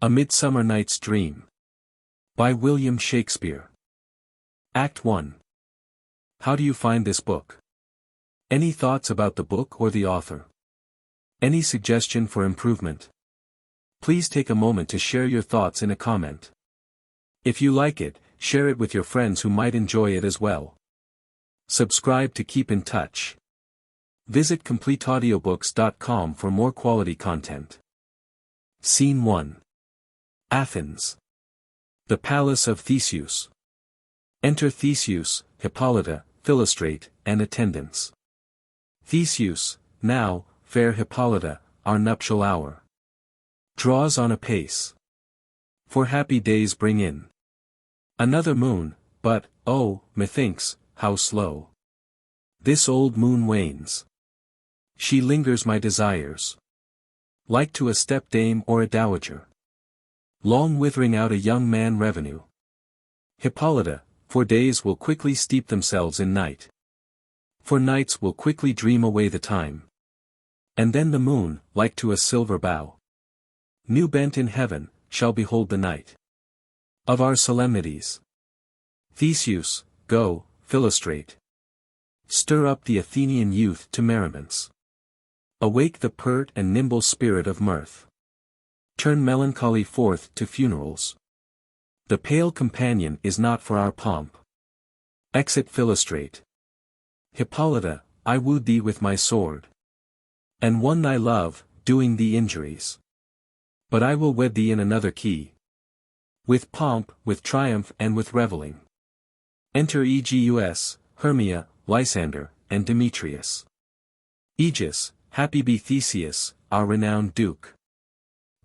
A Midsummer Night's Dream. By William Shakespeare. Act 1. How do you find this book? Any thoughts about the book or the author? Any suggestion for improvement? Please take a moment to share your thoughts in a comment. If you like it, share it with your friends who might enjoy it as well. Subscribe to keep in touch. Visit CompleteAudiobooks.com for more quality content. Scene 1. Athens. The Palace of Theseus. Enter Theseus, Hippolyta, Philostrate, and attendants. Theseus, now, fair Hippolyta, our nuptial hour draws on apace. For happy days bring in another moon, but, oh, methinks, how slow this old moon wanes. She lingers my desires, like to a step-dame or a dowager, long withering out a young man revenue. Hippolyta, for days will quickly steep themselves in night, for nights will quickly dream away the time. And then the moon, like to a silver bow, new bent in heaven, shall behold the night of our solemnities. Theseus, go, Philostrate. Stir up the Athenian youth to merriments. Awake the pert and nimble spirit of mirth. Turn melancholy forth to funerals. The pale companion is not for our pomp. Exit Philostrate. Hippolyta, I wooed thee with my sword, and won thy love, doing thee injuries. But I will wed thee in another key, with pomp, with triumph and with revelling. Enter Aegeus, Hermia, Lysander, and Demetrius. Aegis, happy be Theseus, our renowned duke.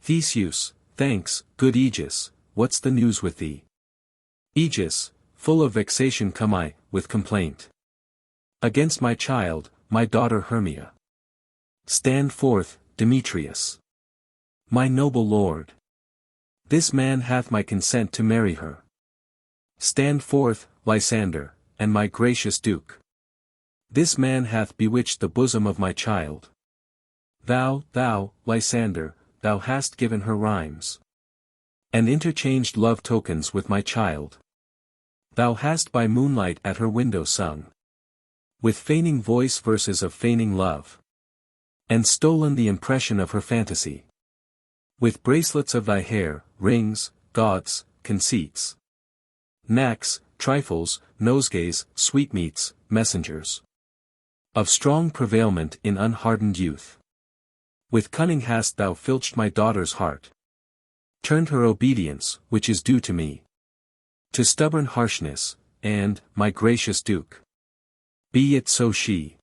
Theseus, thanks, good Aegis, what's the news with thee? Aegis, full of vexation come I, with complaint against my child, my daughter Hermia. Stand forth, Demetrius. My noble lord. This man hath my consent to marry her. Stand forth, Lysander, and my gracious duke. This man hath bewitched the bosom of my child. Thou, Lysander, thou hast given her rhymes, and interchanged love tokens with my child. Thou hast by moonlight at her window sung, with feigning voice verses of feigning love, and stolen the impression of her fantasy. With bracelets of thy hair, rings, gauds, conceits, knacks, trifles, nosegays, sweetmeats, messengers of strong prevailment in unhardened youth. With cunning hast thou filched my daughter's heart, turned her obedience, which is due to me, to stubborn harshness, and, my gracious duke, be it so she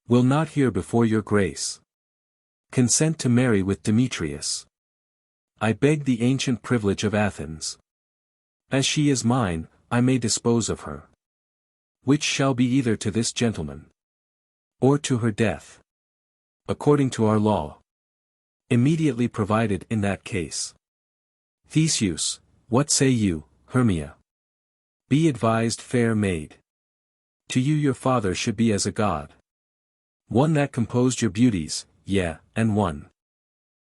will not hear before your grace consent to marry with Demetrius. I beg the ancient privilege of Athens. As she is mine, I may dispose of her, which shall be either to this gentleman, or to her death, according to our law, immediately provided in that case. Theseus, what say you, Hermia? Be advised, fair maid. To you your father should be as a god, one that composed your beauties, yea, and one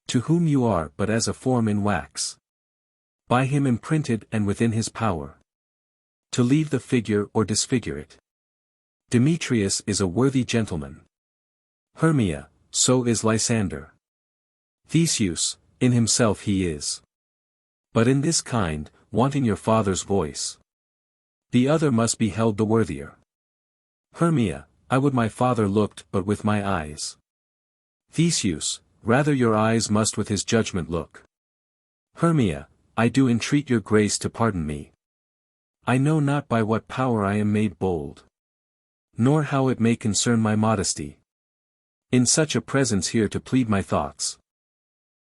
to whom you are but as a form in wax, by him imprinted and within his power to leave the figure or disfigure it. Demetrius is a worthy gentleman. Hermia, so is Lysander. Theseus, in himself he is, but in this kind, wanting your father's voice. The other must be held the worthier. Hermia, I would my father looked but with my eyes. Theseus, rather your eyes must with his judgment look. Hermia, I do entreat your grace to pardon me. I know not by what power I am made bold, nor how it may concern my modesty, in such a presence here to plead my thoughts.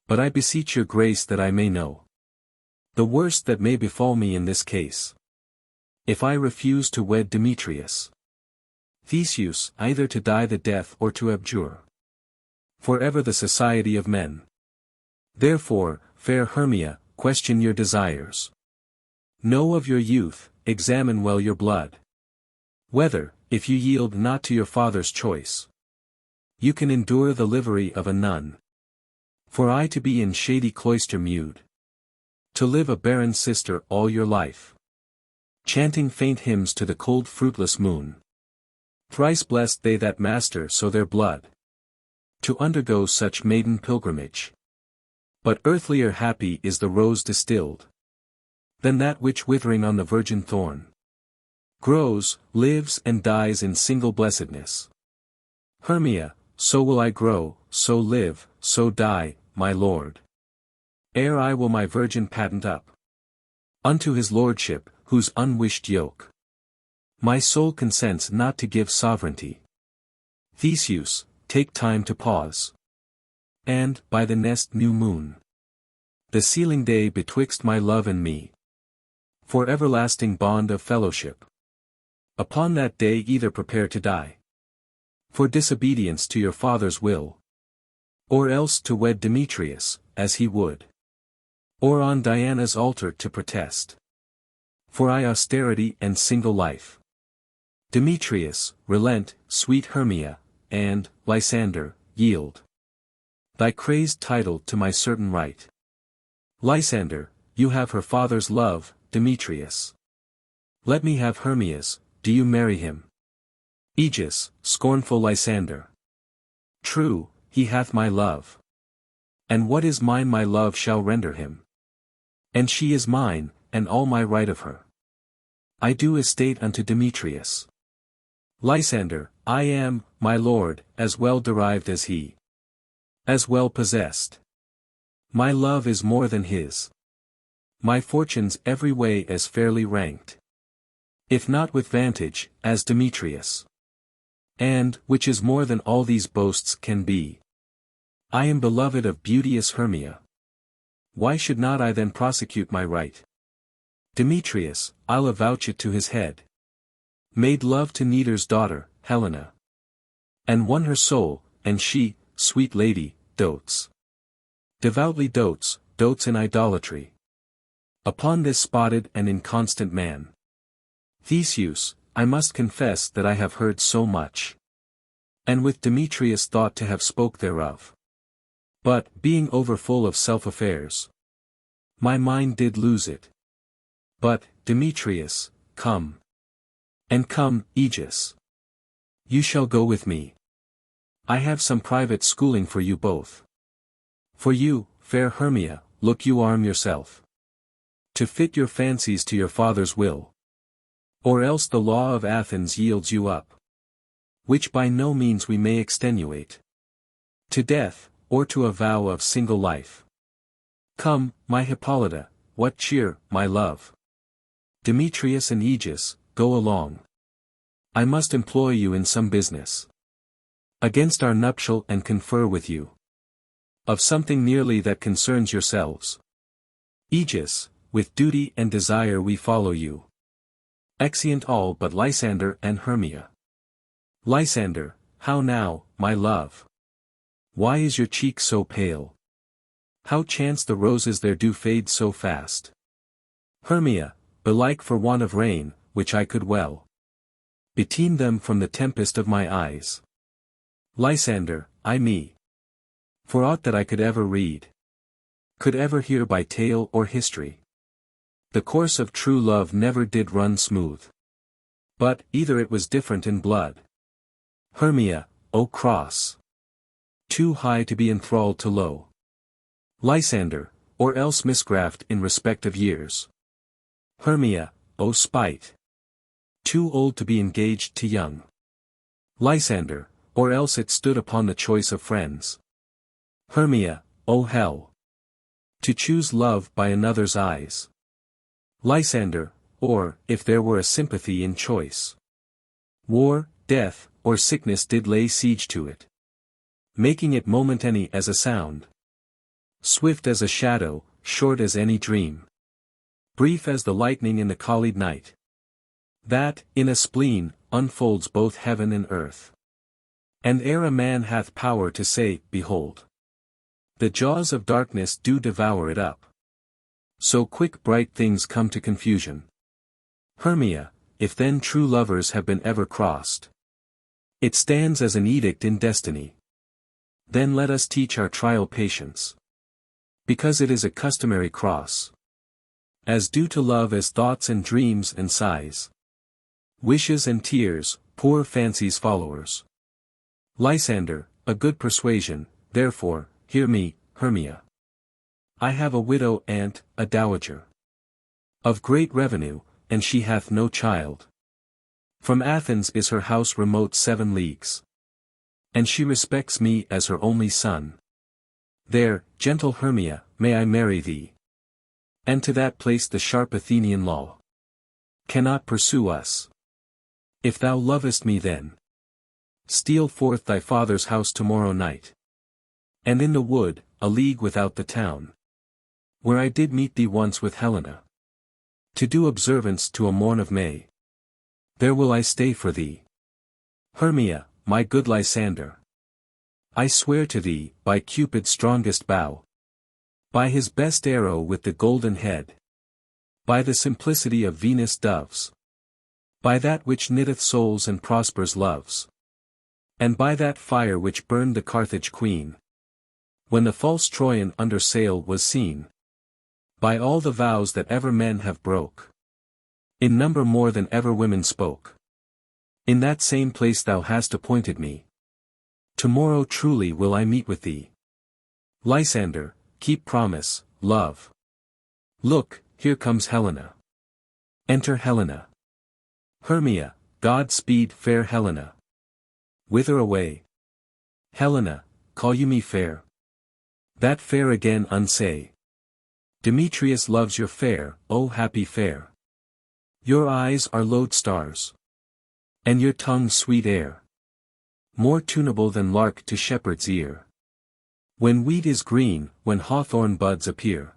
But I beseech your grace that I may know the worst that may befall me in this case, if I refuse to wed Demetrius. Theseus, either to die the death or to abjure forever the society of men. Therefore, fair Hermia, question your desires. Know of your youth, examine well your blood, whether, if you yield not to your father's choice, you can endure the livery of a nun. For I to be in shady cloister mewed, To live a barren sister all your life. Chanting faint hymns to the cold fruitless moon. Thrice blessed they that master so their blood. To undergo such maiden pilgrimage. But earthlier happy is the rose distilled. Than that which withering on the virgin thorn. Grows, lives and dies in single blessedness. Hermia, so will I grow, so live, so die, my lord. Ere I will my virgin patent up. Unto his lordship, whose unwished yoke. My soul consents not to give sovereignty. Theseus, take time to pause. And, by the nest new moon. The sealing day betwixt my love and me. For everlasting bond of fellowship. Upon that day either prepare to die. For disobedience to your father's will. Or else to wed Demetrius, as he would. Or on Diana's altar to protest. For austerity and single life. Demetrius, relent, sweet Hermia, and, Lysander, yield. Thy crazed title to my certain right. Lysander, you have her father's love, Demetrius. Let me have Hermia's, do you marry him? Aegis, scornful Lysander. True, he hath my love. And what is mine my love shall render him. And she is mine, and all my right of her. I do estate unto Demetrius. Lysander, I am, my lord, as well derived as he. As well possessed. My love is more than his. My fortunes every way as fairly ranked. If not with vantage, as Demetrius. And, which is more than all these boasts can be. I am beloved of beauteous Hermia. Why should not I then prosecute my right? Demetrius, I'll avouch it to his head. Made love to Neater's daughter, Helena. And won her soul, and she, sweet lady, dotes. Devoutly dotes in idolatry. Upon this spotted and inconstant man. Theseus, I must confess that I have heard so much. And with Demetrius thought to have spoke thereof. But, being overfull of self-affairs. My mind did lose it. But, Demetrius, come. And come, Aegis. You shall go with me. I have some private schooling for you both. For you, fair Hermia, look you arm yourself. To fit your fancies to your father's will. Or else the law of Athens yields you up. Which by no means we may extenuate. To death, or to a vow of single life. Come, my Hippolyta, what cheer, my love. Demetrius and Aegis, go along. I must employ you in some business. Against our nuptial and confer with you. Of something nearly that concerns yourselves. Aegis, with duty and desire we follow you. Exeunt all but Lysander and Hermia. Lysander, how now, my love? Why is your cheek so pale? How chance the roses there do fade so fast? Hermia, belike for want of rain, which I could well beteem them from the tempest of my eyes. Lysander, I me. For aught that I could ever read. Could ever hear by tale or history. The course of true love never did run smooth. But, either it was different in blood. Hermia, O cross! Too high to be enthralled to low. Lysander, or else misgraft in respect of years. Hermia, O spite! Too old to be engaged to young. Lysander, or else it stood upon the choice of friends. Hermia, O hell! To choose love by another's eyes. Lysander, or, if there were a sympathy in choice. War, death, or sickness did lay siege to it. Making it momentary as a sound. Swift as a shadow, short as any dream. Brief as the lightning in the collied night. That, in a spleen, unfolds both heaven and earth. And ere a man hath power to say, behold. The jaws of darkness do devour it up. So quick bright things come to confusion. Hermia, if then true lovers have been ever crossed. It stands as an edict in destiny. Then let us teach our trial patience. Because it is a customary cross. as due to love as thoughts and dreams and sighs. Wishes and tears, poor fancy's followers. Lysander, a good persuasion, therefore, hear me, Hermia. I have a widow aunt, a dowager, of great revenue, and she hath no child. From Athens is her house remote 7 leagues. And she respects me as her only son. There, gentle Hermia, may I marry thee. And to that place the sharp Athenian law cannot pursue us. If thou lovest me then, steal forth thy father's house tomorrow night. And in the wood, a league without the town, where I did meet thee once with Helena, to do observance to a morn of May, there will I stay for thee. Hermia, my good Lysander, I swear to thee, by Cupid's strongest bow, by his best arrow with the golden head, by the simplicity of Venus' doves, by that which knitteth souls and prospers loves, and by that fire which burned the Carthage queen, when the false Trojan under sail was seen, by all the vows that ever men have broke, in number more than ever women spoke, in that same place thou hast appointed me. Tomorrow truly will I meet with thee. Lysander, keep promise, love. Look, here comes Helena. Enter Helena. Hermia, God speed fair Helena. Whither away? Helena, call you me fair? That fair again unsay. Demetrius loves your fair, O happy fair. Your eyes are lodestars, and your tongue sweet air, more tunable than lark to shepherd's ear. When wheat is green, when hawthorn buds appear,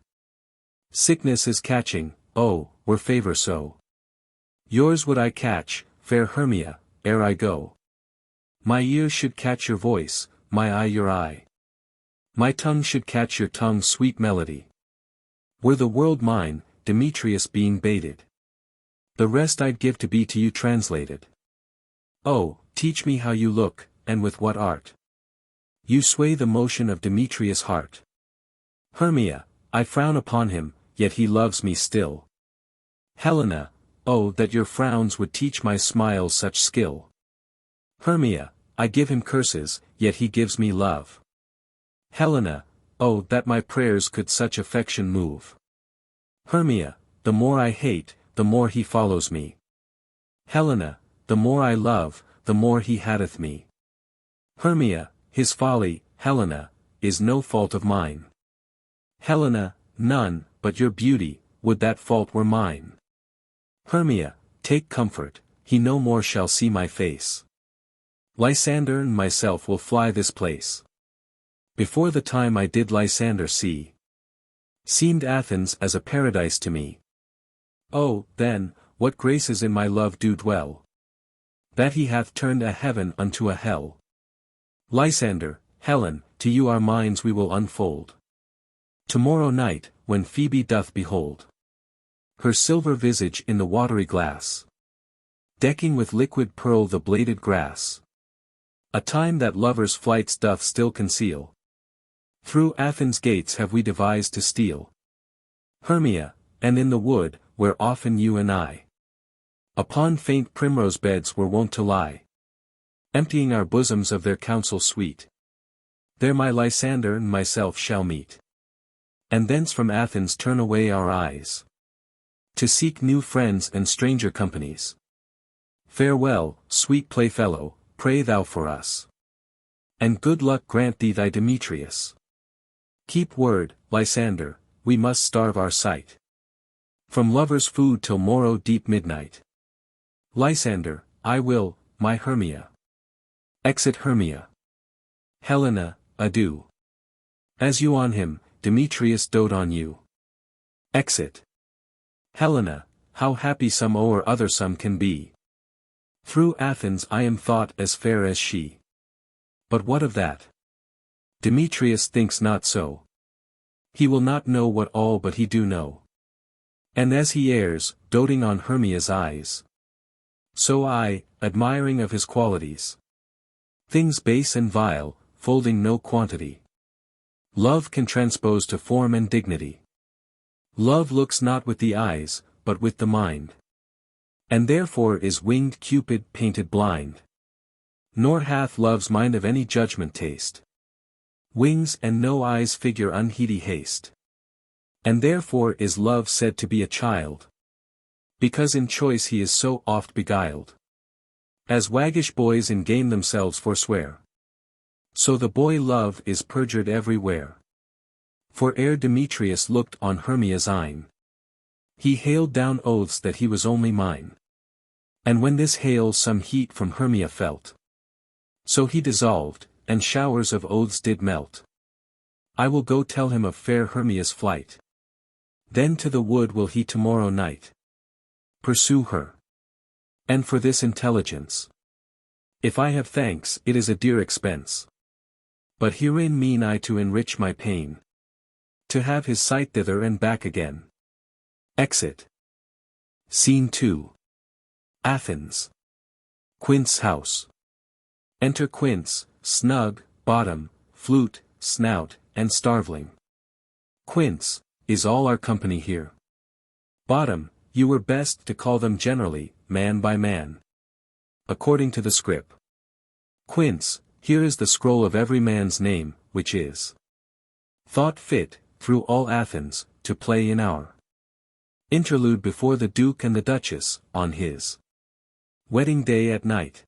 sickness is catching, oh, were favor so. Yours would I catch, fair Hermia, ere I go. My ear should catch your voice, my eye your eye. My tongue should catch your tongue's sweet melody. Were the world mine, Demetrius being baited, the rest I'd give to be to you translated. Oh, teach me how you look, and with what art you sway the motion of Demetrius' heart. Hermia, I frown upon him, yet he loves me still. Helena, oh that your frowns would teach my smiles such skill. Hermia, I give him curses, yet he gives me love. Helena, oh that my prayers could such affection move. Hermia, the more I hate, the more he follows me. Helena, the more I love, the more he hateth me. Hermia, his folly, Helena, is no fault of mine. Helena, none, but your beauty, would that fault were mine. Hermia, take comfort, he no more shall see my face. Lysander and myself will fly this place. Before the time I did Lysander see, seemed Athens as a paradise to me. Oh, then, what graces in my love do dwell, that he hath turned a heaven unto a hell. Lysander, Helen, to you our minds we will unfold. Tomorrow night, when Phoebe doth behold her silver visage in the watery glass, decking with liquid pearl the bladed grass, a time that lovers' flights doth still conceal, through Athens' gates have we devised to steal. Hermia, and in the wood, where often you and I, upon faint primrose beds were wont to lie, emptying our bosoms of their counsel sweet, there my Lysander and myself shall meet, and thence from Athens turn away our eyes, to seek new friends and stranger companies. Farewell, sweet playfellow, pray thou for us, and good luck grant thee thy Demetrius. Keep word, Lysander, we must starve our sight, from lovers' food till morrow deep midnight. Lysander, I will, my Hermia. Exit Hermia. Helena, adieu. As you on him, Demetrius dote on you. Exit. Helena, how happy some or other some can be. Through Athens I am thought as fair as she. But what of that? Demetrius thinks not so. He will not know what all but he do know. And as he errs, doting on Hermia's eyes, so I, admiring of his qualities, things base and vile, folding no quantity, love can transpose to form and dignity. Love looks not with the eyes, but with the mind. And therefore is winged Cupid painted blind. Nor hath love's mind of any judgment taste. Wings and no eyes figure unheedy haste. And therefore is love said to be a child. Because in choice he is so oft beguiled. As waggish boys in game themselves forswear. So the boy love is perjured everywhere. For ere Demetrius looked on Hermia's eyne, he hailed down oaths that he was only mine. And when this hail some heat from Hermia felt, so he dissolved, and showers of oaths did melt. I will go tell him of fair Hermia's flight. Then to the wood will he tomorrow night pursue her. And for this intelligence, if I have thanks, it is a dear expense. But herein mean I to enrich my pain, to have his sight thither and back again. Exit. Scene 2. Athens. Quince's house. Enter Quince, snug, bottom, flute, snout, and starveling. Quince, is all our company here? Bottom, you were best to call them generally, man by man. According to the scrip. Quince, here is the scroll of every man's name, which is thought fit, through all Athens, to play in our interlude before the Duke and the Duchess, on his wedding day at night.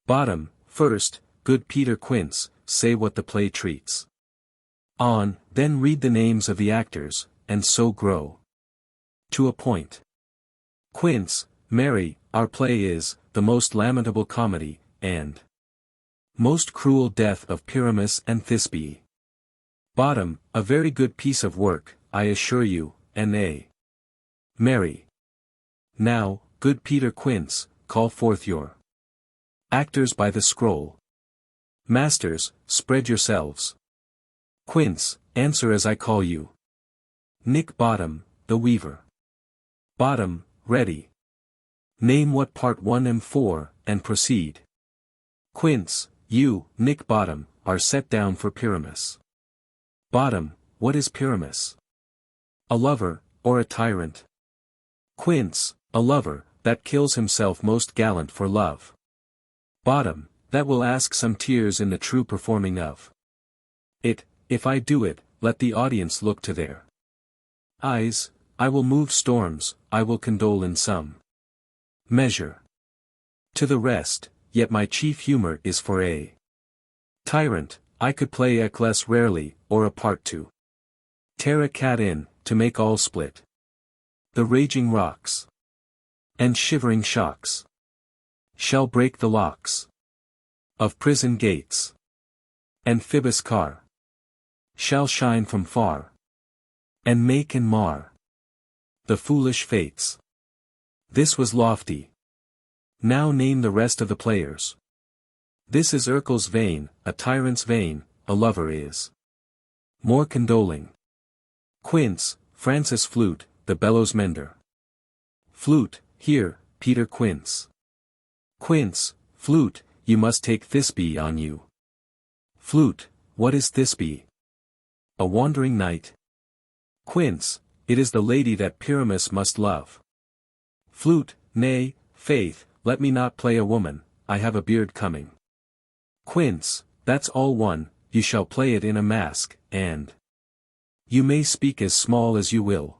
Bottom, first, good Peter Quince, say what the play treats on, then read the names of the actors, and so grow to a point. Quince, Mary, our play is, the most lamentable comedy, and most cruel death of Pyramus and Thisbe. Bottom, a very good piece of work, I assure you, N.A. Mary. Now, good Peter Quince, call forth your actors by the scroll. Masters, spread yourselves. Quince, answer as I call you. Nick Bottom, the weaver. Bottom, ready. Name what part 1 and 4, and proceed. Quince, you, Nick Bottom, are set down for Pyramus. Bottom, what is Pyramus? A lover, or a tyrant? Quince, a lover, that kills himself most gallant for love. Bottom, that will ask some tears in the true performing of it. If I do it, let the audience look to their eyes. I will move storms, I will condole in some measure. To the rest, yet my chief humor is for a tyrant. I could play Eccles rarely, or a part to tear a cat in, to make all split. The raging rocks and shivering shocks shall break the locks of prison gates. And Phoebus' car shall shine from far, and make and mar the foolish fates. This was lofty. Now name the rest of the players. This is Ercles' vein, a tyrant's vein, a lover is more condoling. Quince, Francis Flute, the bellows mender. Flute, here, Peter Quince. Quince, flute, you must take Thisbe on you. Flute, what is Thisbe? A wandering knight. Quince, it is the lady that Pyramus must love. Flute, nay, faith, let me not play a woman, I have a beard coming. Quince, that's all one, you shall play it in a mask, and you may speak as small as you will.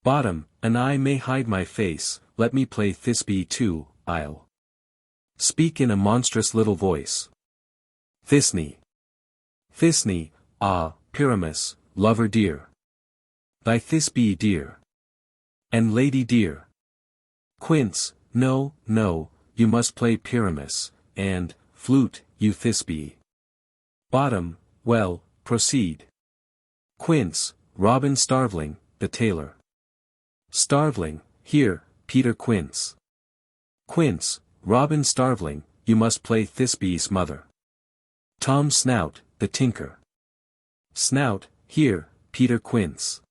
Bottom, and I may hide my face, let me play Thisbe too, I'll speak in a monstrous little voice. Thisne. Thisne, ah, Pyramus, lover dear. Thy Thisbe dear. And lady dear. Quince, no, no, you must play Pyramus, and, flute, you Thisbe. Bottom, well, proceed. Quince, Robin Starveling, the tailor. Starveling, here, Peter Quince. Quince, Robin Starveling, you must play Thisbe's mother. Tom Snout, the tinker. Snout, here, Peter Quince.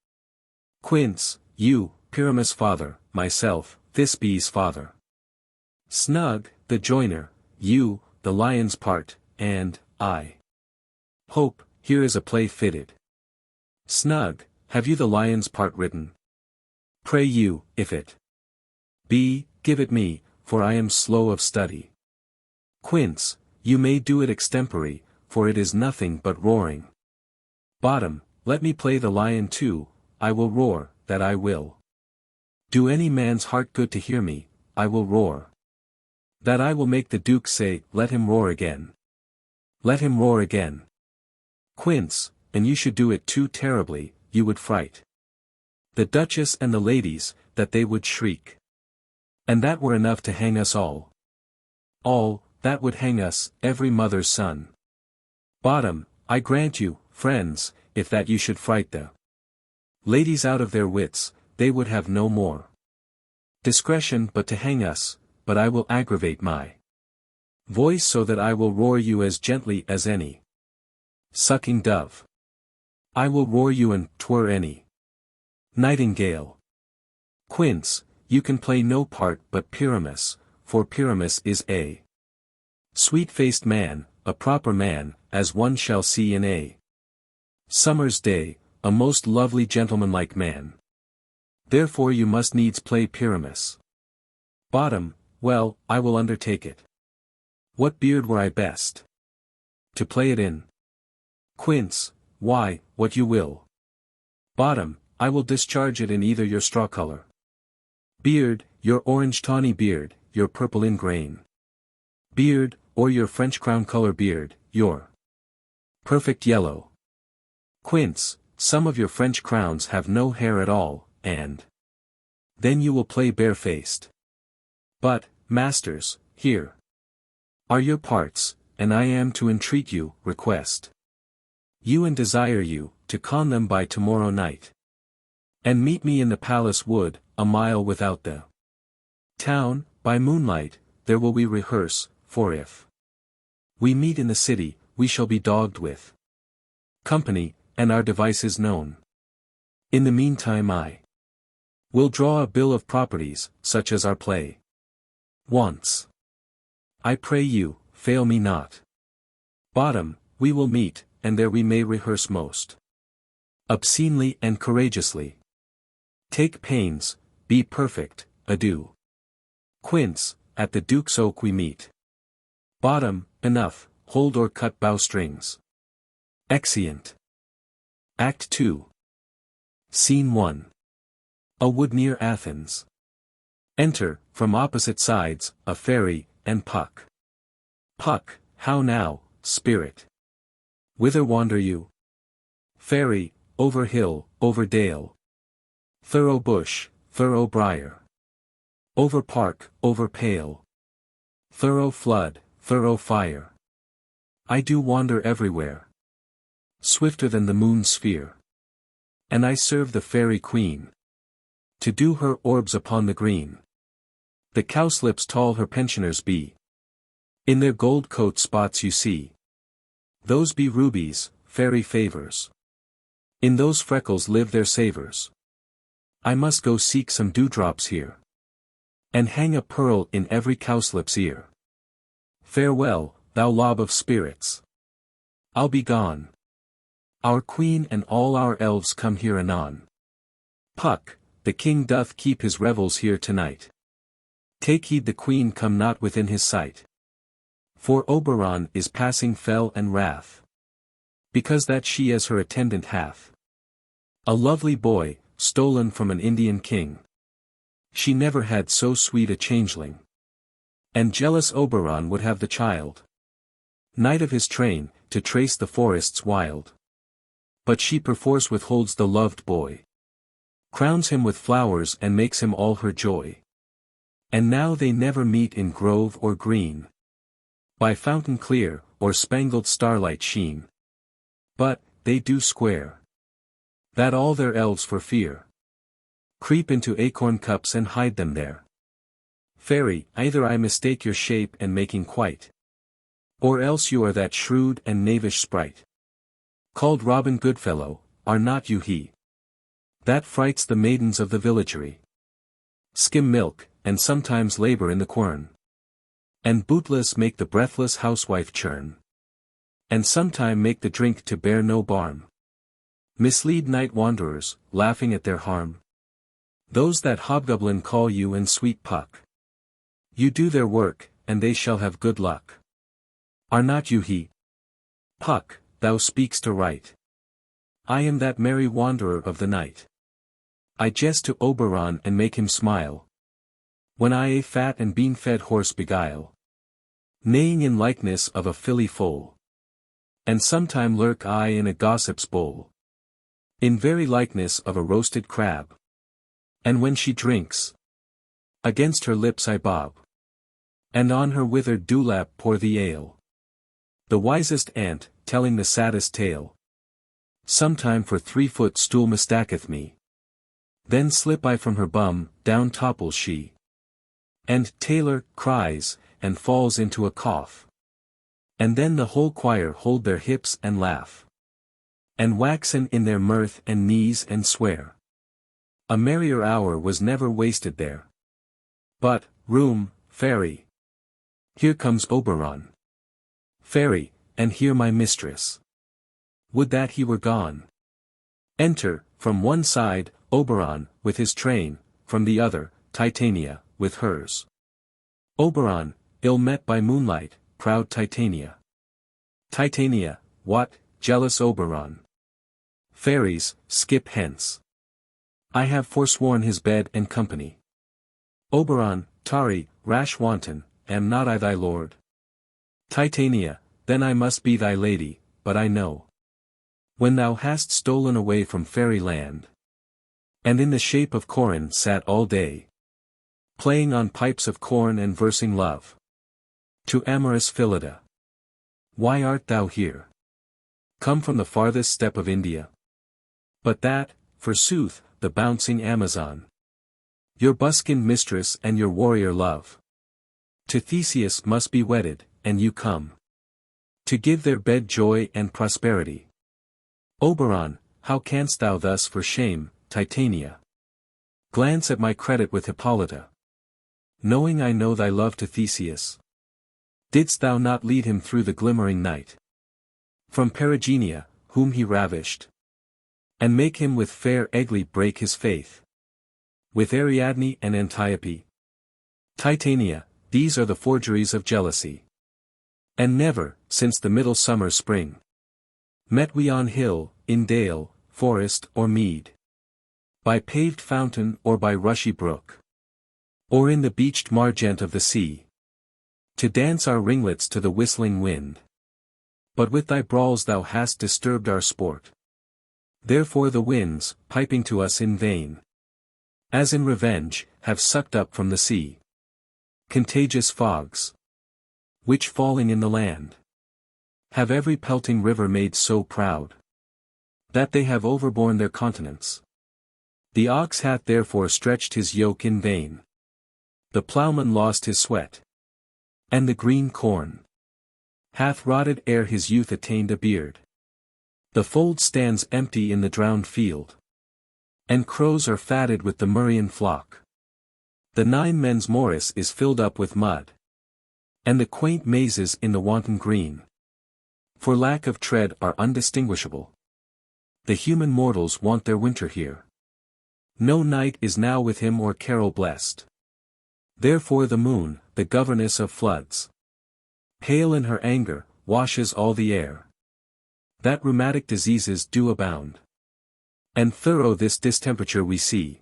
Quince, you, Pyramus' father, myself, Thisbe's father. Snug, the joiner, you, the lion's part, and, I hope, here is a play fitted. Snug, have you the lion's part written? Pray you, if it be, give it me, for I am slow of study. Quince, you may do it extempore, for it is nothing but roaring. Bottom, let me play the lion too, I will roar, that I will. Do any man's heart good to hear me, I will roar. That I will make the Duke say, let him roar again. Let him roar again. Quince, and you should do it too terribly, you would fright the Duchess and the ladies, that they would shriek. And that were enough to hang us all. All, that would hang us, every mother's son. Bottom, I grant you, friends, if that you should fright the ladies out of their wits, they would have no more discretion but to hang us, but I will aggravate my voice so that I will roar you as gently as any sucking dove. I will roar you and 'twere any nightingale. Quince, you can play no part but Pyramus, for Pyramus is a sweet-faced man, a proper man, as one shall see in a summer's day, a most lovely gentlemanlike man. Therefore you must needs play Pyramus. Bottom, well, I will undertake it. What beard were I best to play it in? Quince, why, what you will. Bottom, I will discharge it in either your straw color beard, your orange tawny beard, your purple in grain beard, or your French crown color beard, your perfect yellow. Quince, some of your French crowns have no hair at all, and then you will play barefaced. But, masters, here are your parts, and I am to entreat you, request you and desire you, to con them by tomorrow night. And meet me in the palace wood, a mile without the town, by moonlight, there will we rehearse, for if we meet in the city, we shall be dogged with company, and our devices known. In the meantime I will draw a bill of properties, such as our play wants. I pray you, fail me not. Bottom, we will meet, and there we may rehearse most obscenely and courageously. Take pains, be perfect, adieu. Quince, at the Duke's Oak we meet. Bottom, enough, hold or cut bowstrings. Exeunt. Act 2. Scene 1. A wood near Athens. Enter, from opposite sides, a fairy, and Puck. Puck, how now, spirit? Whither wander you? Fairy, over hill, over dale. Thorough bush, thorough briar. Over park, over pale. Thorough flood, thorough fire. I do wander everywhere, swifter than the moon's sphere. And I serve the fairy queen, to do her orbs upon the green. The cowslips tall her pensioners be. In their gold coat spots you see. Those be rubies, fairy favors. In those freckles live their savors. I must go seek some dewdrops here, and hang a pearl in every cowslip's ear. Farewell, thou lob of spirits. I'll be gone. Our queen and all our elves come here anon. Puck, the king doth keep his revels here tonight. Take heed the queen come not within his sight. For Oberon is passing fell and wrath, because that she as her attendant hath a lovely boy, stolen from an Indian king. She never had so sweet a changeling. And jealous Oberon would have the child, knight of his train, to trace the forests wild. But she perforce withholds the loved boy, crowns him with flowers and makes him all her joy. And now they never meet in grove or green, by fountain clear, or spangled starlight sheen. But, they do square, that all their elves for fear creep into acorn cups and hide them there. Fairy, either I mistake your shape and making quite, or else you are that shrewd and knavish sprite, called Robin Goodfellow, are not you he that frights the maidens of the villagery, skim milk, and sometimes labor in the quern, and bootless make the breathless housewife churn, and sometime make the drink to bear no barm? Mislead night wanderers, laughing at their harm. Those that hobgoblin call you and sweet Puck. You do their work, and they shall have good luck. Are not you he? Puck, thou speak'st aright. I am that merry wanderer of the night. I jest to Oberon and make him smile, when I a fat and bean-fed horse beguile, neighing in likeness of a filly foal. And sometime lurk I in a gossip's bowl, in very likeness of a roasted crab. And when she drinks, against her lips I bob, and on her withered dewlap pour the ale. The wisest ant, telling the saddest tale, sometime for 3-foot stool mistaketh me. Then slip I from her bum, down topples she. And Taylor cries, and falls into a cough. And then the whole choir hold their hips and laugh, and waxen in their mirth and knees and swear. A merrier hour was never wasted there. But, room, fairy. Here comes Oberon. Fairy, and here my mistress. Would that he were gone. Enter, from one side, Oberon, with his train, from the other, Titania, with hers. Oberon, ill met by moonlight, proud Titania. Titania, what, jealous Oberon? Fairies, skip hence. I have forsworn his bed and company. Oberon, tarry, rash wanton, am not I thy lord? Titania, then I must be thy lady, but I know. When thou hast stolen away from fairyland, and in the shape of Corin sat all day, playing on pipes of corn and versing love to amorous Phillida. Why art thou here? Come from the farthest steppe of India? But that, forsooth, the bouncing Amazon, your buskined mistress and your warrior love, to Theseus must be wedded, and you come to give their bed joy and prosperity. Oberon, how canst thou thus for shame, Titania? Glance at my credit with Hippolyta. Knowing I know thy love to Theseus, didst thou not lead him through the glimmering night from Perigenia, whom he ravished, and make him with fair Egle break his faith with Ariadne and Antiope? Titania, these are the forgeries of jealousy. And never, since the middle summer spring, met we on hill, in dale, forest or mead, by paved fountain or by rushy brook, or in the beached margent of the sea, to dance our ringlets to the whistling wind. But with thy brawls thou hast disturbed our sport. Therefore the winds, piping to us in vain, as in revenge, have sucked up from the sea contagious fogs, which falling in the land, have every pelting river made so proud, that they have overborne their continents. The ox hath therefore stretched his yoke in vain. The ploughman lost his sweat, and the green corn hath rotted ere his youth attained a beard. The fold stands empty in the drowned field, and crows are fatted with the murrian flock. The 9 men's morris is filled up with mud, and the quaint mazes in the wanton green, for lack of tread are undistinguishable. The human mortals want their winter here. No night is now with him or carol blessed. Therefore the moon, the governess of floods, pale in her anger, washes all the air, that rheumatic diseases do abound. And thorough this distemperature we see.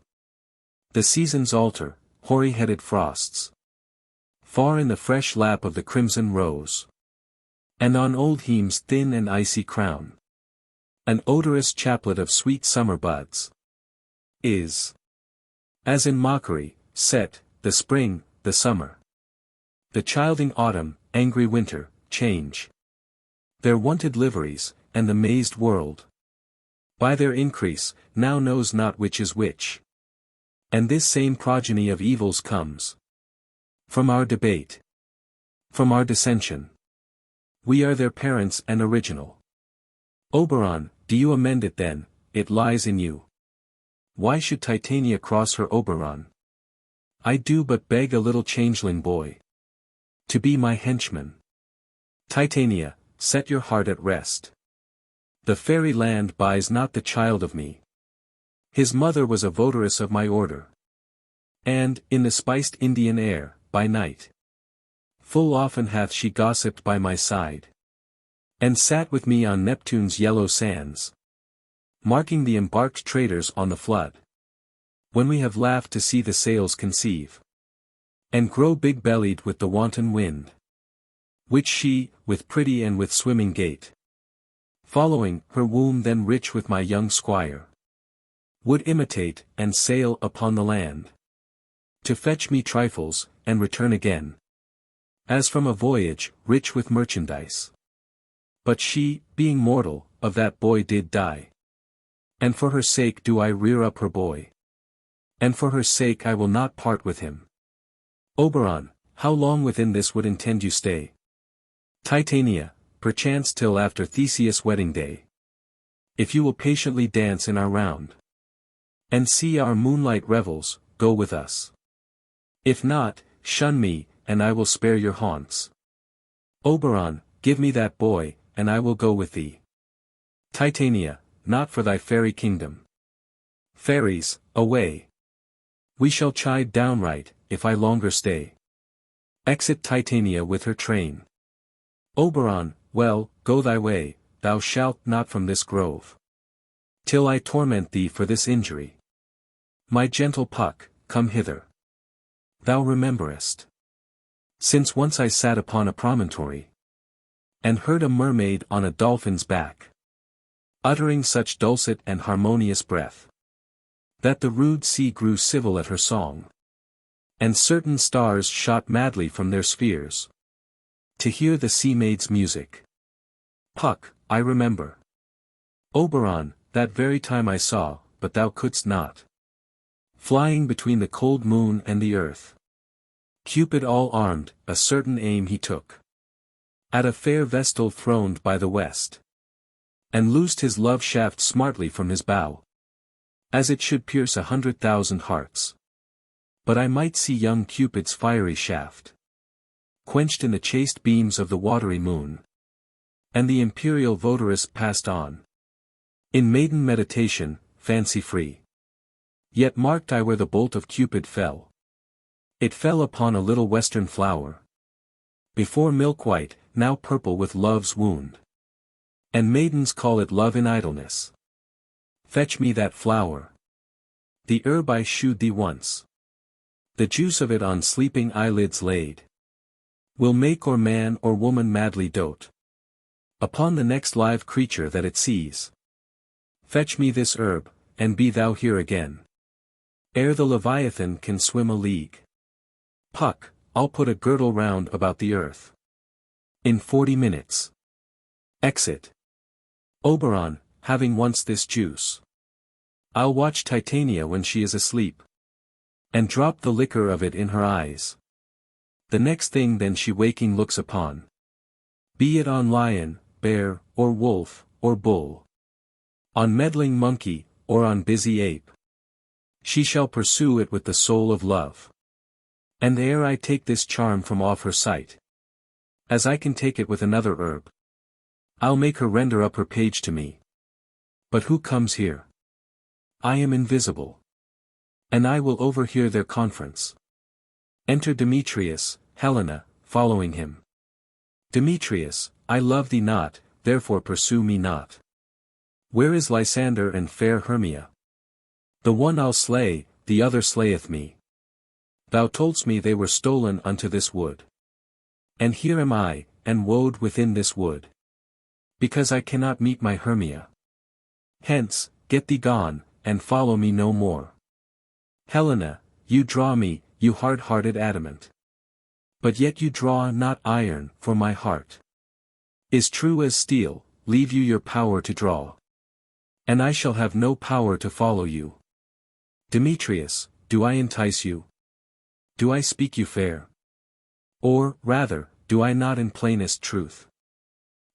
The seasons alter, hoary-headed frosts, far in the fresh lap of the crimson rose, and on old Heme's thin and icy crown, an odorous chaplet of sweet summer buds, is, as in mockery, set, the spring, the summer, the childing autumn, angry winter, change their wonted liveries, and the mazed world, by their increase, now knows not which is which. And this same progeny of evils comes from our debate, from our dissension. We are their parents and original. Oberon, do you amend it then, it lies in you. Why should Titania cross her Oberon? I do but beg a little changeling boy to be my henchman. Titania, set your heart at rest. The fairy land buys not the child of me. His mother was a votaress of my order. And, in the spiced Indian air, by night, full often hath she gossiped by my side, and sat with me on Neptune's yellow sands, marking the embarked traders on the flood, when we have laughed to see the sails conceive, and grow big-bellied with the wanton wind, which she, with pretty and with swimming gait, following her womb then rich with my young squire, would imitate and sail upon the land, to fetch me trifles, and return again, as from a voyage, rich with merchandise. But she, being mortal, of that boy did die. And for her sake do I rear up her boy. And for her sake I will not part with him. Oberon, how long within this would intend you stay? Titania, perchance till after Theseus' wedding day. If you will patiently dance in our round, and see our moonlight revels, go with us. If not, shun me, and I will spare your haunts. Oberon, give me that boy, and I will go with thee. Titania, not for thy fairy kingdom. Fairies, away. We shall chide downright, if I longer stay. Exit Titania with her train. Oberon, well, go thy way, thou shalt not from this grove, till I torment thee for this injury. My gentle Puck, come hither. Thou rememberest, since once I sat upon a promontory, and heard a mermaid on a dolphin's back, uttering such dulcet and harmonious breath, that the rude sea grew civil at her song, and certain stars shot madly from their spheres, to hear the sea maid's music. Puck, I remember. Oberon, that very time I saw, but thou couldst not. Flying between the cold moon and the earth, Cupid all armed, a certain aim he took, at a fair vestal throned by the west, and loosed his love shaft smartly from his bow, as it should pierce 100,000 hearts. But I might see young Cupid's fiery shaft, quenched in the chaste beams of the watery moon. And the imperial votaress passed on, in maiden meditation, fancy-free. Yet marked I where the bolt of Cupid fell. It fell upon a little western flower, before milk-white, now purple with love's wound. And maidens call it love in idleness. Fetch me that flower. The herb I shewed thee once, the juice of it on sleeping eyelids laid, will make or man or woman madly dote upon the next live creature that it sees. Fetch me this herb, and be thou here again, ere the Leviathan can swim a league. Puck, I'll put a girdle round about the earth in 40 minutes. Exit. Oberon, having once this juice, I'll watch Titania when she is asleep, and drop the liquor of it in her eyes. The next thing then she waking looks upon, be it on lion, bear, or wolf, or bull, on meddling monkey, or on busy ape, she shall pursue it with the soul of love. And ere I take this charm from off her sight, as I can take it with another herb, I'll make her render up her page to me. But who comes here? I am invisible, and I will overhear their conference. Enter Demetrius, Helena, following him. Demetrius, I love thee not, therefore pursue me not. Where is Lysander and fair Hermia? The one I'll slay, the other slayeth me. Thou toldst me they were stolen unto this wood. And here am I, and woed within this wood, because I cannot meet my Hermia. Hence, get thee gone, and follow me no more. Helena, you draw me, you hard-hearted adamant. But yet you draw not iron, for my heart is true as steel. Leave you your power to draw, and I shall have no power to follow you. Demetrius, do I entice you? Do I speak you fair? Or, rather, do I not in plainest truth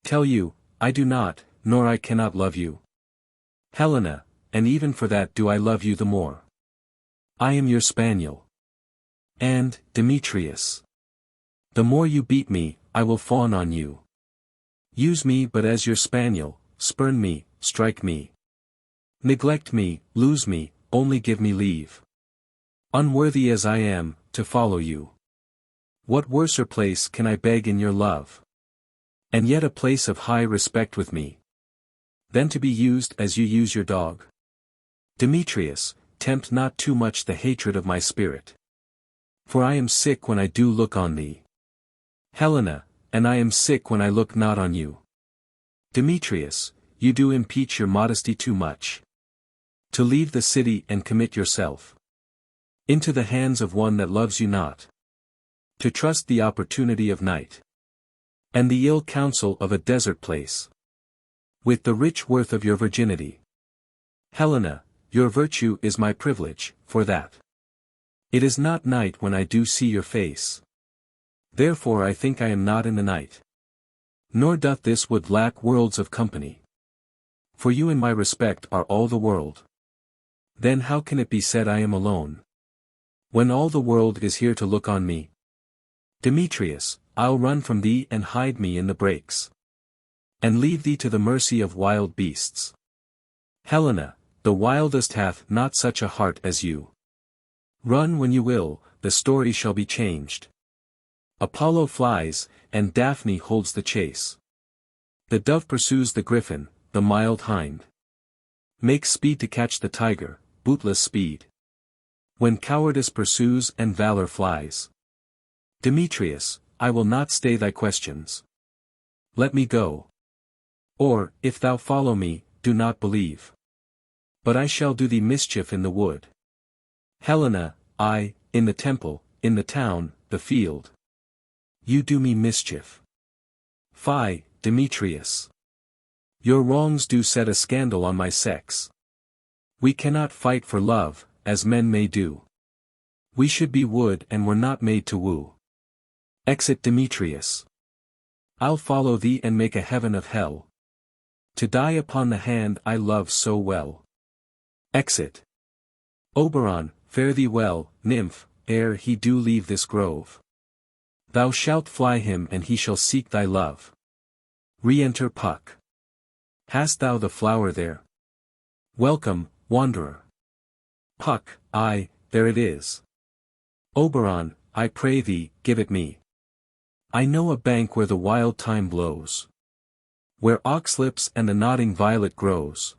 tell you, I do not, nor I cannot love you? Helena, and even for that do I love you the more. I am your spaniel. And, Demetrius, the more you beat me, I will fawn on you. Use me but as your spaniel, spurn me, strike me. Neglect me, lose me, only give me leave. Unworthy as I am, to follow you. What worser place can I beg in your love? And yet a place of high respect with me, than to be used as you use your dog. Demetrius, tempt not too much the hatred of my spirit. For I am sick when I do look on thee. Helena, and I am sick when I look not on you. Demetrius, you do impeach your modesty too much. To leave the city and commit yourself into the hands of one that loves you not. To trust the opportunity of night, and the ill counsel of a desert place, with the rich worth of your virginity. Helena, your virtue is my privilege, for that it is not night when I do see your face. Therefore I think I am not in the night. Nor doth this wood lack worlds of company. For you in my respect are all the world. Then how can it be said I am alone, when all the world is here to look on me? Demetrius, I'll run from thee and hide me in the brakes, and leave thee to the mercy of wild beasts. Helena, the wildest hath not such a heart as you. Run when you will, the story shall be changed. Apollo flies, and Daphne holds the chase. The dove pursues the griffin, the mild hind makes speed to catch the tiger, bootless speed, when cowardice pursues and valor flies. Demetrius, I will not stay thy questions. Let me go. Or, if thou follow me, do not believe. But I shall do thee mischief in the wood. Helena, in the temple, in the town, the field. You do me mischief. Fie, Demetrius. Your wrongs do set a scandal on my sex. We cannot fight for love, as men may do. We should be wood and were not made to woo. Exit Demetrius. I'll follow thee and make a heaven of hell, to die upon the hand I love so well. Exit. Oberon, fare thee well, nymph, ere he do leave this grove. Thou shalt fly him and he shall seek thy love. Re-enter Puck. Hast thou the flower there? Welcome, wanderer. Puck, there it is. Oberon, I pray thee, give it me. I know a bank where the wild thyme blows, where oxlips and the nodding violet grows,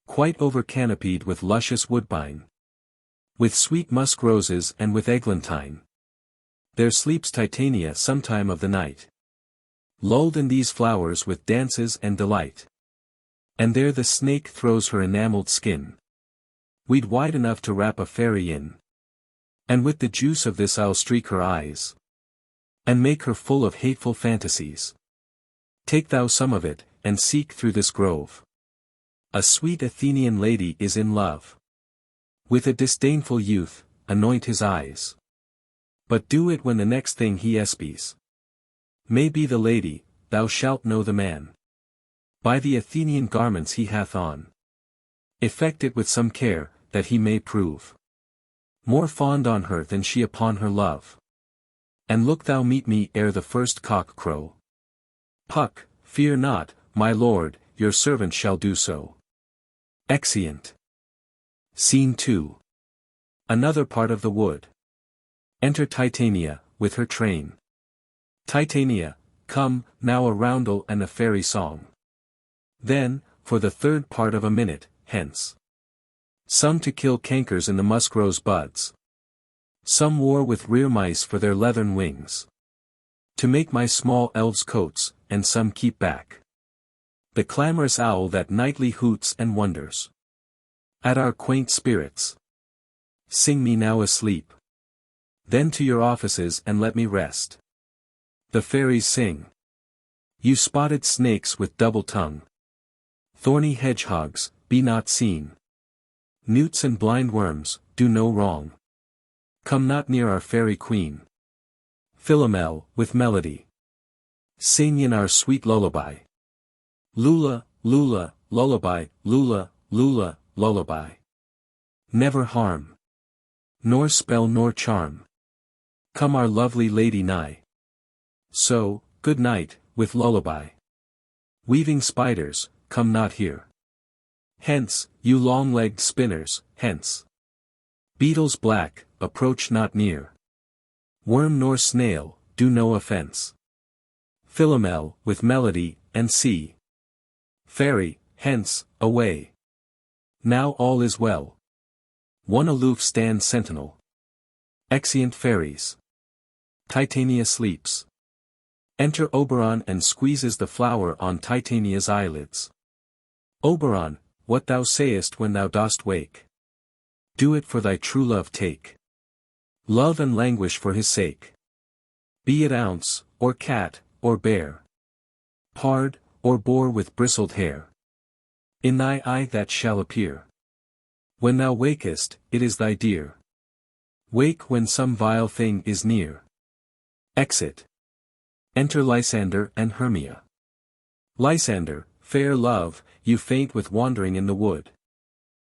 quite over-canopied with luscious woodbine, with sweet musk roses and with eglantine. There sleeps Titania sometime of the night, lulled in these flowers with dances and delight. And there the snake throws her enamelled skin, weed wide enough to wrap a fairy in. And with the juice of this I'll streak her eyes, and make her full of hateful fantasies. Take thou some of it, and seek through this grove. A sweet Athenian lady is in love with a disdainful youth, anoint his eyes. But do it when the next thing he espies may be the lady, thou shalt know the man by the Athenian garments he hath on. Effect it with some care, that he may prove more fond on her than she upon her love. And look thou meet me ere the first cock crow. Puck, fear not, my lord, your servant shall do so. Exeunt. Scene 2. Another part of the wood. Enter Titania, with her train. Titania, come, now a roundel and a fairy song. Then, for the third part of a minute, hence. Some to kill cankers in the muskrose buds. Some war with rear mice for their leathern wings, to make my small elves coats, and some keep back the clamorous owl that nightly hoots and wonders at our quaint spirits. Sing me now asleep. Then to your offices and let me rest. The fairies sing. You spotted snakes with double tongue, thorny hedgehogs, be not seen. Newts and blind worms, do no wrong. Come not near our fairy queen. Philomel, with melody, sing in our sweet lullaby. Lula, lula, lullaby, lula, lula, lullaby. Never harm, nor spell nor charm. Come our lovely lady nigh. So, good night, with lullaby. Weaving spiders, come not here. Hence, you long-legged spinners, hence. Beetles black, approach not near. Worm nor snail, do no offense. Philomel, with melody, and sea. Fairy, hence, away. Now all is well. One aloof stands sentinel. Exeunt fairies. Titania sleeps. Enter Oberon and squeezes the flower on Titania's eyelids. Oberon, what thou sayest when thou dost wake. Do it for thy true love take. Love and languish for his sake. Be it ounce, or cat, or bear. Pard, or boar with bristled hair. In thy eye that shall appear. When thou wakest, it is thy dear. Wake when some vile thing is near. Exit. Enter Lysander and Hermia. Lysander, fair love, you faint with wandering in the wood.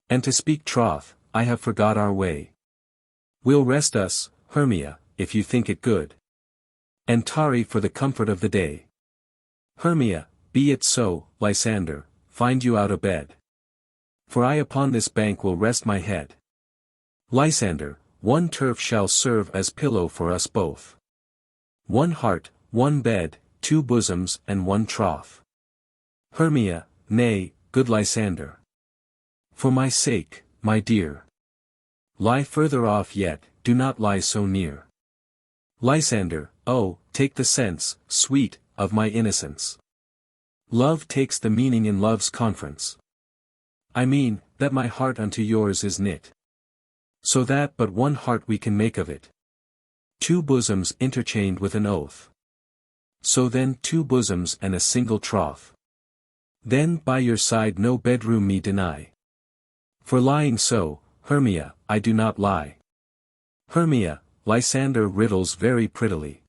And to speak troth, I have forgot our way. We'll rest us, Hermia, if you think it good. And tarry for the comfort of the day. Hermia, be it so, Lysander, find you out a bed. For I upon this bank will rest my head. Lysander, one turf shall serve as pillow for us both. One heart, one bed, two bosoms and one troth. Hermia, nay, good Lysander. For my sake, my dear. Lie further off yet, do not lie so near. Lysander, oh, take the sense, sweet, of my innocence. Love takes the meaning in love's conference. I mean, that my heart unto yours is knit. So that but one heart we can make of it. Two bosoms interchained with an oath. So then two bosoms and a single troth. Then by your side no bedroom me deny. For lying so, Hermia, I do not lie. Hermia, Lysander riddles very prettily.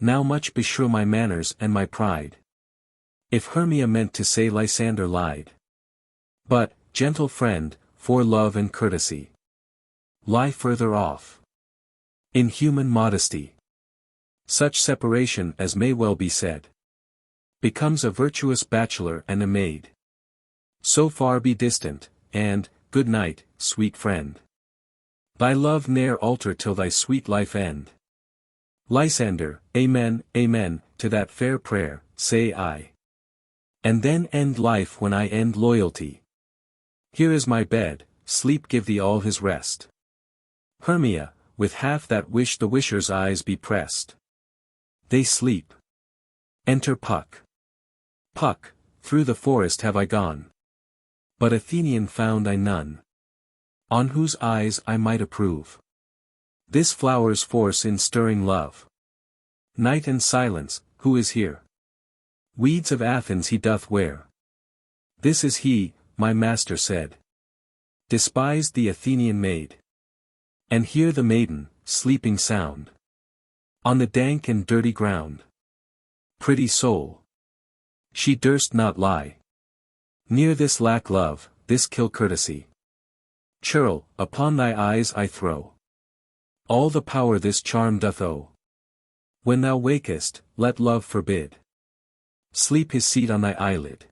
Now much beshrew my manners and my pride. If Hermia meant to say Lysander lied. But, gentle friend, for love and courtesy. Lie further off. In human modesty. Such separation as may well be said. Becomes a virtuous bachelor and a maid. So far be distant, and, good night, sweet friend. Thy love ne'er alter till thy sweet life end. Lysander, amen, amen, to that fair prayer, say I. And then end life when I end loyalty. Here is my bed, sleep give thee all his rest. Hermia, with half that wish the wisher's eyes be pressed. They sleep. Enter Puck. Puck, through the forest have I gone. But Athenian found I none. On whose eyes I might approve. This flower's force in stirring love. Night and silence, who is here? Weeds of Athens he doth wear. This is he, my master said. Despised the Athenian maid. And hear the maiden, sleeping sound. On the dank and dirty ground. Pretty soul. She durst not lie. Near this lack love, this kill courtesy. Churl, upon thy eyes I throw. All the power this charm doth owe. When thou wakest, let love forbid. Sleep his seat on thy eyelid.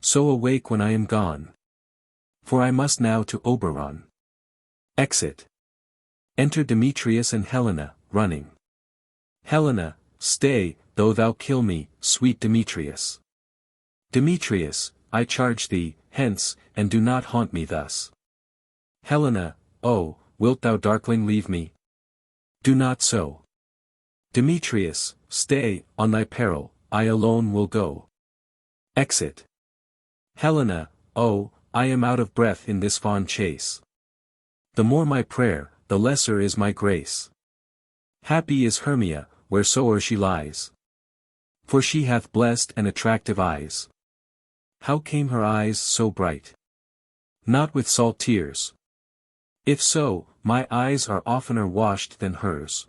So awake when I am gone. For I must now to Oberon. Exit. Enter Demetrius and Helena, running. Helena, stay, though thou kill me, sweet Demetrius. Demetrius, I charge thee, hence, and do not haunt me thus. Helena, oh, wilt thou darkling leave me? Do not so. Demetrius, stay, on thy peril, I alone will go. Exit. Helena, oh, I am out of breath in this fond chase. The more my prayer, the lesser is my grace. Happy is Hermia, wheresoe'er she lies. For she hath blessed and attractive eyes. How came her eyes so bright? Not with salt tears. If so, my eyes are oftener washed than hers.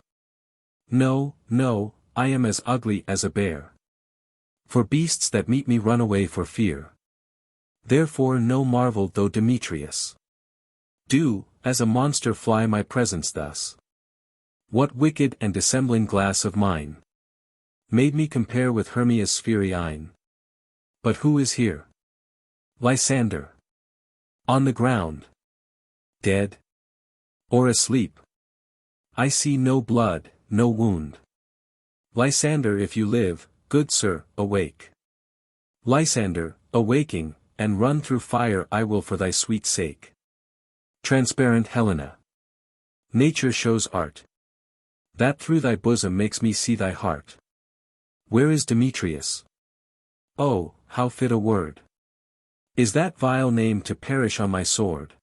No, no, I am as ugly as a bear. For beasts that meet me run away for fear. Therefore no marvel though Demetrius do, as a monster fly my presence thus. What wicked and dissembling glass of mine made me compare with Hermia's sphery eyne? But who is here? Lysander. On the ground. Dead? Or asleep? I see no blood, no wound. Lysander, if you live, good sir, awake. Lysander, awaking, and run through fire I will for thy sweet sake. Transparent Helena. Nature shows art. That through thy bosom makes me see thy heart. Where is Demetrius? Oh, how fit a word. Is that vile name to perish on my sword?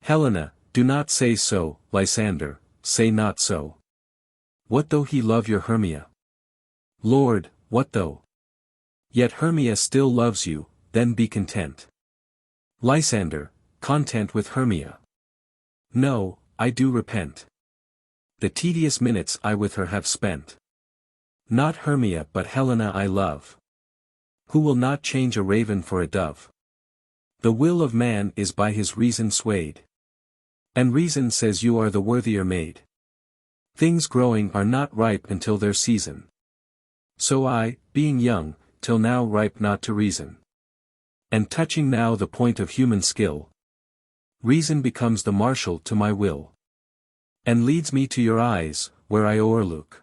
Helena, do not say so, Lysander, say not so. What though he love your Hermia? Lord, what though? Yet Hermia still loves you, then be content. Lysander, content with Hermia. No, I do repent. The tedious minutes I with her have spent. Not Hermia but Helena I love. Who will not change a raven for a dove? The will of man is by his reason swayed. And reason says you are the worthier maid. Things growing are not ripe until their season. So I, being young, till now ripe not to reason. And touching now the point of human skill, reason becomes the marshal to my will. And leads me to your eyes, where I o'erlook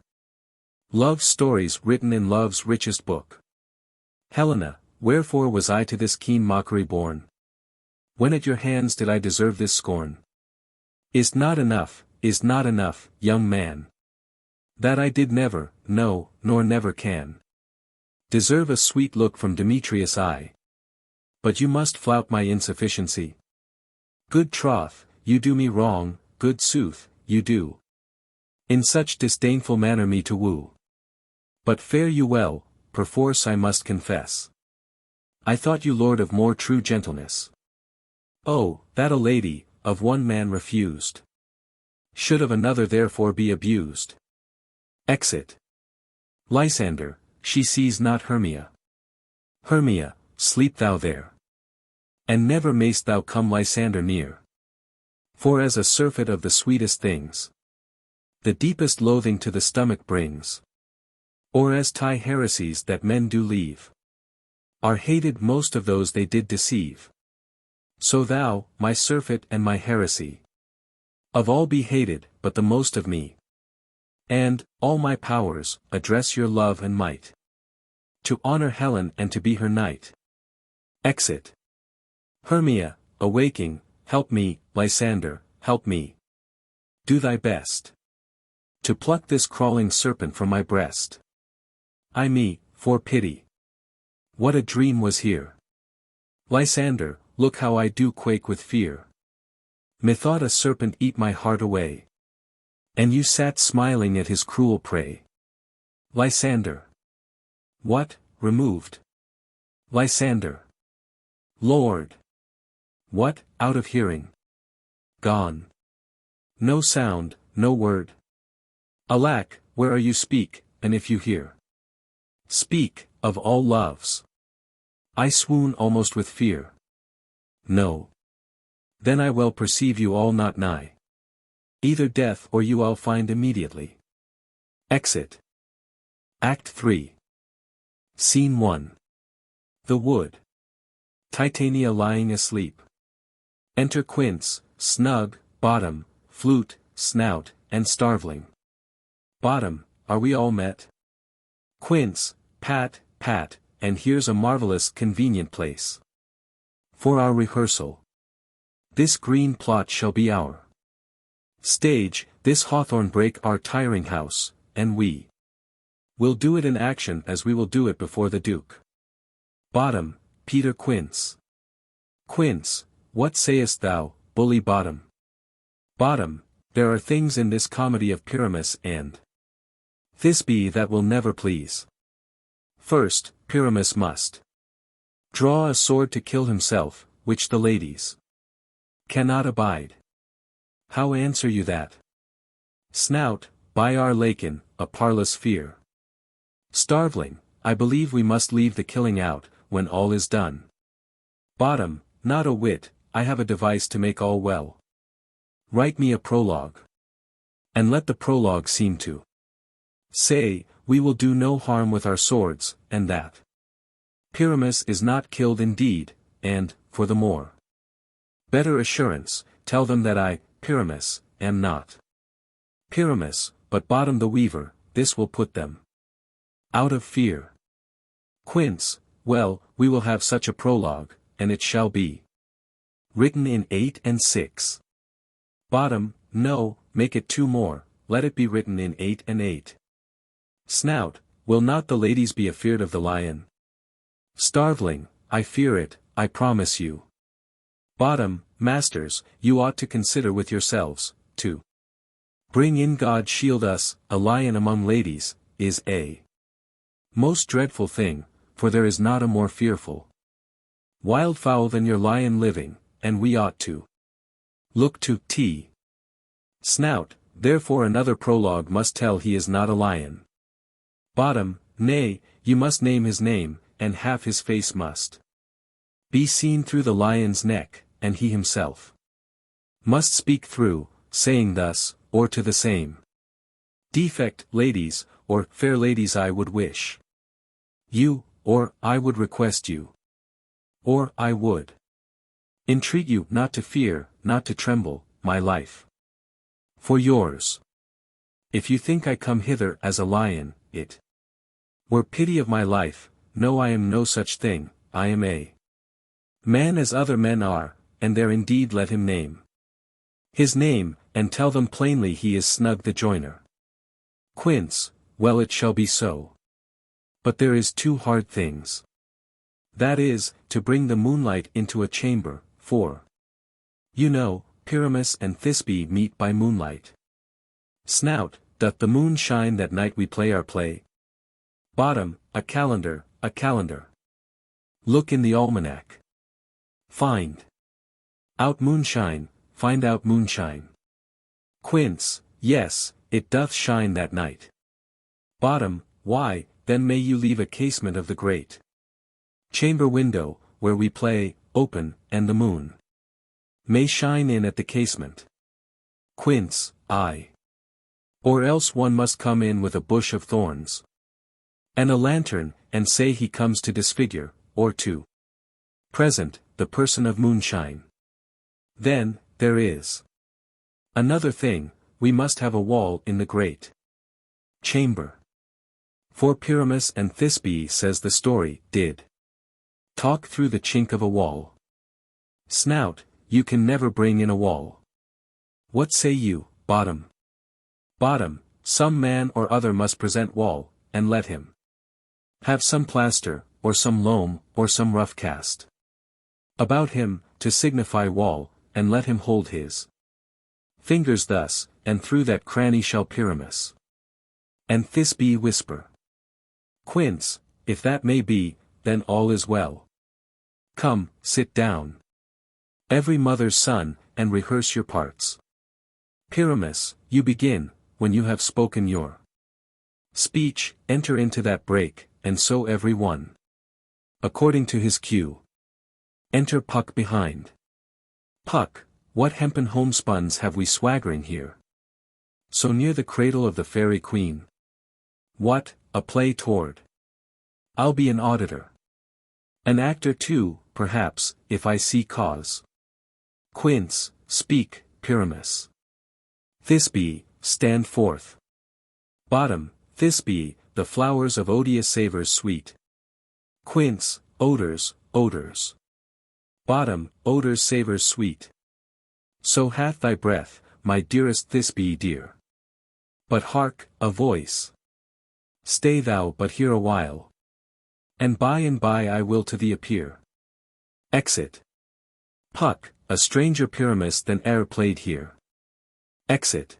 love's stories written in love's richest book. Helena, wherefore was I to this keen mockery born? When at your hands did I deserve this scorn? Is not enough, young man. That I did never, no, nor never can. Deserve a sweet look from Demetrius I. But you must flout my insufficiency. Good troth, you do me wrong, good sooth, you do. In such disdainful manner me to woo. But fare you well, perforce I must confess. I thought you lord of more true gentleness. Oh, that a lady, of one man refused, should of another therefore be abused. Exit. Lysander, she sees not Hermia. Hermia, sleep thou there. And never mayst thou come Lysander near. For as a surfeit of the sweetest things, the deepest loathing to the stomach brings. Or as tie heresies that men do leave, are hated most of those they did deceive. So thou, my surfeit and my heresy, of all be hated, but the most of me. And, all my powers, address your love and might, to honor Helen and to be her knight. Exit. Hermia, awaking, help me, Lysander, help me. Do thy best to pluck this crawling serpent from my breast. Ay me, for pity. What a dream was here. Lysander, look how I do quake with fear. Methought a serpent eat my heart away. And you sat smiling at his cruel prey. Lysander. What, removed? Lysander. Lord. What, out of hearing? Gone. No sound, no word. Alack, where are you? Speak, and if you hear. Speak, of all loves. I swoon almost with fear. No. Then I well perceive you all not nigh. Either death or you I'll find immediately. Exit. Act 3. Scene 1. The wood. Titania lying asleep. Enter Quince, snug, bottom, flute, snout, and starveling. Bottom, are we all met? Quince, pat, pat, and here's a marvelous convenient place for our rehearsal. This green plot shall be our stage, this hawthorn brake our tiring house, and we will do it in action as we will do it before the Duke. Bottom, Peter Quince. Quince, what sayest thou, bully Bottom? Bottom, there are things in this comedy of Pyramus and Thisbe that will never please. First, Pyramus must draw a sword to kill himself, which the ladies cannot abide. How answer you that? Snout, by our Lacon, a parlous fear. Starveling, I believe we must leave the killing out, when all is done. Bottom, not a whit, I have a device to make all well. Write me a prologue. And let the prologue seem to say, we will do no harm with our swords, and that Pyramus is not killed indeed, and, for the more better assurance, tell them that I, Pyramus, am not Pyramus, but Bottom the weaver. This will put them out of fear. Quince, well, we will have such a prologue, and it shall be written in 8 and 6. Bottom, no, make it 2 more, let it be written in 8 and 8. Snout, will not the ladies be afeard of the lion? Starveling, I fear it, I promise you. Bottom, masters, you ought to consider with yourselves, to bring in God shield us, a lion among ladies, is a most dreadful thing, for there is not a more fearful wildfowl than your lion living, and we ought to look to t. Snout, therefore another prologue must tell he is not a lion. Bottom, nay, you must name his name, and half his face must be seen through the lion's neck, and he himself must speak through, saying thus, or to the same defect, ladies, or fair ladies, I would wish you, or I would request you, or I would entreat you not to fear, not to tremble, my life for yours. If you think I come hither as a lion, it were pity of my life. No, I am no such thing, I am a man as other men are, and there indeed let him name his name, and tell them plainly he is Snug the joiner. Quince, well, it shall be so. But there is 2 hard things. That is, to bring the moonlight into a chamber, for you know, Pyramus and Thisbe meet by moonlight. Snout, doth the moon shine that night we play our play? Bottom, a calendar, a calendar. Look in the almanac. Find out moonshine, find out moonshine. Quince, yes, it doth shine that night. Bottom, why, then may you leave a casement of the great chamber window, where we play, open, and the moon may shine in at the casement. Quince, aye. Or else one must come in with a bush of thorns and a lantern, and say he comes to disfigure, or to present, the person of moonshine. Then, there is another thing, we must have a wall in the great chamber. For Pyramus and Thisbe, says the story, did talk through the chink of a wall. Snout, you can never bring in a wall. What say you, Bottom? Bottom, some man or other must present wall, and let him have some plaster, or some loam, or some rough cast about him, to signify wall, and let him hold his fingers thus, and through that cranny shall Pyramus and Thisbe whisper. Quince, if that may be, then all is well. Come, sit down, every mother's son, and rehearse your parts. Pyramus, you begin, when you have spoken your speech, enter into that break, and so every one according to his cue. Enter Puck behind. Puck, what hempen homespuns have we swaggering here? So near the cradle of the fairy queen. What, a play toward? I'll be an auditor. An actor too, perhaps, if I see cause. Quince, speak, Pyramus. Thisbe, stand forth. Bottom, Thisbe, the flowers of odious savours sweet. Quince, odors, odors. Bottom, odors savours sweet. So hath thy breath, my dearest Thisbe dear. But hark, a voice. Stay thou but here a while. And by I will to thee appear. Exit. Puck, a stranger Pyramus than e'er played here. Exit.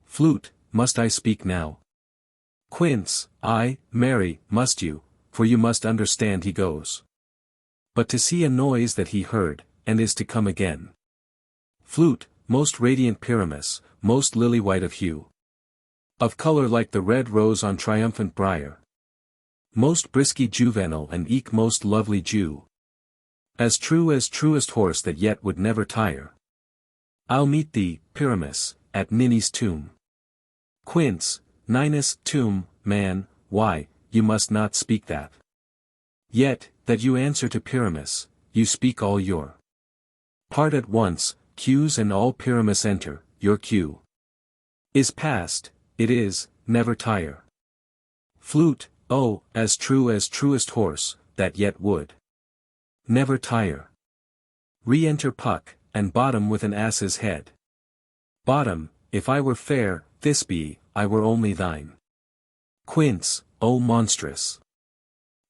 Flute, must I speak now? Quince, aye, marry, must you, for you must understand he goes. But to see a noise that he heard, and is to come again. Flute, most radiant Pyramus, most lily-white of hue. Of colour like the red rose on triumphant briar. Most brisky juvenile and eke most lovely Jew. As true as truest horse that yet would never tire. I'll meet thee, Pyramus, at Ninny's tomb. Quince, Ninus, tomb, man, why, you must not speak that. Yet, that you answer to Pyramus, you speak all your part at once, cues and all Pyramus enter, your cue is past, it is, never tire. Flute, oh, as true as truest horse, that yet would never tire. Re-enter Puck, and bottom with an ass's head. Bottom, if I were fair, Thisbe, I were only thine. Quince, oh monstrous.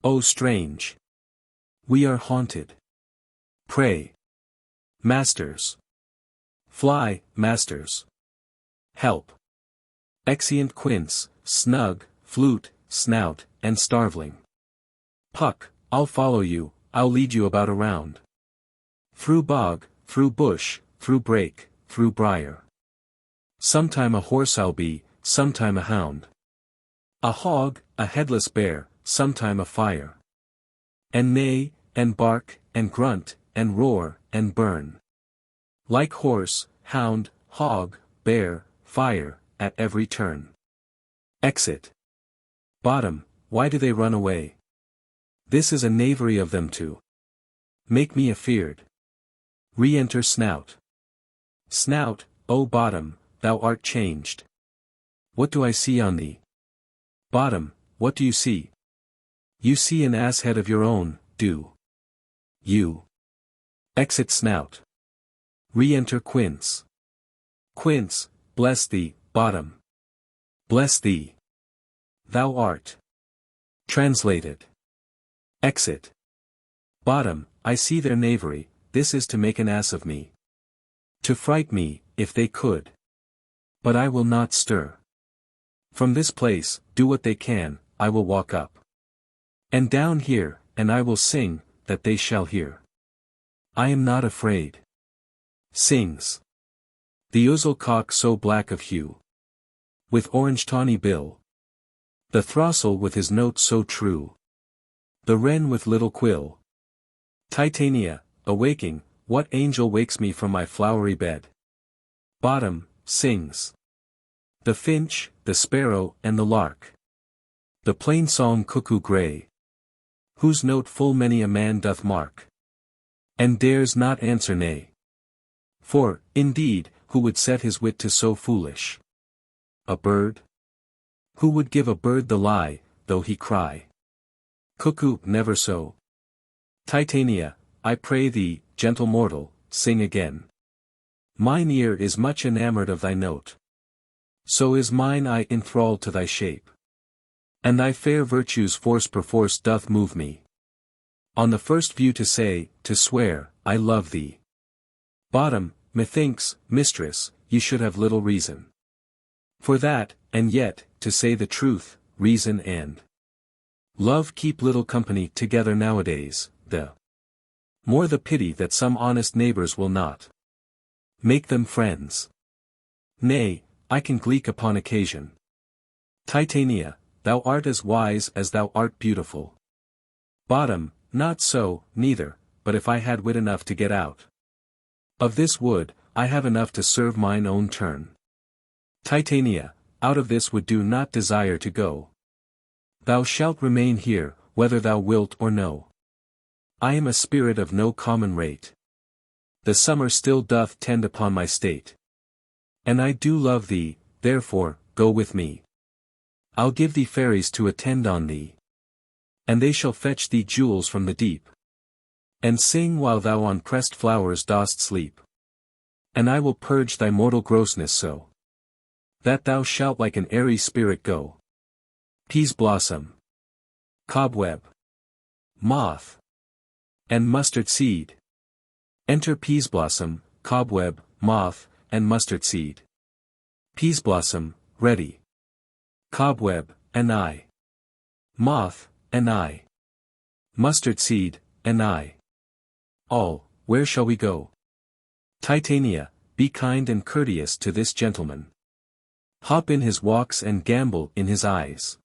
Oh strange. We are haunted. Pray. Masters. Fly, masters. Help. Exeunt Quince, snug, flute, snout, and starveling. Puck, I'll follow you, I'll lead you about around. Through bog, through bush, through brake, through briar. Sometime a horse I'll be, sometime a hound. A hog, a headless bear, sometime a fire. And neigh, and bark, and grunt, and roar, and burn. Like horse, hound, hog, bear, fire, at every turn. Exit. Bottom, why do they run away? This is a knavery of them to make me afeard. Re-enter Snout. Snout, O bottom, thou art changed. What do I see on thee? Bottom, what do you see? You see an ass head of your own, do you? Exit Snout. Re-enter Quince. Quince, bless thee, bottom. Bless thee. Thou art translated. Exit. Bottom, I see their knavery, this is to make an ass of me. To fright me, if they could. But I will not stir. From this place, do what they can, I will walk up. And down here, and I will sing, that they shall hear. I am not afraid. Sings. The ouzel cock so black of hue. With orange tawny bill. The throstle with his note so true. The wren with little quill. Titania, awaking, what angel wakes me from my flowery bed? Bottom, sings. The finch, the sparrow, and the lark. The plain song cuckoo grey. Whose note full many a man doth mark. And dares not answer nay. For, indeed, who would set his wit to so foolish? A bird? Who would give a bird the lie, though he cry? Cuckoo, never so. Titania, I pray thee, gentle mortal, sing again. Mine ear is much enamoured of thy note. So is mine eye enthralled to thy shape. And thy fair virtue's force perforce doth move me. On the first view to say, to swear, I love thee. Bottom, methinks, mistress, ye should have little reason. For that, and yet, to say the truth, reason and love keep little company together nowadays, the more the pity that some honest neighbors will not make them friends. Nay, I can gleek upon occasion. Titania, thou art as wise as thou art beautiful. Bottom, not so, neither, but if I had wit enough to get out of this wood, I have enough to serve mine own turn. Titania, out of this wood do not desire to go. Thou shalt remain here, whether thou wilt or no. I am a spirit of no common rate. The summer still doth tend upon my state. And I do love thee, therefore, go with me. I'll give thee fairies to attend on thee. And they shall fetch thee jewels from the deep. And sing while thou on pressed flowers dost sleep. And I will purge thy mortal grossness so that thou shalt like an airy spirit go. Peas blossom. Cobweb. Moth. And mustard seed. Enter peas blossom, cobweb, moth, and mustard seed. Peas blossom, ready. Cobweb, and I. Moth, and I. Mustard seed, and I. All, where shall we go? Titania, be kind and courteous to this gentleman. Hop in his walks and gambol in his eyes.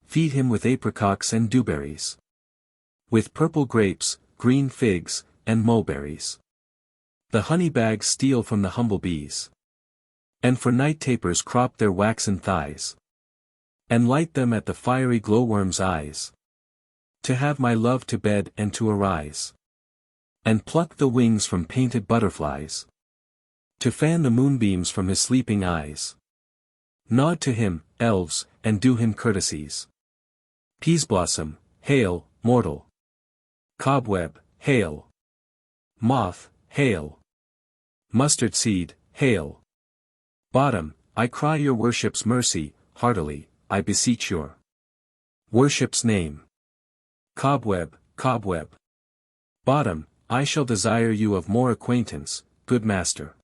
Feed him with apricots and dewberries. With purple grapes, green figs, and mulberries. The honey bags steal from the humble bees. And for night tapers crop their waxen thighs. And light them at the fiery glowworm's eyes. To have my love to bed and to arise. And pluck the wings from painted butterflies. To fan the moonbeams from his sleeping eyes. Nod to him, elves, and do him courtesies. Peaseblossom, hail, mortal. Cobweb, hail. Moth, hail. Mustard seed, hail. Bottom, I cry your worship's mercy, heartily, I beseech your worship's name. Cobweb, cobweb. Bottom, I shall desire you of more acquaintance, good master.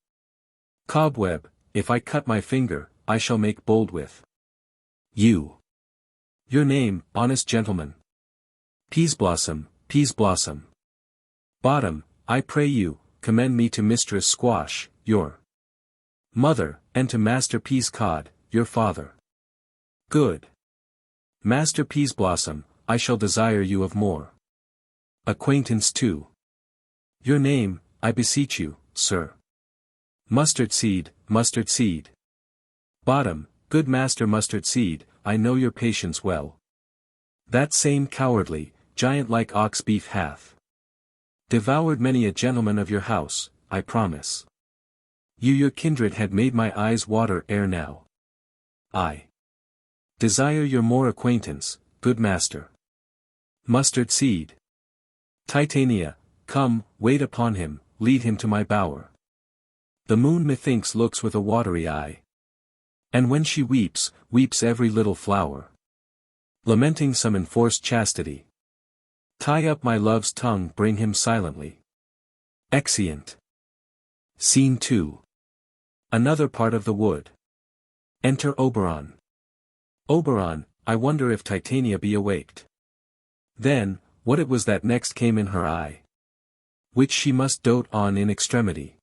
Cobweb, if I cut my finger, I shall make bold with you. Your name, honest gentleman. Peaseblossom, peaseblossom. Bottom, I pray you, commend me to Mistress Squash, your mother, and to Master Peascod, your father. Good Master Peaseblossom, I shall desire you of more acquaintance too. Your name, I beseech you, sir. Mustard seed, mustard seed. Bottom, good Master Mustard seed, I know your patience well. That same cowardly, giant-like ox beef hath devoured many a gentleman of your house, I promise. You your kindred had made my eyes water ere now. I desire your more acquaintance, good master. Mustard seed. Titania, come, wait upon him, lead him to my bower. The moon methinks looks with a watery eye. And when she weeps, weeps every little flower. Lamenting some enforced chastity. Tie up my love's tongue, bring him silently. Exeunt. Scene 2. Another part of the wood. Enter Oberon. Oberon, I wonder if Titania be awaked. Then, what it was that next came in her eye, which she must dote on in extremity.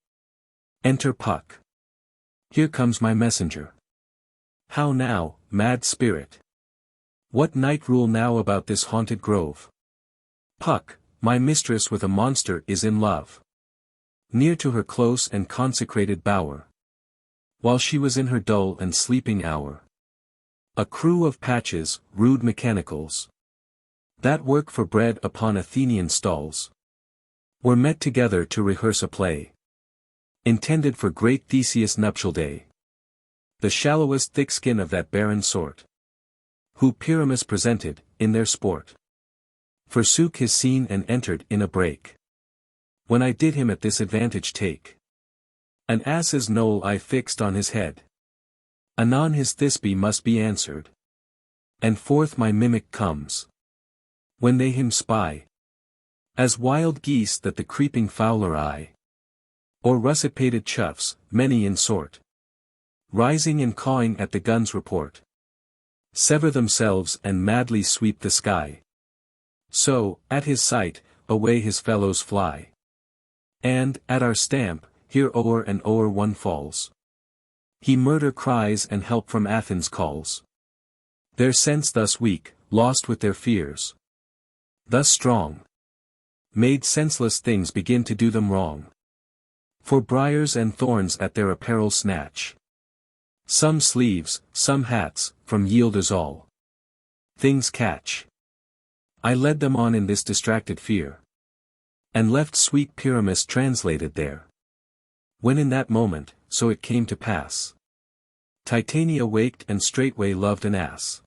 Enter Puck. Here comes my messenger. How now, mad spirit? What night rule now about this haunted grove? Puck, my mistress with a monster is in love. Near to her close and consecrated bower. While she was in her dull and sleeping hour. A crew of patches, rude mechanicals, that work for bread upon Athenian stalls, were met together to rehearse a play, intended for great Theseus' nuptial day. The shallowest thick skin of that barren sort, who Pyramus presented, in their sport, forsook his scene and entered in a break. When I did him at this advantage take, an ass's knoll I fixed on his head. Anon his Thisbe must be answered. And forth my mimic comes. When they him spy, as wild geese that the creeping fowler eye, or russipated choughs, many in sort, rising and cawing at the gun's report, sever themselves and madly sweep the sky. So, at his sight, away his fellows fly. And, at our stamp, here o'er and o'er one falls. He murder cries and help from Athens calls. Their sense thus weak, lost with their fears. Thus strong. Made senseless things begin to do them wrong. For briars and thorns at their apparel snatch. Some sleeves, some hats, from yielders all. Things catch. I led them on in this distracted fear. And left sweet Pyramus translated there. When in that moment, so it came to pass, Titania waked and straightway loved an ass.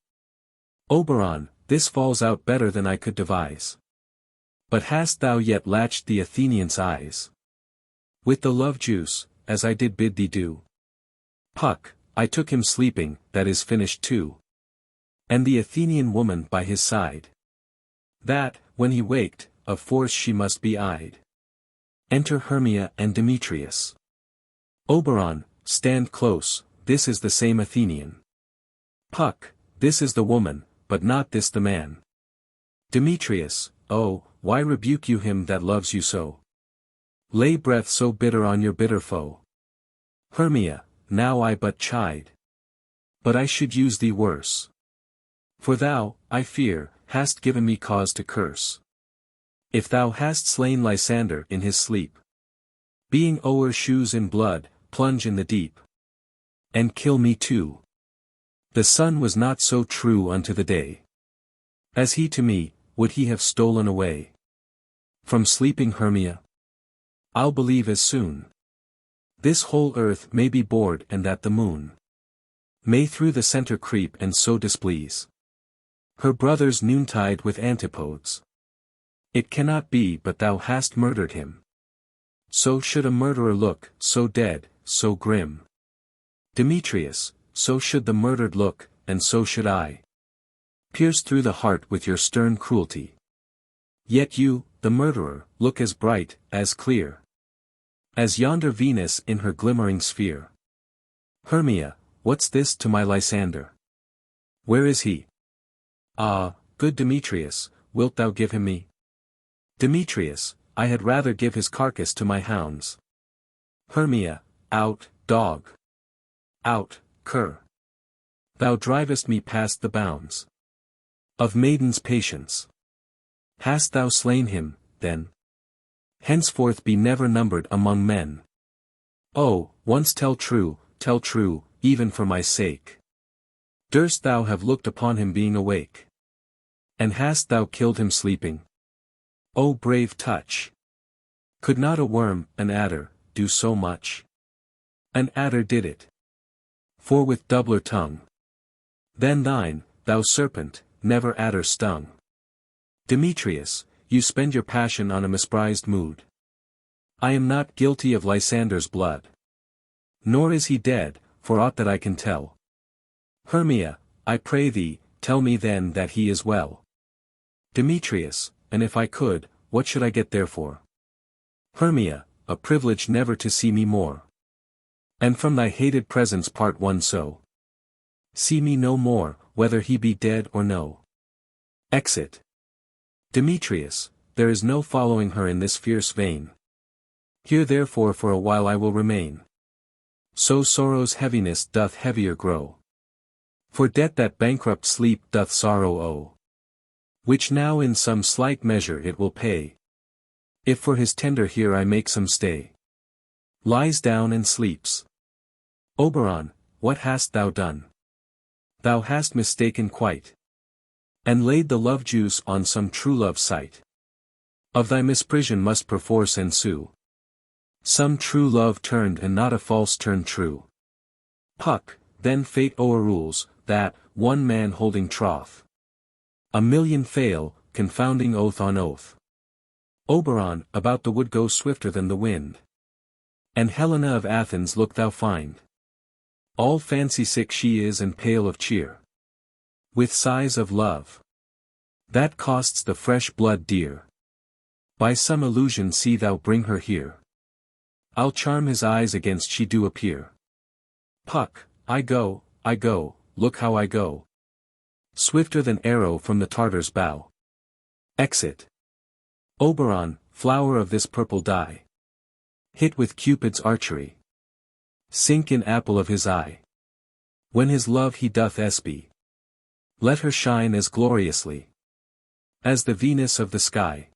Oberon, this falls out better than I could devise. But hast thou yet latched the Athenian's eyes with the love juice, as I did bid thee do? Puck, I took him sleeping, that is finished too. And the Athenian woman by his side, that, when he waked, of force she must be eyed. Enter Hermia and Demetrius. Oberon, stand close, this is the same Athenian. Puck, this is the woman, but not this the man. Demetrius, oh, why rebuke you him that loves you so? Lay breath so bitter on your bitter foe. Hermia, now I but chide. But I should use thee worse. For thou, I fear, hast given me cause to curse. If thou hast slain Lysander in his sleep, being o'er shoes in blood, plunge in the deep, and kill me too. The sun was not so true unto the day, as he to me, would he have stolen away from sleeping Hermia? I'll believe as soon. This whole earth may be bored and that the moon may through the centre creep and so displease her brother's noontide with antipodes. It cannot be but thou hast murdered him. So should a murderer look, so dead, so grim. Demetrius, so should the murdered look, and so should I pierce through the heart with your stern cruelty. Yet you, the murderer, look as bright, as clear as yonder Venus in her glimmering sphere. Hermia, what's this to my Lysander? Where is he? Ah, good Demetrius, wilt thou give him me? Demetrius, I had rather give his carcass to my hounds. Hermia, out, dog! Out, cur! Thou drivest me past the bounds of maiden's patience. Hast thou slain him, then? Henceforth be never numbered among men. Oh, once tell true, even for my sake. Durst thou have looked upon him being awake? And hast thou killed him sleeping? O brave touch! Could not a worm, an adder, do so much? An adder did it. For with doubler tongue than thine, thou serpent, never adder stung. Demetrius, you spend your passion on a misprised mood. I am not guilty of Lysander's blood. Nor is he dead, for aught that I can tell. Hermia, I pray thee, tell me then that he is well. Demetrius, and if I could, what should I get therefore? Hermia, a privilege never to see me more. And from thy hated presence part one so. See me no more, whether he be dead or no. Exit. Demetrius, there is no following her in this fierce vein. Here therefore for a while I will remain. So sorrow's heaviness doth heavier grow. For debt that bankrupt sleep doth sorrow owe. Which now in some slight measure it will pay. If for his tender here I make some stay. Lies down and sleeps. Oberon, what hast thou done? Thou hast mistaken quite. And laid the love juice on some true love sight. Of thy misprision must perforce ensue some true love turned and not a false turned true. Puck, then fate o'errules, that, one man holding troth. A million fail, confounding oath on oath. Oberon, about the wood go swifter than the wind. And Helena of Athens look thou find. All fancy sick she is and pale of cheer. With sighs of love. That costs the fresh blood dear. By some illusion see thou bring her here. I'll charm his eyes against she do appear. Puck, I go, look how I go. Swifter than arrow from the Tartar's bow. Exit. Oberon, flower of this purple dye. Hit with Cupid's archery. Sink in apple of his eye. When his love he doth espy. Let her shine as gloriously as the Venus of the sky.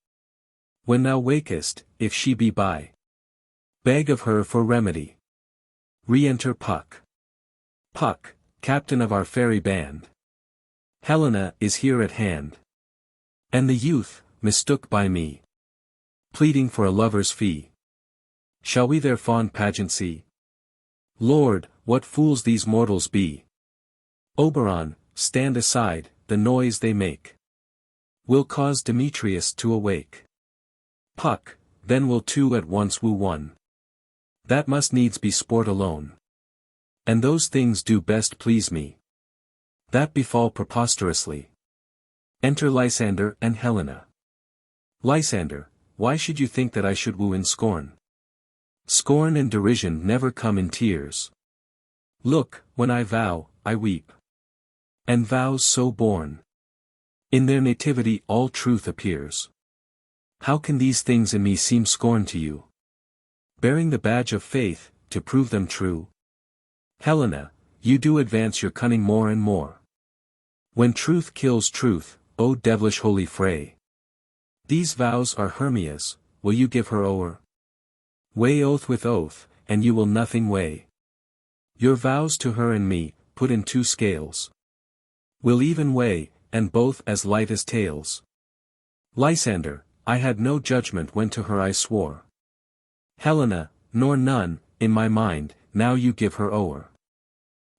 When thou wakest, if she be by, beg of her for remedy. Re-enter Puck. Puck, captain of our fairy band. Helena is here at hand. And the youth, mistook by me, pleading for a lover's fee. Shall we their fond pageant see? Lord, what fools these mortals be! Oberon, stand aside, the noise they make will cause Demetrius to awake. Puck, then will two at once woo one. That must needs be sport alone. And those things do best please me that befall preposterously. Enter Lysander and Helena. Lysander, why should you think that I should woo in scorn? Scorn and derision never come in tears. Look, when I vow, I weep. And vows so born, in their nativity all truth appears. How can these things in me seem scorn to you? Bearing the badge of faith, to prove them true. Helena, you do advance your cunning more and more. When truth kills truth, O devilish holy fray. These vows are Hermia's, will you give her o'er? Weigh oath with oath, and you will nothing weigh. Your vows to her and me, put in two scales. Will even weigh, and both as light as tails. Lysander, I had no judgment when to her I swore. Helena, nor none, in my mind, now you give her o'er.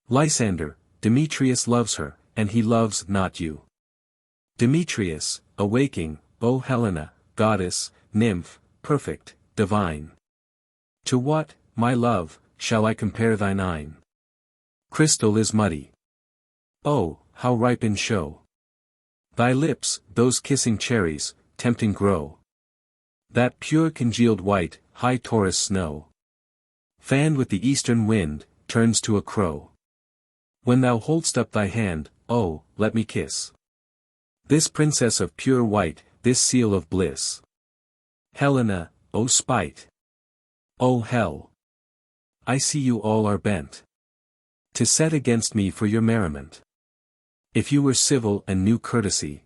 Lysander, Demetrius loves her, and he loves not you. Demetrius, awaking, O Helena, goddess, nymph, perfect, divine. To what, my love, shall I compare thine eyne? Crystal is muddy. Oh, how ripe in show! Thy lips, those kissing cherries, tempting grow. That pure congealed white, high Taurus snow, fanned with the eastern wind, turns to a crow. When thou hold'st up thy hand, oh, let me kiss this princess of pure white, this seal of bliss. Helena, O spite! O hell! I see you all are bent to set against me for your merriment. If you were civil and knew courtesy,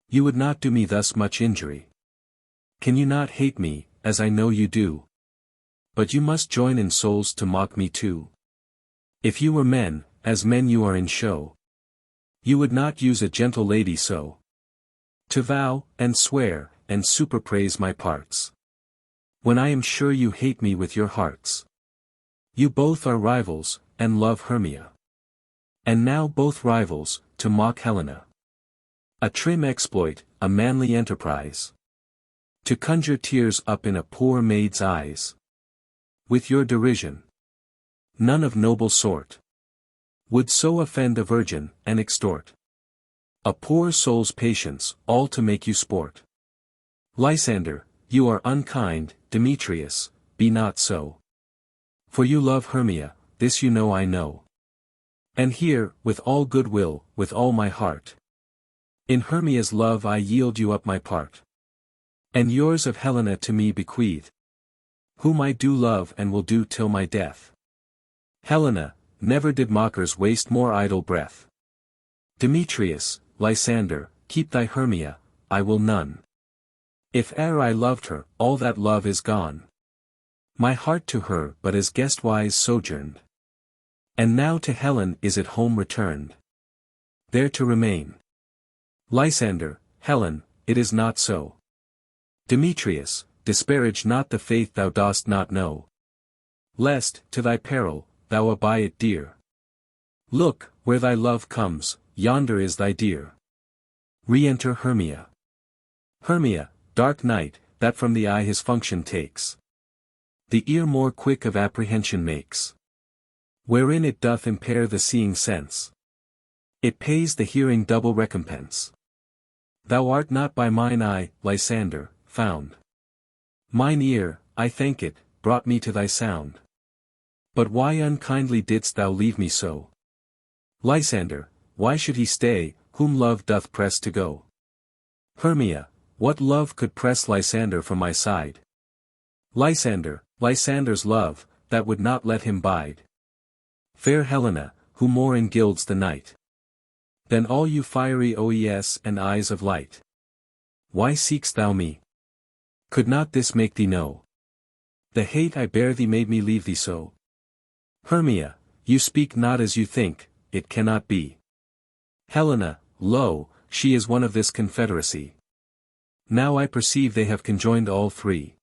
you would not do me thus much injury. Can you not hate me, as I know you do? But you must join in souls to mock me too. If you were men, as men you are in show, you would not use a gentle lady so, to vow, and swear, and superpraise my parts, when I am sure you hate me with your hearts. You both are rivals, and love Hermia. And now both rivals, to mock Helena. A trim exploit, a manly enterprise, to conjure tears up in a poor maid's eyes. With your derision, none of noble sort would so offend a virgin, and extort a poor soul's patience, all to make you sport. Lysander, you are unkind, Demetrius, be not so. For you love Hermia, this you know I know. And here, with all good will, with all my heart, in Hermia's love I yield you up my part. And yours of Helena to me bequeath, whom I do love and will do till my death. Helena, never did mockers waste more idle breath. Demetrius, Lysander, keep thy Hermia, I will none. If e'er I loved her, all that love is gone. My heart to her but as guestwise sojourned. And now to Helen is it home returned, there to remain. Lysander, Helen, it is not so. Demetrius, disparage not the faith thou dost not know, lest, to thy peril, thou abide it dear. Look, where thy love comes, yonder is thy dear. Re-enter Hermia. Hermia, dark night, that from the eye his function takes, the ear more quick of apprehension makes, wherein it doth impair the seeing sense. It pays the hearing double recompense. Thou art not by mine eye, Lysander, found. Mine ear, I thank it, brought me to thy sound. But why unkindly didst thou leave me so? Lysander, why should he stay, whom love doth press to go? Hermia, what love could press Lysander from my side? Lysander, Lysander's love, that would not let him bide. Fair Helena, who more engilds the night than all you fiery oes and eyes of light. Why seek'st thou me? Could not this make thee know the hate I bear thee made me leave thee so? Hermia, you speak not as you think, it cannot be. Helena, lo, she is one of this confederacy. Now I perceive they have conjoined all three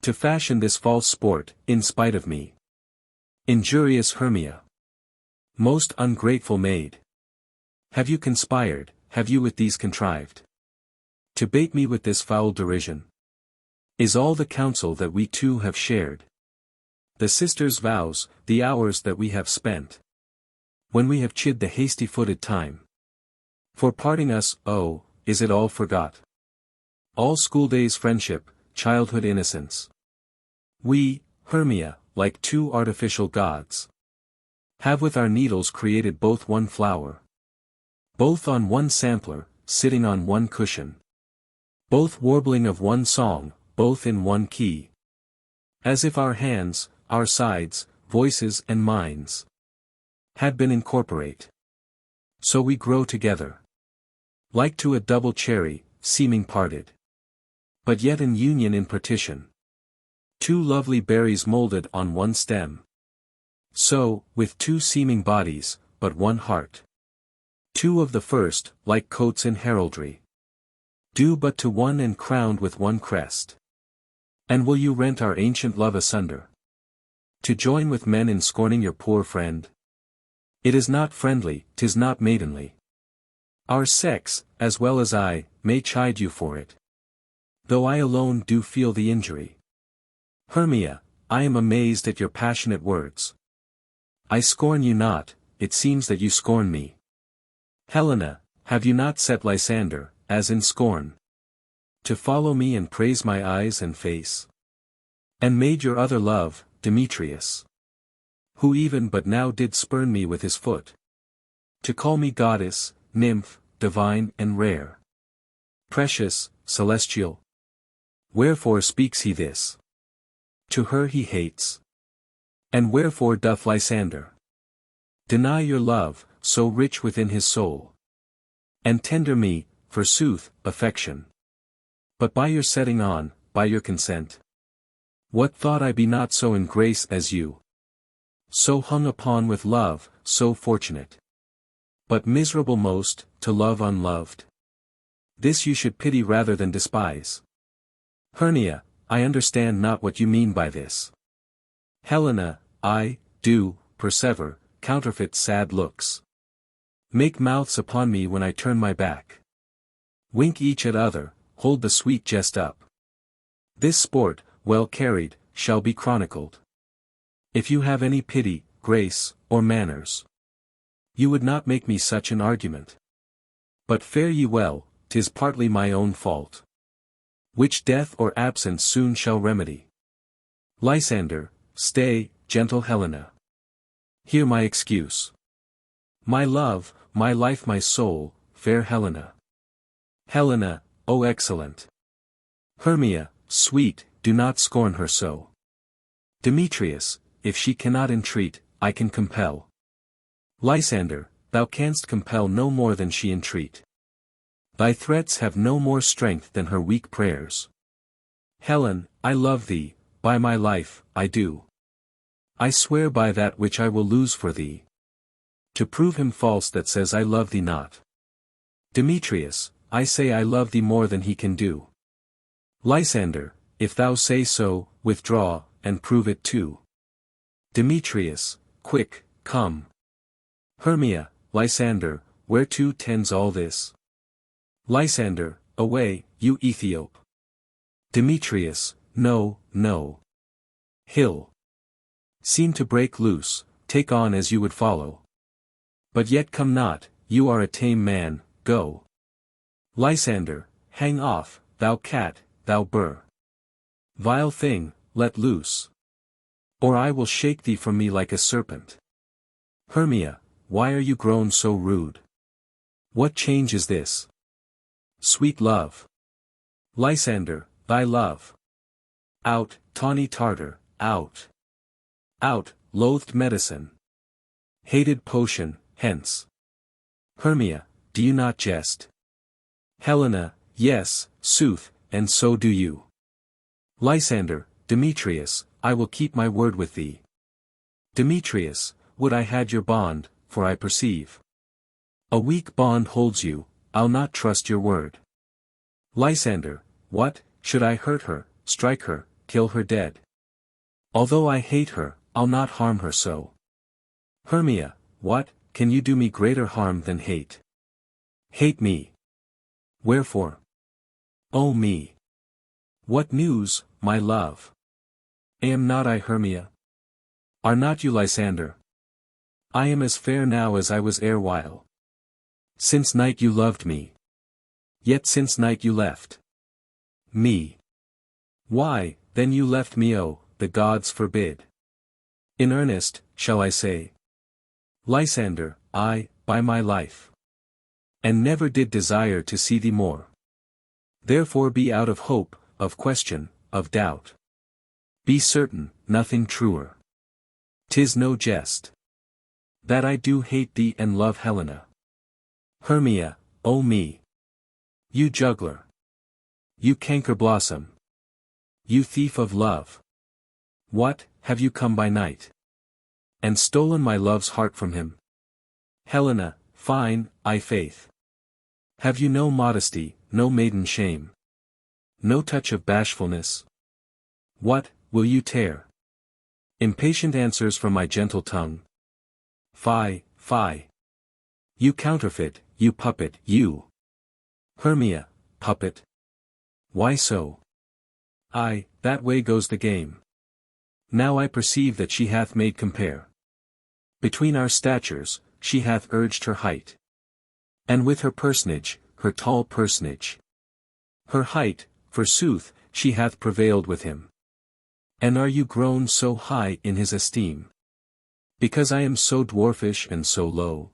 to fashion this false sport, in spite of me. Injurious Hermia, most ungrateful maid, have you conspired, have you with these contrived to bait me with this foul derision? Is all the counsel that we two have shared, the sisters' vows, the hours that we have spent, when we have chid the hasty-footed time for parting us, oh, is it all forgot? All schooldays friendship, childhood innocence. We, Hermia, like two artificial gods, have with our needles created both one flower, both on one sampler, sitting on one cushion, both warbling of one song, both in one key. As if our hands, our sides, voices and minds had been incorporate. So we grow together, like to a double cherry, seeming parted, but yet in union in partition. Two lovely berries molded on one stem. So, with two seeming bodies, but one heart. Two of the first, like coats in heraldry. Due but to one and crowned with one crest. And will you rent our ancient love asunder? To join with men in scorning your poor friend? It is not friendly, 'tis not maidenly. Our sex, as well as I, may chide you for it. Though I alone do feel the injury. Hermia, I am amazed at your passionate words. I scorn you not, it seems that you scorn me. Helena, have you not set Lysander, as in scorn, to follow me and praise my eyes and face? And made your other love, Demetrius, who even but now did spurn me with his foot, to call me goddess, nymph, divine and rare, precious, celestial? Wherefore speaks he this? To her he hates. And wherefore doth Lysander deny your love, so rich within his soul, and tender me, forsooth, affection? But by your setting on, by your consent, what thought I be not so in grace as you? So hung upon with love, so fortunate, but miserable most, to love unloved. This you should pity rather than despise. Hermia, I understand not what you mean by this. Helena, I, do, persever, counterfeit sad looks. Make mouths upon me when I turn my back. Wink each at other, hold the sweet jest up. This sport, well carried, shall be chronicled. If you have any pity, grace, or manners, you would not make me such an argument. But fare ye well, 'tis partly my own fault, which death or absence soon shall remedy. Lysander, stay, gentle Helena. Hear my excuse. My love, my life, my soul, fair Helena. Helena, O excellent. Hermia, sweet, do not scorn her so. Demetrius, if she cannot entreat, I can compel. Lysander, thou canst compel no more than she entreat. Thy threats have no more strength than her weak prayers. Helen, I love thee, by my life, I do. I swear by that which I will lose for thee, to prove him false that says I love thee not. Demetrius, I say I love thee more than he can do. Lysander, if thou say so, withdraw, and prove it too. Demetrius, quick, come. Hermia, Lysander, whereto tends all this? Lysander, away, you Ethiop. Demetrius, no, no. Hill. Seem to break loose, take on as you would follow. But yet come not, you are a tame man, go. Lysander, hang off, thou cat, thou burr. Vile thing, let loose. Or I will shake thee from me like a serpent. Hermia, why are you grown so rude? What change is this? Sweet love. Lysander, thy love. Out, tawny Tartar, out. Out, loathed medicine. Hated potion, hence. Hermia, do you not jest? Helena, yes, sooth, and so do you. Lysander, Demetrius, I will keep my word with thee. Demetrius, would I had your bond, for I perceive a weak bond holds you, I'll not trust your word. Lysander, what, should I hurt her, strike her, kill her dead? Although I hate her, I'll not harm her so. Hermia, what, can you do me greater harm than hate? Hate me. Wherefore? O me. What news, my love? Am not I Hermia? Are not you Lysander? I am as fair now as I was erewhile. Since night you loved me. Yet since night you left me. Why, then you left me, oh, the gods forbid. In earnest, shall I say? Lysander, I, by my life. And never did desire to see thee more. Therefore be out of hope, of question, of doubt. Be certain, nothing truer. 'Tis no jest, that I do hate thee and love Helena. Hermia, O me. You juggler. You canker blossom. You thief of love. What, have you come by night? And stolen my love's heart from him? Helena, fine, I faith. Have you no modesty, no maiden shame. No touch of bashfulness. What, will you tear? Impatient answers from my gentle tongue. Fie, fie. You counterfeit, you puppet, you. Hermia, puppet. Why so? Aye, that way goes the game. Now I perceive that she hath made compare. Between our statures, she hath urged her height. And with her personage, her tall personage. Her height, forsooth, she hath prevailed with him. And are you grown so high in his esteem? Because I am so dwarfish and so low.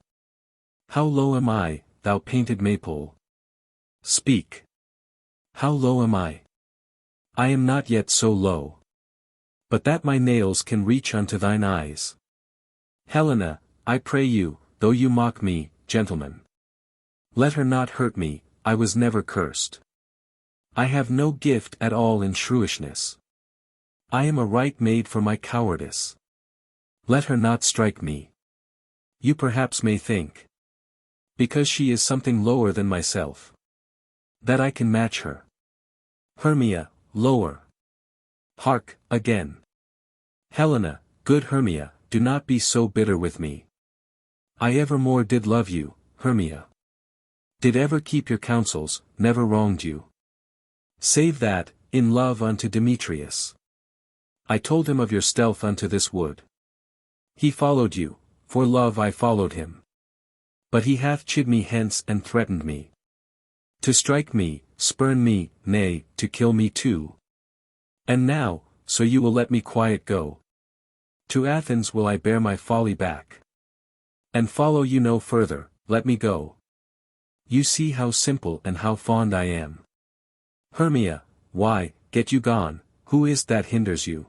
How low am I, thou painted maypole? Speak. How low am I? I am not yet so low. But that my nails can reach unto thine eyes. Helena, I pray you, though you mock me, gentlemen. Let her not hurt me, I was never cursed. I have no gift at all in shrewishness. I am a right maid for my cowardice. Let her not strike me. You perhaps may think, because she is something lower than myself, that I can match her. Hermia, lower. Hark, again. Helena, good Hermia, do not be so bitter with me. I evermore did love you, Hermia. Did ever keep your counsels, never wronged you. Save that, in love unto Demetrius. I told him of your stealth unto this wood. He followed you, for love I followed him. But he hath chid me hence and threatened me. To strike me, spurn me, nay, to kill me too. And now, so you will let me quiet go. To Athens will I bear my folly back. And follow you no further, let me go. You see how simple and how fond I am. Hermia, why, get you gone, who is that hinders you?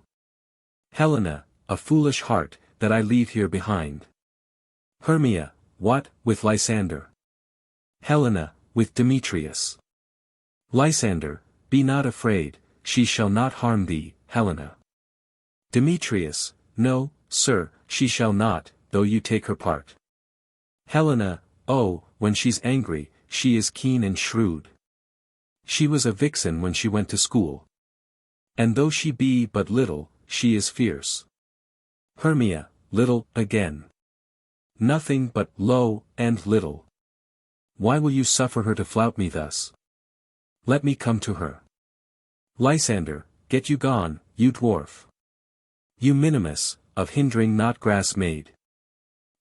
Helena, a foolish heart, that I leave here behind. Hermia, what, with Lysander? Helena, with Demetrius. Lysander, be not afraid, she shall not harm thee, Helena. Demetrius, no, sir, she shall not, though you take her part. Helena, oh, when she's angry, she is keen and shrewd. She was a vixen when she went to school. And though she be but little, she is fierce. Hermia, little, again. Nothing but low, and little. Why will you suffer her to flout me thus? Let me come to her. Lysander, get you gone, you dwarf. You minimus, of hindering not grass made.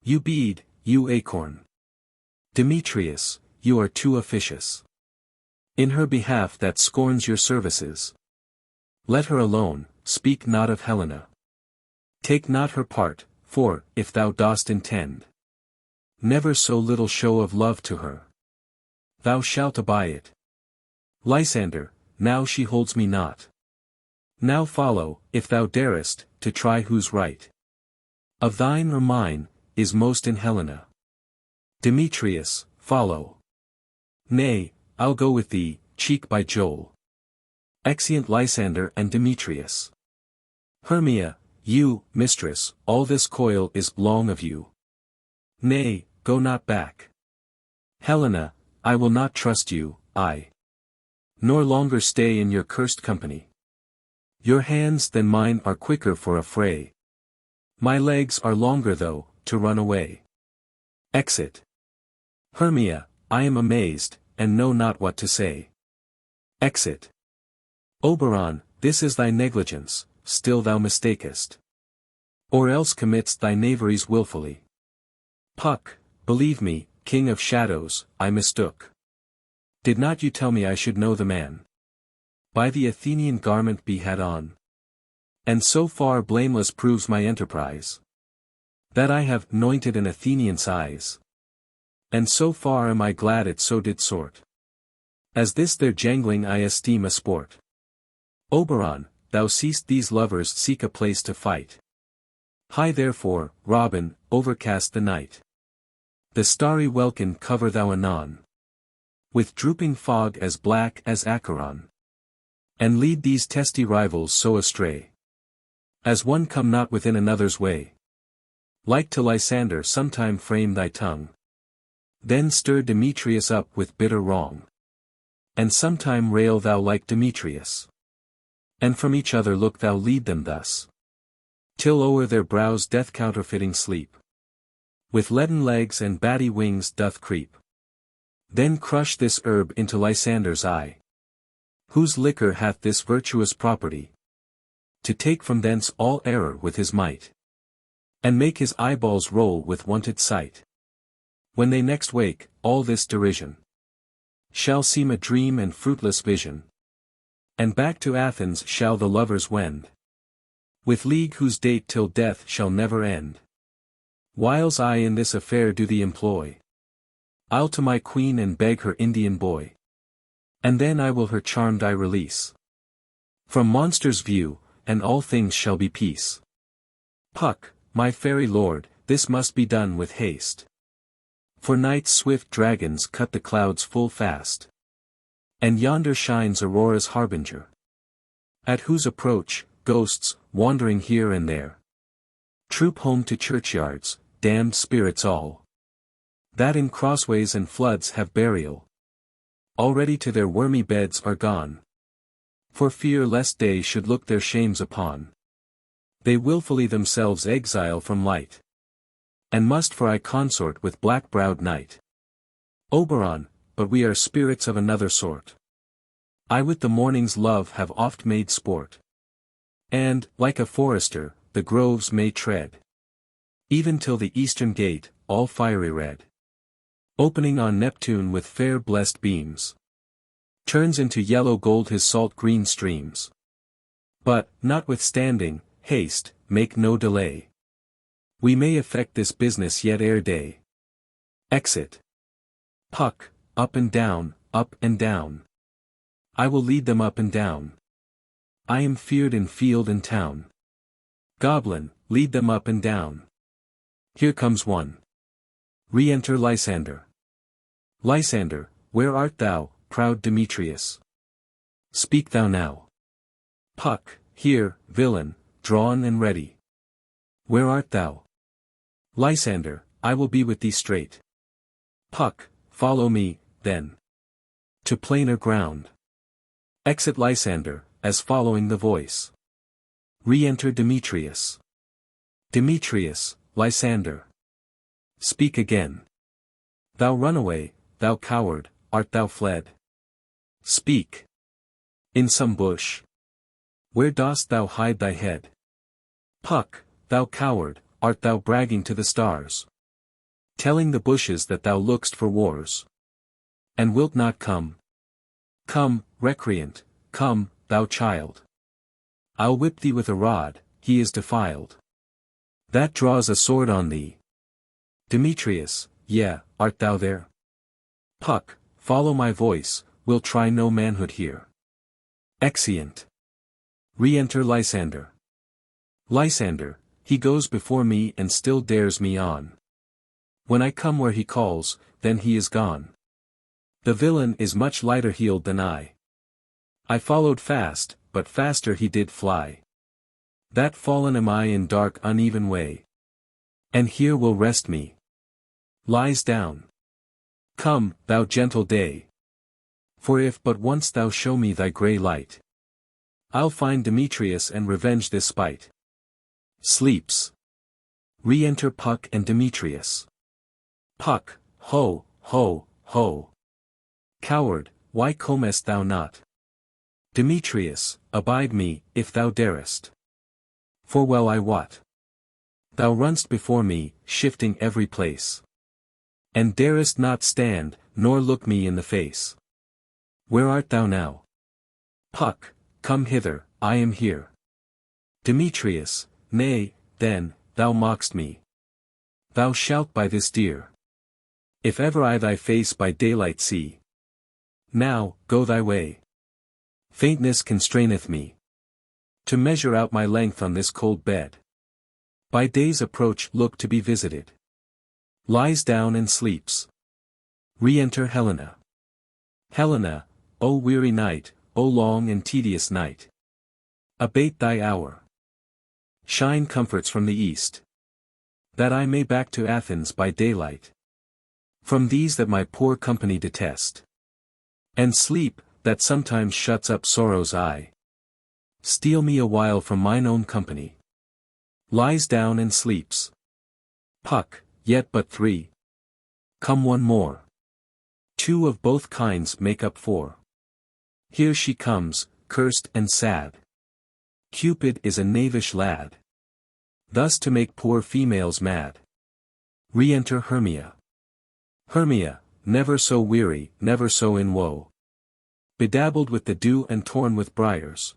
You bead, you acorn. Demetrius, you are too officious. In her behalf that scorns your services. Let her alone, speak not of Helena. Take not her part, for, if thou dost intend, never so little show of love to her, thou shalt abye it. Lysander, now she holds me not. Now follow, if thou darest, to try who's right. Of thine or mine, is most in Helena. Demetrius, follow. Nay, I'll go with thee, cheek by jowl. Exeunt Lysander and Demetrius. Hermia, you, mistress, all this coil is long of you. Nay, go not back. Helena, I will not trust you, nor longer stay in your cursed company. Your hands than mine are quicker for a fray. My legs are longer though, to run away. Exit. Hermia, I am amazed, and know not what to say. Exit. Oberon, this is thy negligence, still thou mistakest. Or else committ'st thy knaveries wilfully. Puck, believe me, king of shadows, I mistook. Did not you tell me I should know the man? By the Athenian garment be had on. And so far blameless proves my enterprise, that I have anointed an Athenian size. And so far am I glad it so did sort, as this their jangling I esteem a sport. Oberon, thou seest these lovers seek a place to fight. High therefore, Robin, overcast the night. The starry welkin cover thou anon, with drooping fog as black as Acheron. And lead these testy rivals so astray, as one come not within another's way. Like to Lysander sometime frame thy tongue. Then stir Demetrius up with bitter wrong. And sometime rail thou like Demetrius. And from each other look thou lead them thus. Till o'er their brows death counterfeiting sleep. With leaden legs and batty wings doth creep. Then crush this herb into Lysander's eye. Whose liquor hath this virtuous property, to take from thence all error with his might, and make his eyeballs roll with wonted sight. When they next wake, all this derision shall seem a dream and fruitless vision. And back to Athens shall the lovers wend, with league whose date till death shall never end. Whiles I in this affair do thee employ, I'll to my queen and beg her Indian boy. And then I will her charmed eye release from monsters' view, and all things shall be peace. Puck, my fairy lord, this must be done with haste. For night's swift dragons cut the clouds full fast. And yonder shines Aurora's harbinger, at whose approach, ghosts, wandering here and there, troop home to churchyards, damned spirits all, that in crossways and floods have burial. Already to their wormy beds are gone, for fear lest day should look their shames upon. They wilfully themselves exile from light, and must for I consort with black-browed night. Oberon, but we are spirits of another sort. I with the morning's love have oft made sport, and, like a forester, the groves may tread, even till the eastern gate, all fiery red, opening on Neptune with fair blessed beams, turns into yellow gold his salt green streams. But, notwithstanding, haste, make no delay. We may effect this business yet ere day. Exit. Puck, up and down, up and down. I will lead them up and down. I am feared in field and town. Goblin, lead them up and down. Here comes one. Re-enter Lysander. Lysander, where art thou, proud Demetrius? Speak thou now. Puck, here, villain, drawn and ready. Where art thou? Lysander, I will be with thee straight. Puck, follow me, then, to plainer ground. Exit Lysander, as following the voice. Re-enter Demetrius. Demetrius, Lysander. Speak again. Thou runaway, thou coward, art thou fled? Speak. In some bush. Where dost thou hide thy head? Puck, thou coward, art thou bragging to the stars, telling the bushes that thou look'st for wars, and wilt not come? Come, recreant, come, thou child. I'll whip thee with a rod, he is defiled, that draws a sword on thee. Demetrius, yea, art thou there? Puck, follow my voice, we'll try no manhood here. Exeunt. Re-enter Lysander. Lysander, he goes before me and still dares me on. When I come where he calls, then he is gone. The villain is much lighter heeled than I. I followed fast, but faster he did fly. That fallen am I in dark uneven way, and here will rest me. Lies down. Come, thou gentle day. For if but once thou show me thy grey light, I'll find Demetrius and revenge this spite. Sleeps. Re-enter Puck and Demetrius. Puck, ho, ho, ho. Coward, why comest thou not? Demetrius, abide me, if thou darest. For well I wot, thou run'st before me, shifting every place, and darest not stand, nor look me in the face. Where art thou now? Puck, come hither, I am here. Demetrius, nay, then, thou mock'st me. Thou shalt by this dear, if ever I thy face by daylight see. Now, go thy way. Faintness constraineth me to measure out my length on this cold bed. By day's approach look to be visited. Lies down and sleeps. Re-enter Helena. Helena, O weary night, O long and tedious night, abate thy hour. Shine comforts from the east, that I may back to Athens by daylight, from these that my poor company detest. And sleep, that sometimes shuts up sorrow's eye. Steal me a while from mine own company. Lies down and sleeps. Puck, yet but 3. Come one more. 2 of both kinds make up 4. Here she comes, cursed and sad. Cupid is a knavish lad. Thus to make poor females mad. Re-enter Hermia. Hermia, never so weary, never so in woe. Bedabbled with the dew and torn with briars.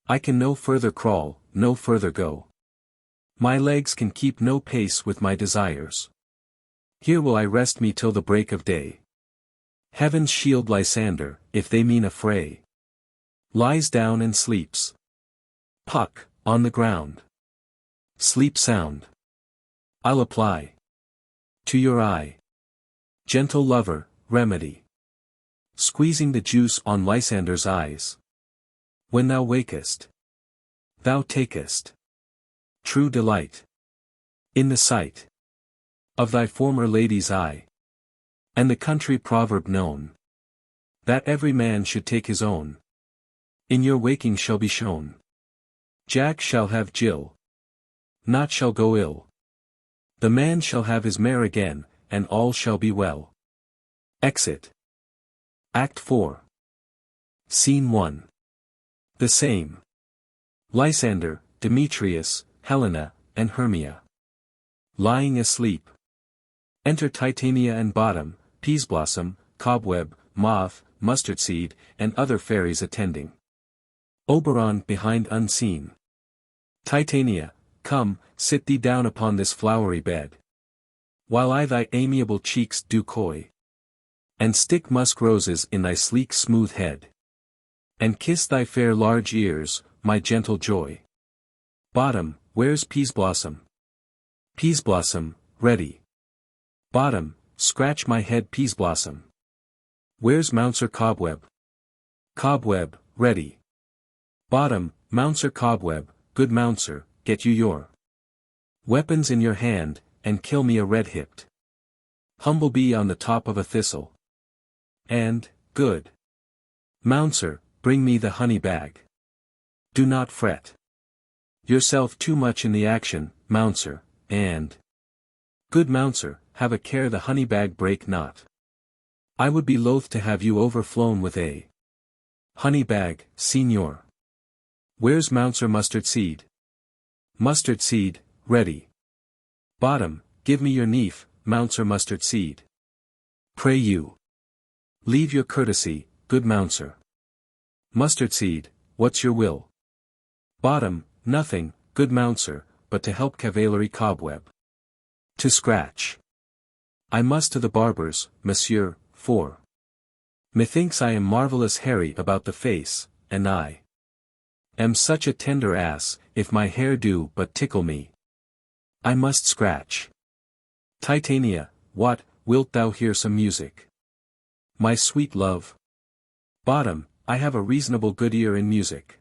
I can no further crawl, no further go. My legs can keep no pace with my desires. Here will I rest me till the break of day. Heavens shield Lysander, if they mean a fray. Lies down and sleeps. Puck, on the ground. Sleep sound. I'll apply to your eye, gentle lover, remedy. Squeezing the juice on Lysander's eyes. When thou wakest, thou takest true delight in the sight of thy former lady's eye. And the country proverb known, that every man should take his own, in your waking shall be shown. Jack shall have Jill, naught shall go ill. The man shall have his mare again, and all shall be well. Exit. Act 4. Scene 1. The same. Lysander, Demetrius, Helena, and Hermia. Lying asleep. Enter Titania and Bottom, Peaseblossom, Cobweb, Moth, Mustard Seed, and other fairies attending. Oberon behind unseen. Titania, come, sit thee down upon this flowery bed. While I thy amiable cheeks do coy. And stick musk roses in thy sleek smooth head. And kiss thy fair large ears, my gentle joy. Bottom, where's Peaseblossom? Peaseblossom, ready. Bottom, scratch my head Peaseblossom. Where's Mounser Cobweb? Cobweb, ready. Bottom, Mounser Cobweb, good Mounser, get you your weapons in your hand, and kill me a red-hipped humblebee on the top of a thistle. And, good Mounser, bring me the honey bag. Do not fret yourself too much in the action, Mounser, and, good Mounser, have a care the honey bag break not. I would be loath to have you overflown with a honey bag, Signor. Where's Mounser Mustard Seed? Mustard Seed, ready. Bottom, give me your neef, Mounser Mustard Seed. Pray you. Leave your courtesy, good Mounser. Mustard Seed, what's your will? Bottom, nothing, good Mounser, but to help Cavalry Cobweb to scratch. I must to the barber's, monsieur, for methinks I am marvellous hairy about the face, and I am such a tender ass, if my hair do but tickle me, I must scratch. Titania, what, wilt thou hear some music? My sweet love. Bottom, I have a reasonable good ear in music.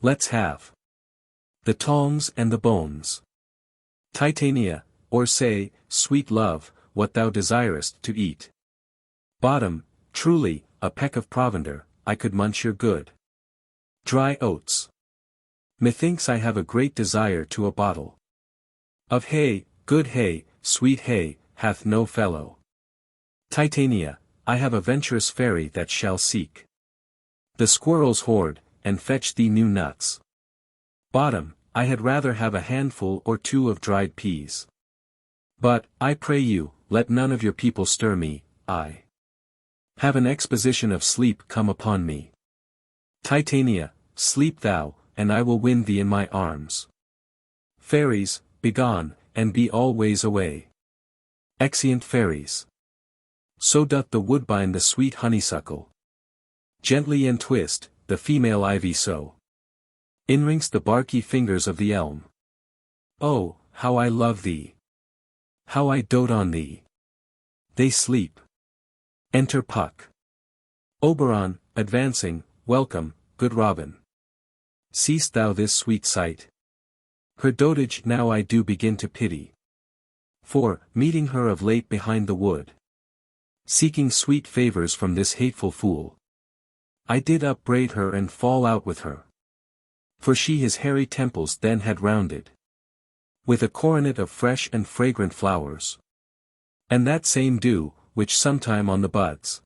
Let's have the tongs and the bones. Titania, or say, sweet love, what thou desirest to eat. Bottom, truly, a peck of provender, I could munch your good dry oats. Methinks I have a great desire to a bottle of hay, good hay, sweet hay, hath no fellow. Titania, I have a venturous fairy that shall seek the squirrel's hoard, and fetch thee new nuts. Bottom, I had rather have a handful or 2 of dried peas. But, I pray you, let none of your people stir me, I have an exposition of sleep come upon me. Titania, sleep thou, and I will wind thee in my arms. Fairies, begone, and be always away. Exeunt fairies. So doth the woodbine the sweet honeysuckle gently entwist, the female ivy so inrinks the barky fingers of the elm. Oh, how I love thee! How I dote on thee! They sleep. Enter Puck. Oberon, advancing, welcome, good Robin. Seest thou this sweet sight? Her dotage now I do begin to pity. For, meeting her of late behind the wood, seeking sweet favours from this hateful fool, I did upbraid her and fall out with her. For she his hairy temples then had rounded with a coronet of fresh and fragrant flowers. And that same dew, which sometime on the buds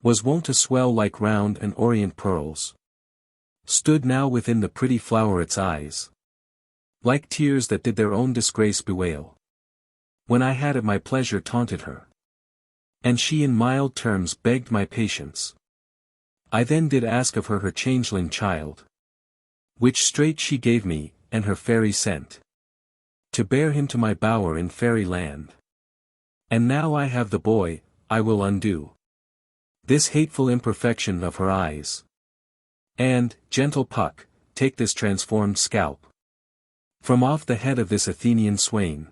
was wont to swell like round and orient pearls, stood now within the pretty floweret's eyes, like tears that did their own disgrace bewail. When I had at my pleasure taunted her, and she in mild terms begged my patience, I then did ask of her her changeling child, which straight she gave me, and her fairy sent to bear him to my bower in fairy land. And now I have the boy, I will undo this hateful imperfection of her eyes. And, gentle Puck, take this transformed scalp from off the head of this Athenian swain,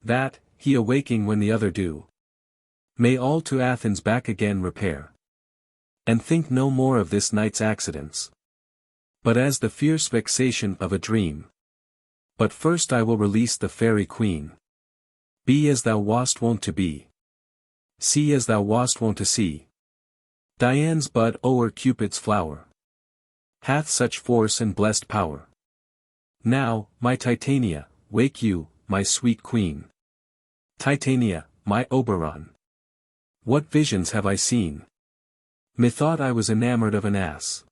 that, he awaking when the other do, may all to Athens back again repair, and think no more of this night's accidents, but as the fierce vexation of a dream. But first I will release the fairy queen. Be as thou wast wont to be. See as thou wast wont to see. Dian's bud o'er Cupid's flower hath such force and blessed power. Now, my Titania, wake you, my sweet queen. Titania, my Oberon. What visions have I seen? Methought I was enamored of an ass.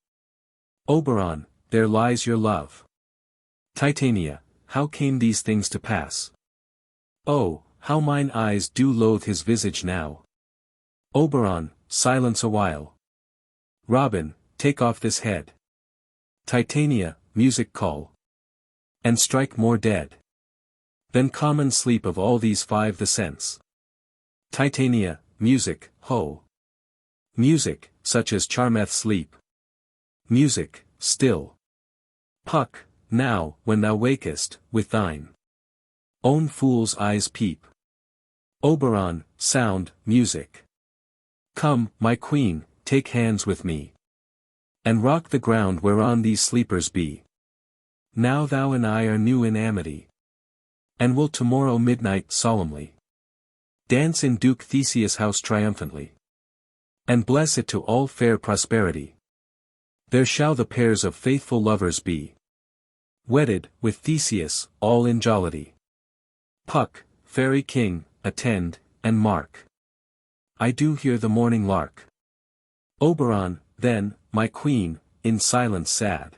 Oberon, there lies your love. Titania, how came these things to pass? Oh, how mine eyes do loathe his visage now. Oberon, silence awhile. Robin, take off this head. Titania, music call. And strike more dead than common sleep of all these five the sense. Titania, music, ho. Music, such as charmeth sleep. Music, still. Puck, now, when thou wakest, with thine own fool's eyes peep. Oberon, sound, music. Come, my queen, take hands with me, and rock the ground whereon these sleepers be. Now thou and I are new in amity, and will tomorrow midnight solemnly dance in Duke Theseus' house triumphantly, and bless it to all fair prosperity. There shall the pairs of faithful lovers be, wedded, with Theseus, all in jollity. Puck, fairy king, attend, and mark. I do hear the morning lark. Oberon, then, my queen, in silence sad,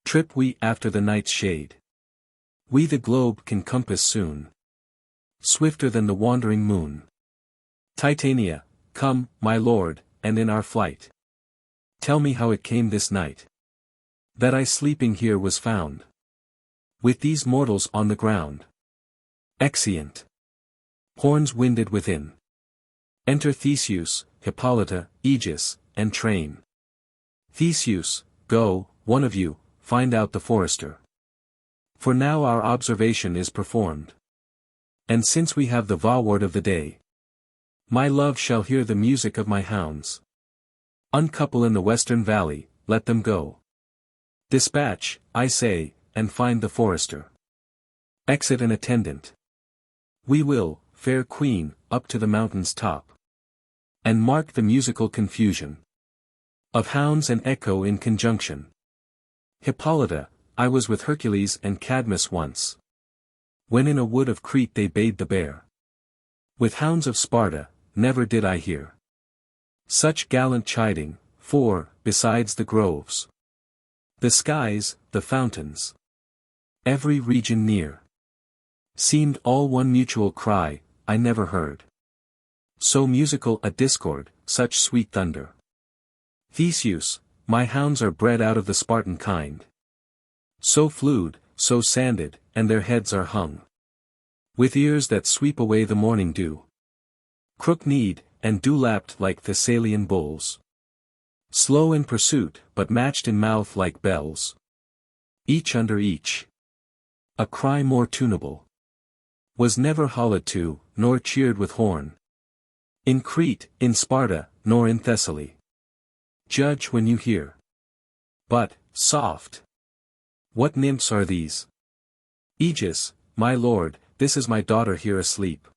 trip we after the night's shade. We the globe can compass soon, swifter than the wandering moon. Titania, come, my lord, and in our flight, tell me how it came this night that I sleeping here was found with these mortals on the ground. Exeunt. Horns winded within. Enter Theseus, Hippolyta, Aegis, and train. Theseus, go, one of you, find out the forester. For now our observation is performed. And since we have the vaward of the day, my love shall hear the music of my hounds. Uncouple in the western valley, let them go. Dispatch, I say, and find the forester. Exit an attendant. We will, fair queen, up to the mountain's top, and mark the musical confusion of hounds and echo in conjunction. Hippolyta, I was with Hercules and Cadmus once, when in a wood of Crete they bayed the bear. With hounds of Sparta, never did I hear such gallant chiding, for, besides the groves, the skies, the fountains, every region near, seemed all one mutual cry, I never heard so musical a discord, such sweet thunder. Theseus, my hounds are bred out of the Spartan kind, so flued, so sanded, and their heads are hung with ears that sweep away the morning dew, crook-kneed, and dew-lapped like Thessalian bulls, slow in pursuit, but matched in mouth like bells, each under each. A cry more tunable was never hollowed to, nor cheered with horn, in Crete, in Sparta, nor in Thessaly. Judge when you hear. But, soft! What nymphs are these? Aegis, my lord, this is my daughter here asleep.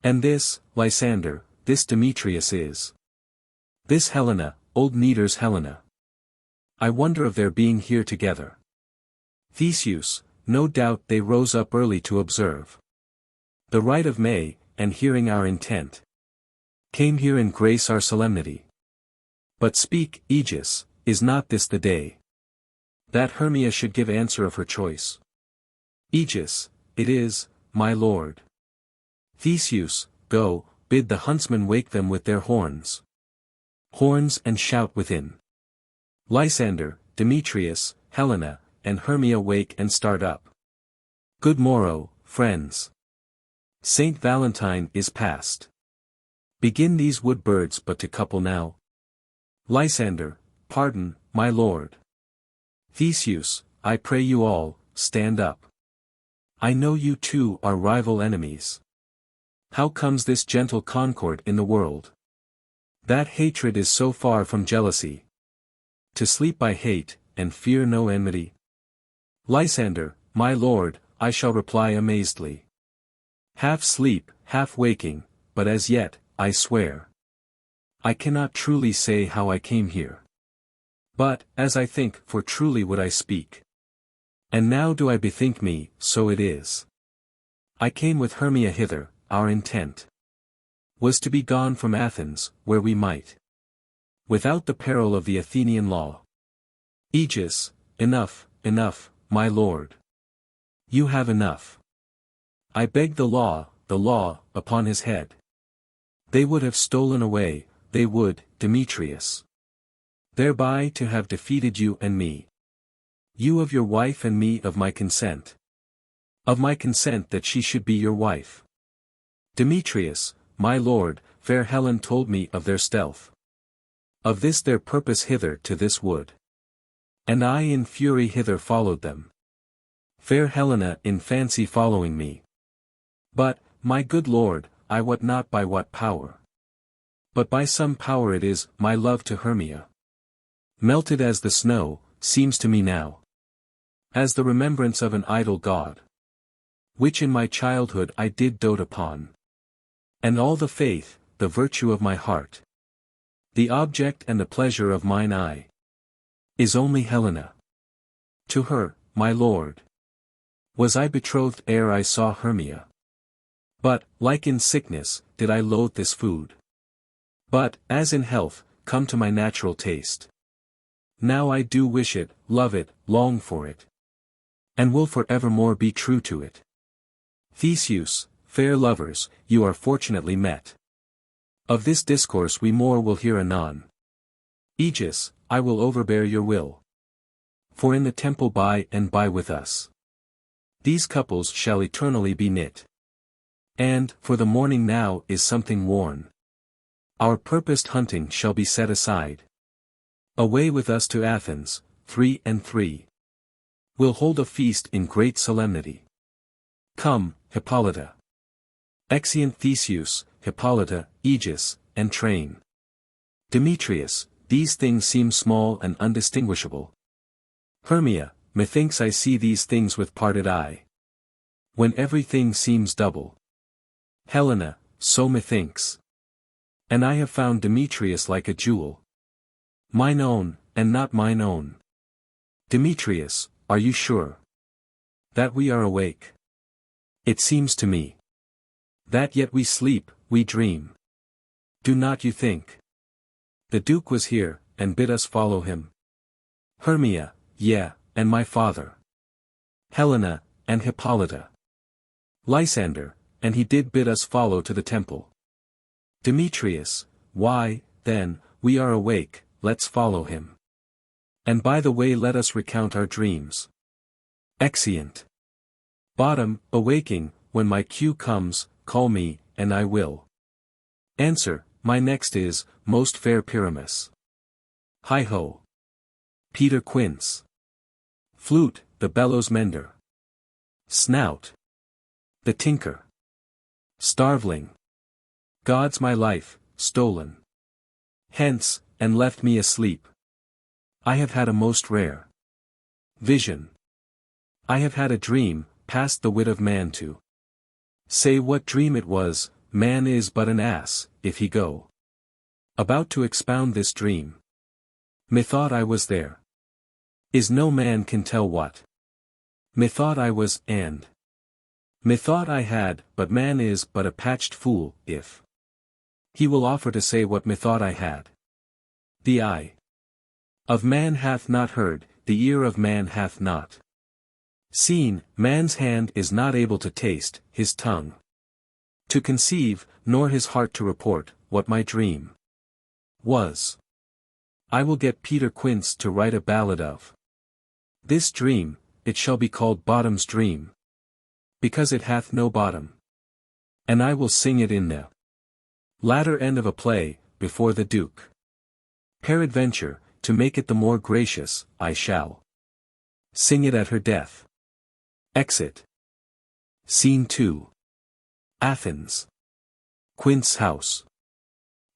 And this, Lysander, this Demetrius is. This Helena, old Neater's Helena. I wonder of their being here together. Theseus, no doubt they rose up early to observe the rite of May, and hearing our intent, came here and grace our solemnity. But speak, Aegis, is not this the day that Hermia should give answer of her choice? Aegis, it is, my lord. Theseus, go, bid the huntsmen wake them with their horns. Horns and shout within. Lysander, Demetrius, Helena, and Hermia wake and start up. Good morrow, friends. Saint Valentine is past. Begin these wood birds but to couple now. Lysander, pardon, my lord. Theseus, I pray you all, stand up. I know you two are rival enemies. How comes this gentle concord in the world? That hatred is so far from jealousy. To sleep by hate, and fear no enmity. Lysander, my lord, I shall reply amazedly. Half sleep, half waking, but as yet, I swear, I cannot truly say how I came here. But, as I think, for truly would I speak. And now do I bethink me, so it is. I came with Hermia hither, our intent was to be gone from Athens, where we might, without the peril of the Athenian law. Aegis, enough, enough, my lord. You have enough. I beg the law, upon his head. They would have stolen away, they would, Demetrius. Thereby to have defeated you and me. You of your wife and me of my consent. Of my consent that she should be your wife. Demetrius, my lord, fair Helen told me of their stealth. Of this their purpose hither to this wood. And I in fury hither followed them. Fair Helena in fancy following me. But, my good lord, I wot not by what power. But by some power it is, my love to Hermia. Melted as the snow, seems to me now. As the remembrance of an idol god. Which in my childhood I did dote upon. And all the faith, the virtue of my heart. The object and the pleasure of mine eye. Is only Helena. To her, my lord, was I betrothed ere I saw Hermia. But, like in sickness, did I loathe this food. But, as in health, come to my natural taste. Now I do wish it, love it, long for it. And will for evermore be true to it. Theseus, fair lovers, you are fortunately met. Of this discourse we more will hear anon. Aegis, I will overbear your will. For in the temple by and by with us, these couples shall eternally be knit. And, for the morning now is something worn. Our purposed hunting shall be set aside. Away with us to Athens, 3 and 3. We'll hold a feast in great solemnity. Come, Hippolyta. Exeunt Theseus, Hippolyta, Aegis, and train. Demetrius, these things seem small and undistinguishable. Hermia, methinks I see these things with parted eye. When everything seems double. Helena, so methinks. And I have found Demetrius like a jewel. Mine own, and not mine own. Demetrius, are you sure that we are awake? It seems to me that yet we sleep, we dream. Do not you think? The Duke was here, and bid us follow him. Hermia, yeah, and my father. Helena, and Hippolyta. Lysander, and he did bid us follow to the temple. Demetrius, why, then, we are awake, let's follow him. And by the way let us recount our dreams. Exeunt. Bottom, awaking, when my cue comes, call me, and I will answer. My next is, most fair Pyramus. Hi-ho. Peter Quince. Flute, the bellows mender. Snout. The tinker. Starveling. God's my life, stolen hence, and left me asleep. I have had a most rare vision. I have had a dream, past the wit of man to say what dream it was. Man is but an ass, if he go about to expound this dream. Methought I was there. Is no man can tell what. Methought I was, and. Methought I had, but man is but a patched fool, if he will offer to say what methought I had. The eye of man hath not heard, the ear of man hath not seen, man's hand is not able to taste, his tongue to conceive, nor his heart to report, what my dream was. I will get Peter Quince to write a ballad of this dream, it shall be called Bottom's Dream, because it hath no bottom. And I will sing it in the latter end of a play, before the Duke. Peradventure, to make it the more gracious, I shall sing it at her death. Exit. Scene 2. Athens. Quince's house.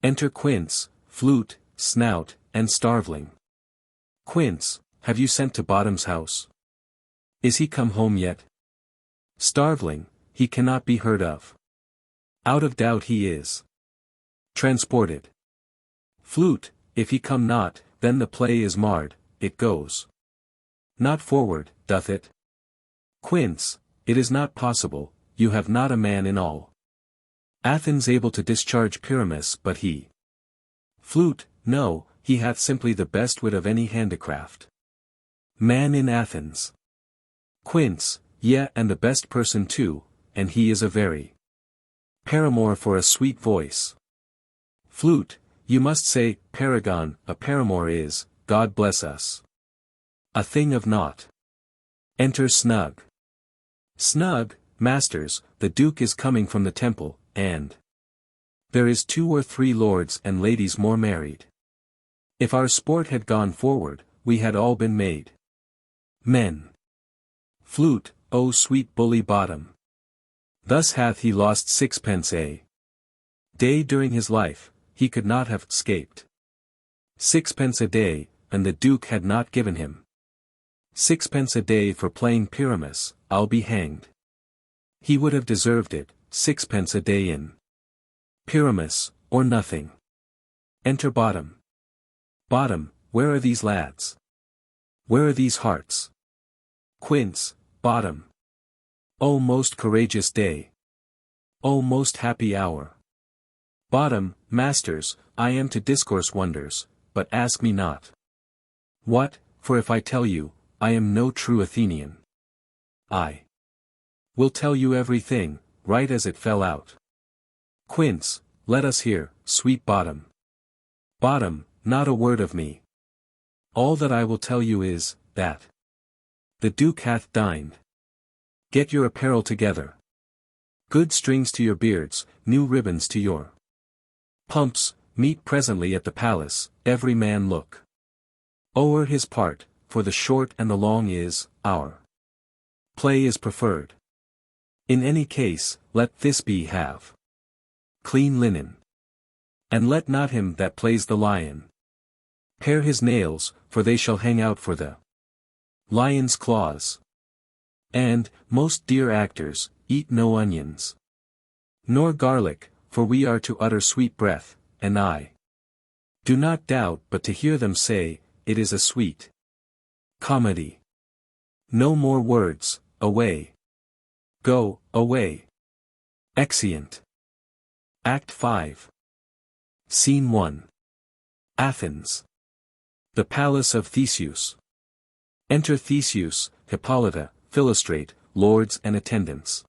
Enter Quince, flute, snout, and starveling. Quince, have you sent to Bottom's house? Is he come home yet? Starveling, he cannot be heard of. Out of doubt he is transported. Flute, if he come not, then the play is marred, it goes not forward, doth it? Quince, it is not possible, you have not a man in all Athens able to discharge Pyramus but he. Flute, no, he hath simply the best wit of any handicraft man in Athens. Quince, yea, and the best person too, and he is a very paramour for a sweet voice. Flute, you must say, paragon, a paramour is, God bless us, a thing of naught. Enter Snug. Snug, masters, the Duke is coming from the temple, and there is 2 or 3 lords and ladies more married. If our sport had gone forward, we had all been made men. Flute, O sweet bully Bottom. Thus hath he lost 6pence a day during his life, he could not have escaped 6pence a day, and the Duke had not given him 6pence a day for playing Pyramus, I'll be hanged. He would have deserved it, 6pence a day in Pyramus, or nothing. Enter Bottom. Bottom, where are these lads? Where are these hearts? Quince, Bottom. O most courageous day! O most happy hour! Bottom, masters, I am to discourse wonders, but ask me not what, for if I tell you, I am no true Athenian. I will tell you everything, right as it fell out. Quince, let us hear, sweet Bottom. Bottom, not a word of me. All that I will tell you is, that the Duke hath dined. Get your apparel together. Good strings to your beards, new ribbons to your pumps, meet presently at the palace, every man look o'er his part, for the short and the long is, our play is preferred. In any case, let Thisbe have clean linen. And let not him that plays the lion pare his nails, for they shall hang out for the lion's claws. And, most dear actors, eat no onions, nor garlic, for we are to utter sweet breath, and I do not doubt but to hear them say, it is a sweet comedy. No more words, away. Go, away. Exeunt. Act 5. Scene 1. Athens. The palace of Theseus. Enter Theseus, Hippolyta, Philostrate, lords and attendants.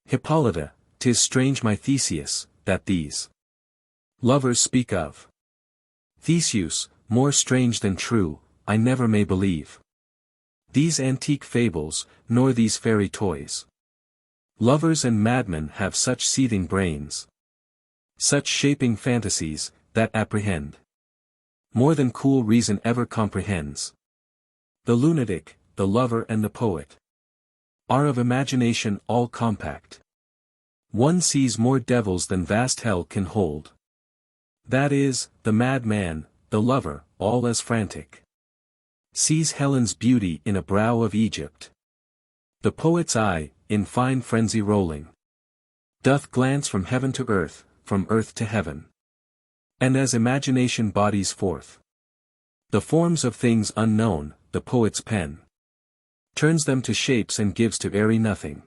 Hippolyta, 'tis strange my Theseus, that these lovers speak of. Theseus, more strange than true, I never may believe these antique fables, nor these fairy toys. Lovers and madmen have such seething brains, such shaping fantasies, that apprehend more than cool reason ever comprehends. The lunatic, the lover and the poet are of imagination all compact. One sees more devils than vast hell can hold. That is, the madman, the lover, all as frantic, sees Helen's beauty in a brow of Egypt. The poet's eye, in fine frenzy rolling, doth glance from heaven to earth, from earth to heaven. And as imagination bodies forth The forms of things unknown, the poet's pen turns them to shapes and gives to airy nothing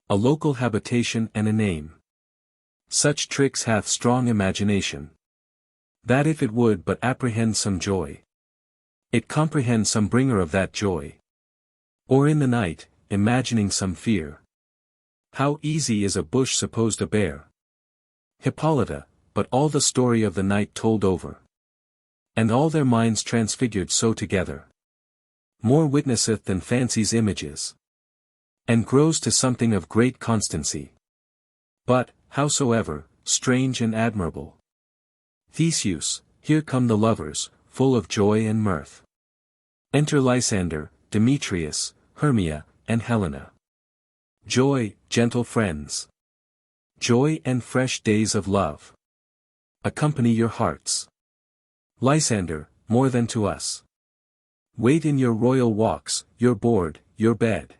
a local habitation and a name. Such tricks hath strong imagination, that if it would but apprehend some joy, it comprehends some bringer of that joy. Or in the night, imagining some fear, how easy is a bush supposed a bear. Hippolyta, but all the story of the night told over, and all their minds transfigured so together, more witnesseth than fancy's images, and grows to something of great constancy. But, howsoever, strange and admirable, Theseus, here come the lovers, full of joy and mirth. Enter Lysander, Demetrius, Hermia, and Helena. Joy, gentle friends. Joy and fresh days of love accompany your hearts. Lysander, more than to us. Wait in your royal walks, your board, your bed.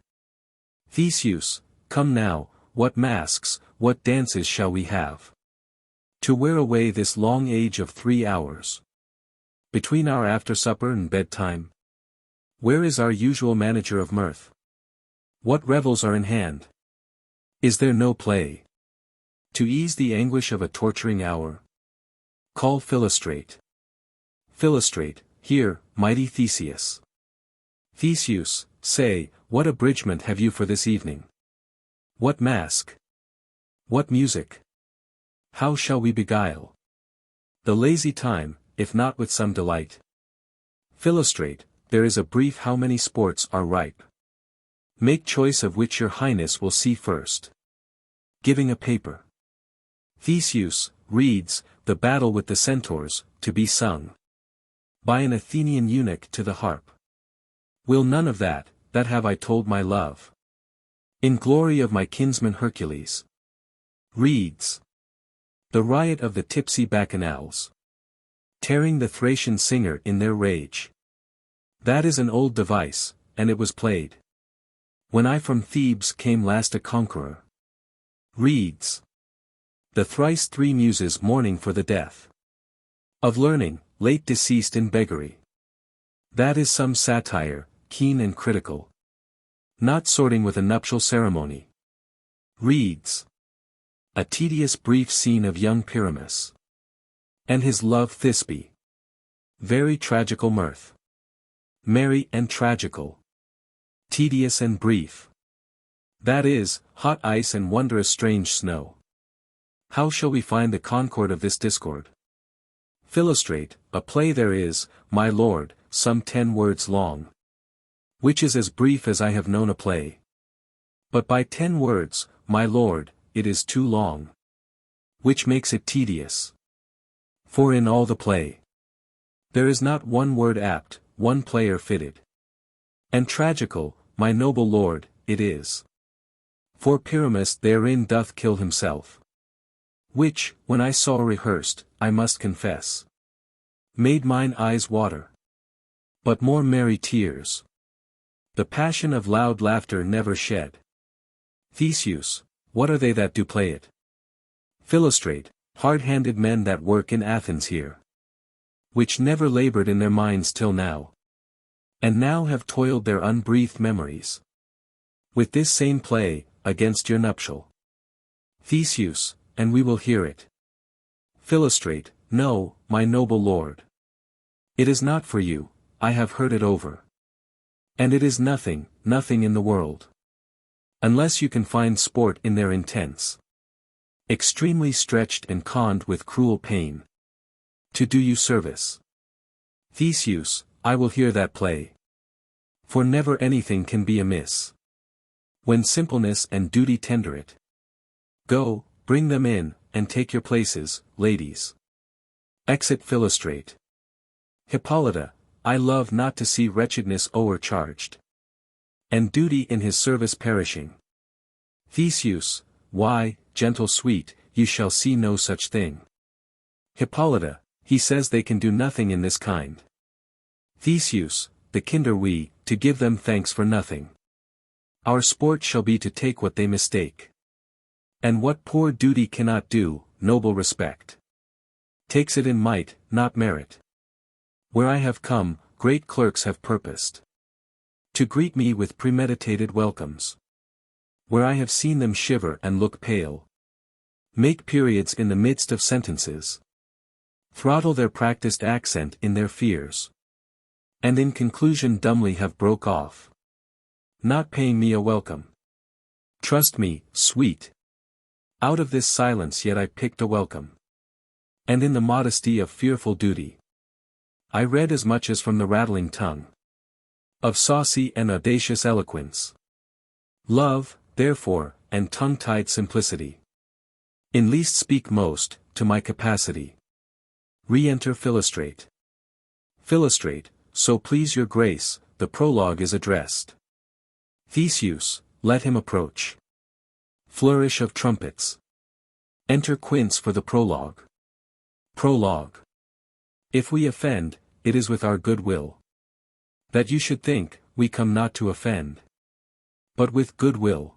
Theseus, come now, what masks, what dances shall we have? To wear away this long age of 3 hours. Between our after-supper and bedtime. Where is our usual manager of mirth? What revels are in hand? Is there no play? To ease the anguish of a torturing hour. Call Philostrate. Philostrate, here, mighty Theseus. Theseus, say, what abridgment have you for this evening? What mask? What music? How shall we beguile the lazy time, if not with some delight? Philostrate, there is a brief how many sports are ripe. Make choice of which your highness will see first. Giving a paper. Theseus, reads, the battle with the centaurs, to be sung by an Athenian eunuch to the harp. Will none of that, that have I told my love. In glory of my kinsman Hercules. Reads. The riot of the tipsy bacchanals, tearing the Thracian singer in their rage. That is an old device, and it was played when I from Thebes came last a conqueror. Reads. The thrice 3 muses mourning for the death of learning, late deceased in beggary. That is some satire, keen and critical, not sorting with a nuptial ceremony. Reads. A tedious brief scene of young Pyramus and his love Thisbe. Very tragical mirth. Merry and tragical. Tedious and brief. That is, hot ice and wondrous strange snow. How shall we find the concord of this discord? Philostrate, a play there is, my lord, some 10 words long, which is as brief as I have known a play. But by 10 words, my lord, it is too long, which makes it tedious. For in all the play, there is not 1 word apt, 1 player fitted. And tragical, my noble lord, it is. For Pyramus therein doth kill himself. Which, when I saw rehearsed, I must confess, made mine eyes water. But more merry tears the passion of loud laughter never shed. Theseus, what are they that do play it? Philostrate, hard-handed men that work in Athens here, which never labored in their minds till now, and now have toiled their unbreathed memories with this same play, against your nuptial. Theseus, and we will hear it. Philostrate, no, my noble lord. It is not for you, I have heard it over. And it is nothing, nothing in the world. Unless you can find sport in their intense, extremely stretched and conned with cruel pain, to do you service. Theseus, I will hear that play. For never anything can be amiss when simpleness and duty tender it. Go, bring them in, and take your places, ladies. Exit Philostrate. Hippolyta, I love not to see wretchedness o'ercharged, and duty in his service perishing. Theseus, why, gentle sweet, you shall see no such thing. Hippolyta, he says they can do nothing in this kind. Theseus, the kinder we, to give them thanks for nothing. Our sport shall be to take what they mistake. And what poor duty cannot do, noble respect takes it in might, not merit. Where I have come, great clerks have purposed to greet me with premeditated welcomes. Where I have seen them shiver and look pale, make periods in the midst of sentences, throttle their practiced accent in their fears, and in conclusion dumbly have broke off, not paying me a welcome. Trust me, sweet. Out of this silence yet I picked a welcome. And in the modesty of fearful duty, I read as much as from the rattling tongue of saucy and audacious eloquence. Love, therefore, and tongue-tied simplicity, in least speak most, to my capacity. Re-enter Philostrate. Philostrate, so please your grace, the prologue is addressed. Theseus, let him approach. Flourish of trumpets. Enter Quince for the prologue. Prologue. If we offend, it is with our good will. That you should think, we come not to offend, but with good will,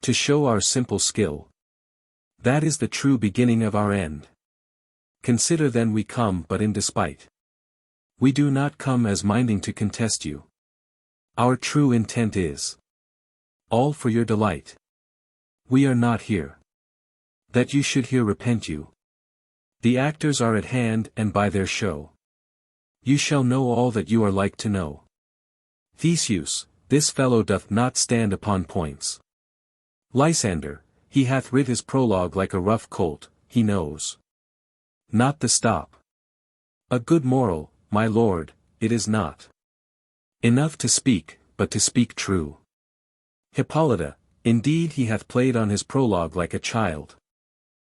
to show our simple skill. That is the true beginning of our end. Consider then we come but in despite. We do not come as minding to contest you. Our true intent is all for your delight. We are not here that you should here repent you. The actors are at hand, and by their show you shall know all that you are like to know. Theseus, this fellow doth not stand upon points. Lysander, he hath writ his prologue like a rough colt, he knows not the stop. A good moral, my lord, it is not enough to speak, but to speak true. Hippolyta, indeed he hath played on his prologue like a child.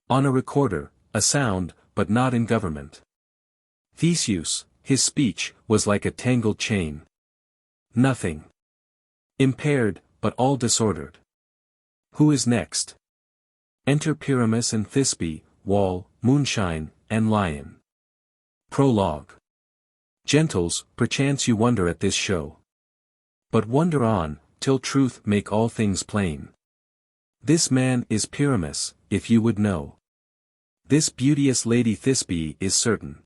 On a recorder, a sound, but not in government. Theseus, his speech, was like a tangled chain. Nothing impaired, but all disordered. Who is next? Enter Pyramus and Thisbe, wall, moonshine, and lion. Prologue. Gentles, perchance you wonder at this show. But wonder on, till truth make all things plain. This man is Pyramus, if you would know. This beauteous lady Thisbe is certain.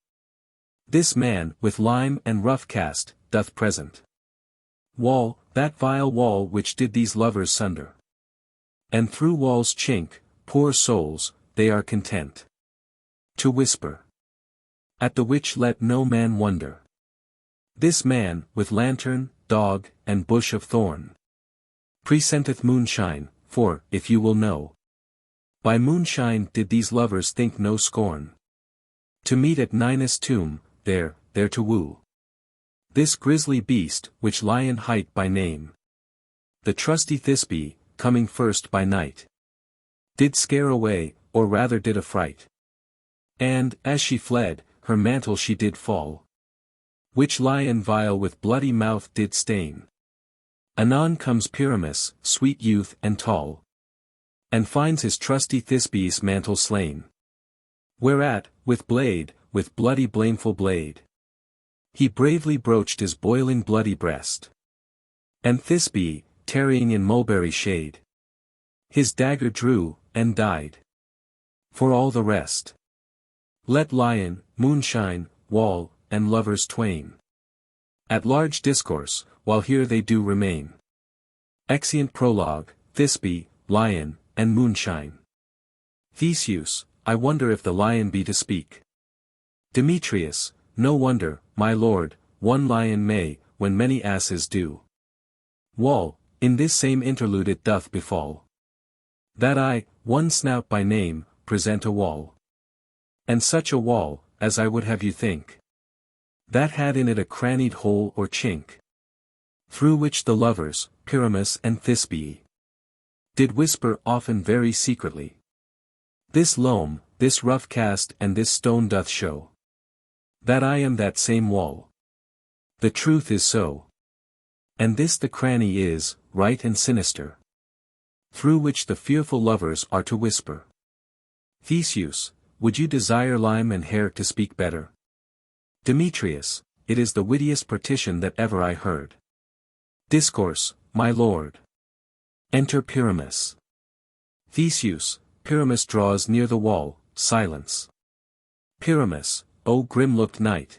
This man, with lime and rough cast, doth present wall, that vile wall which did these lovers sunder. And through wall's chink, poor souls, they are content to whisper. At the which let no man wonder. This man, with lantern, dog, and bush of thorn, presenteth moonshine, for, if you will know, by moonshine did these lovers think no scorn to meet at Ninus' tomb, there to woo. This grisly beast, which Lion hight by name, the trusty Thisbe, coming first by night, did scare away, or rather did affright. And, as she fled, her mantle she did fall, which Lion vile with bloody mouth did stain. Anon comes Pyramus, sweet youth and tall, and finds his trusty Thisbe's mantle slain. Whereat, with bloody blameful blade, he bravely broached his boiling bloody breast. And Thisbe, tarrying in mulberry shade, his dagger drew, and died. For all the rest, let lion, moonshine, wall, and lovers twain at large discourse, while here they do remain. Exeunt prologue, Thisbe, lion, and moonshine. Theseus, I wonder if the lion be to speak. Demetrius, no wonder, my lord, one lion may, when many asses do. Wall, in this same interlude it doth befall, that I, one snout by name, present a wall. And such a wall, as I would have you think, that had in it a crannied hole or chink, through which the lovers, Pyramus and Thisbe, did whisper often very secretly. This loam, this rough cast and this stone doth show that I am that same wall. The truth is so. And this the cranny is, right and sinister, through which the fearful lovers are to whisper. Theseus, would you desire lime and hair to speak better? Demetrius, it is the wittiest partition that ever I heard. Discourse, my lord. Enter Pyramus. Theseus, Pyramus draws near the wall, silence. Pyramus, O grim-looked knight!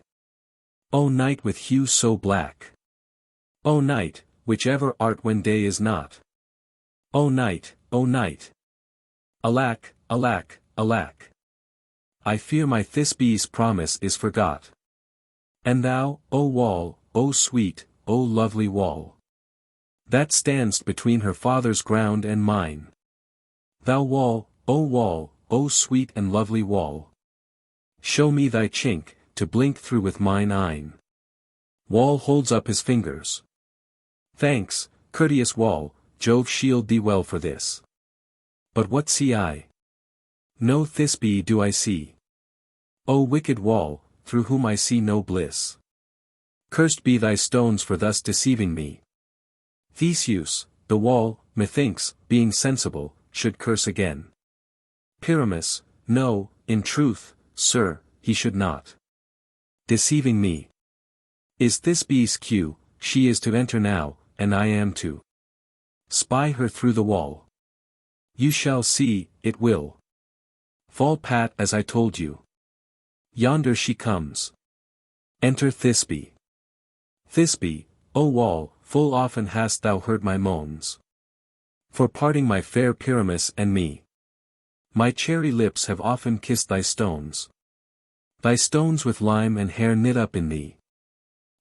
O night with hue so black! O night, whichever art when day is not! O night, O night! Alack, alack, alack! I fear my Thisbe's promise is forgot. And thou, O wall, O sweet, O lovely wall, that standst between her father's ground and mine. Thou wall, O sweet and lovely wall, show me thy chink, to blink through with mine eyne. Wall holds up his fingers. Thanks, courteous wall, Jove shield thee well for this. But what see I? No Thisbe do I see. O wicked wall, through whom I see no bliss. Cursed be thy stones for thus deceiving me. Theseus, the wall, methinks, being sensible, should curse again. Pyramus, no, in truth, sir, he should not. Deceiving me. Is Thisbe's cue, she is to enter now, and I am to spy her through the wall. You shall see, it will fall pat as I told you. Yonder she comes. Enter Thisbe. Thisbe, O wall, full often hast thou heard my moans, for parting my fair Pyramus and me. My cherry lips have often kissed thy stones. Thy stones with lime and hair knit up in thee.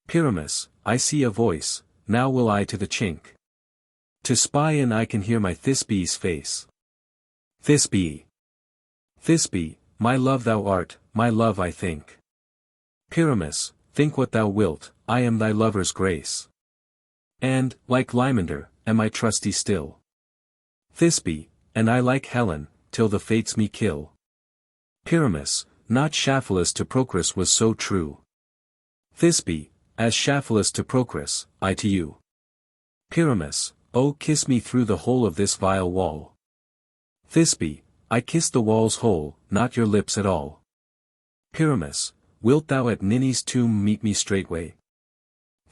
Pyramus, I see a voice, now will I to the chink to spy, and I can hear my Thisbe's face. Thisbe. Thisbe, my love thou art, my love I think. Pyramus, think what thou wilt, I am thy lover's grace. And, like Lysander, am I trusty still. Thisbe, and I like Helen, till the fates me kill. Pyramus, not Shaphalus to Procrus was so true. Thisbe, as Shaphalus to Procrus, I to you. Pyramus, oh kiss me through the whole of this vile wall. Thisbe, I kiss the wall's whole, not your lips at all. Pyramus, wilt thou at Ninny's tomb meet me straightway?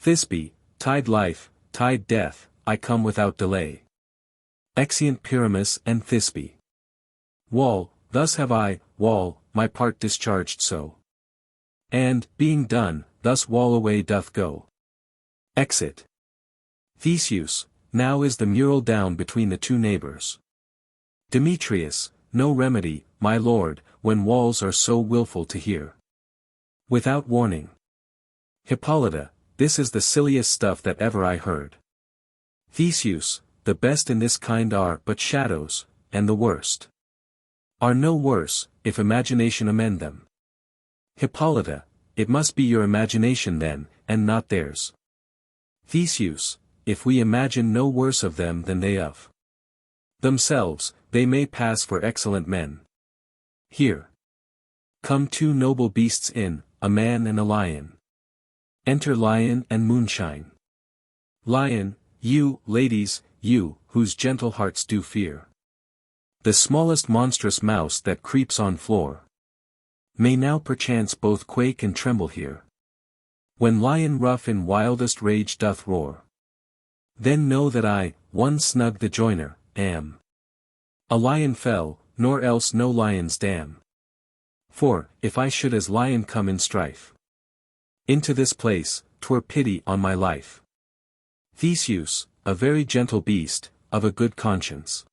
Thisbe, tide life, tide death, I come without delay. Exeunt Pyramus and Thisbe. Wall, thus have I, wall, my part discharged so. And, being done, thus wall away doth go. Exit. Theseus, now is the mural down between the two neighbors. Demetrius, no remedy, my lord, when walls are so wilful to hear. Without warning. Hippolyta, this is the silliest stuff that ever I heard. Theseus, the best in this kind are but shadows, and the worst are no worse, if imagination amend them. Hippolyta, it must be your imagination then, and not theirs. Theseus, if we imagine no worse of them than they of themselves, they may pass for excellent men. Here come two noble beasts in, a man and a lion. Enter Lion and Moonshine. Lion, you, ladies, you, whose gentle hearts do fear the smallest monstrous mouse that creeps on floor, may now perchance both quake and tremble here. When lion rough in wildest rage doth roar, then know that I, one snug the joiner, am a lion fell, nor else no lion's dam. For, if I should as lion come in strife into this place, 'twere pity on my life. Theseus, a very gentle beast, of a good conscience.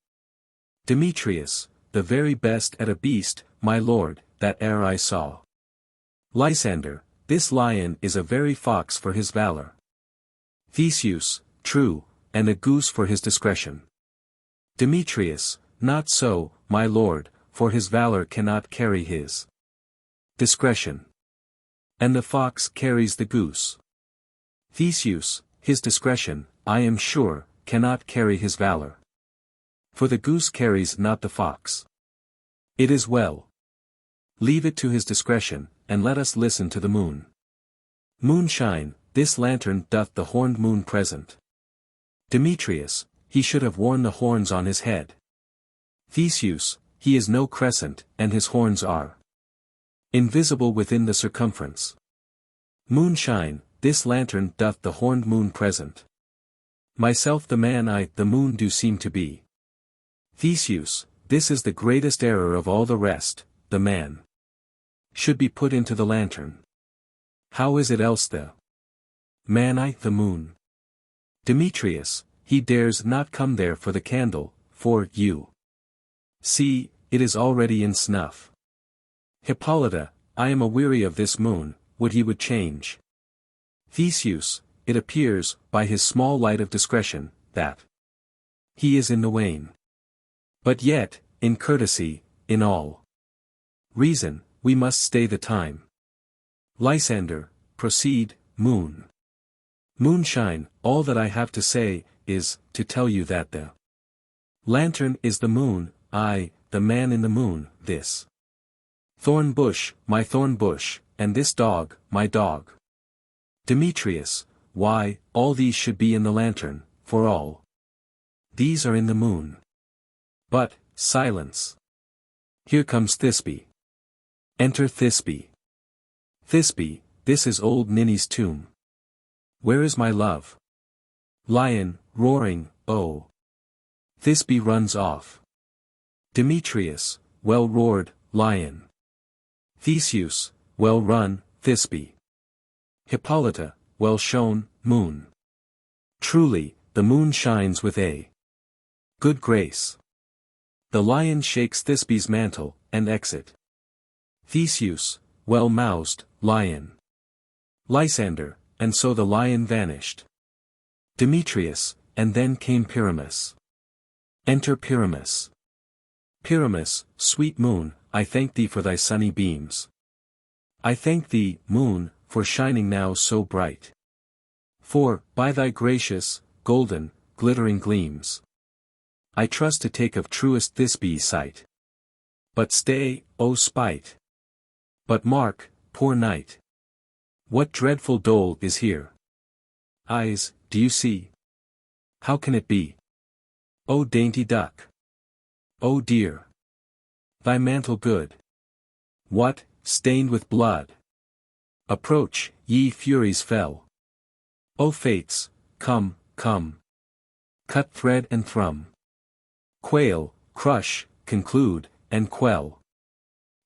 Demetrius, the very best at a beast, my lord, that e'er I saw. Lysander, this lion is a very fox for his valor. Theseus, true, and a goose for his discretion. Demetrius, not so, my lord, for his valor cannot carry his discretion. And the fox carries the goose. Theseus, his discretion, I am sure, cannot carry his valor. For the goose carries not the fox. It is well. Leave it to his discretion, and let us listen to the moon. Moonshine, this lantern doth the horned moon present. Demetrius, he should have worn the horns on his head. Theseus, he is no crescent, and his horns are invisible within the circumference. Moonshine, this lantern doth the horned moon present. Myself the man I, the moon do seem to be. Theseus, this is the greatest error of all the rest, the man should be put into the lantern. How is it else the man the moon? Demetrius, he dares not come there for the candle, for you see, it is already in snuff. Hippolyta, I am aweary of this moon, would he would change. Theseus, it appears, by his small light of discretion, that he is in the wane. But yet, in courtesy, in all reason, we must stay the time. Lysander, proceed, moon. Moonshine, all that I have to say, is, to tell you that the lantern is the moon, I, the man in the moon, this thorn bush, my thorn bush, and this dog, my dog. Demetrius, why, all these should be in the lantern, for all these are in the moon. But, silence. Here comes Thisbe. Enter Thisbe. Thisbe, this is old Ninny's tomb. Where is my love? Lion, roaring, oh. Thisbe runs off. Demetrius, well roared, lion. Theseus, well run, Thisbe. Hippolyta, well shown, moon. Truly, the moon shines with a good grace. The lion shakes Thisbe's mantle, and exit. Theseus, well moused, lion. Lysander, and so the lion vanished. Demetrius, and then came Pyramus. Enter Pyramus. Pyramus, sweet moon, I thank thee for thy sunny beams. I thank thee, moon, for shining now so bright. For, by thy gracious, golden, glittering gleams, I trust to take of truest Thisbe's sight. But stay, O spite! But mark, poor knight! What dreadful dole is here? Eyes, do you see? How can it be? O dainty duck! O dear! Thy mantle good! What, stained with blood? Approach, ye furies fell! O fates, come, come! Cut thread and thrum! Quail, crush, conclude, and quell.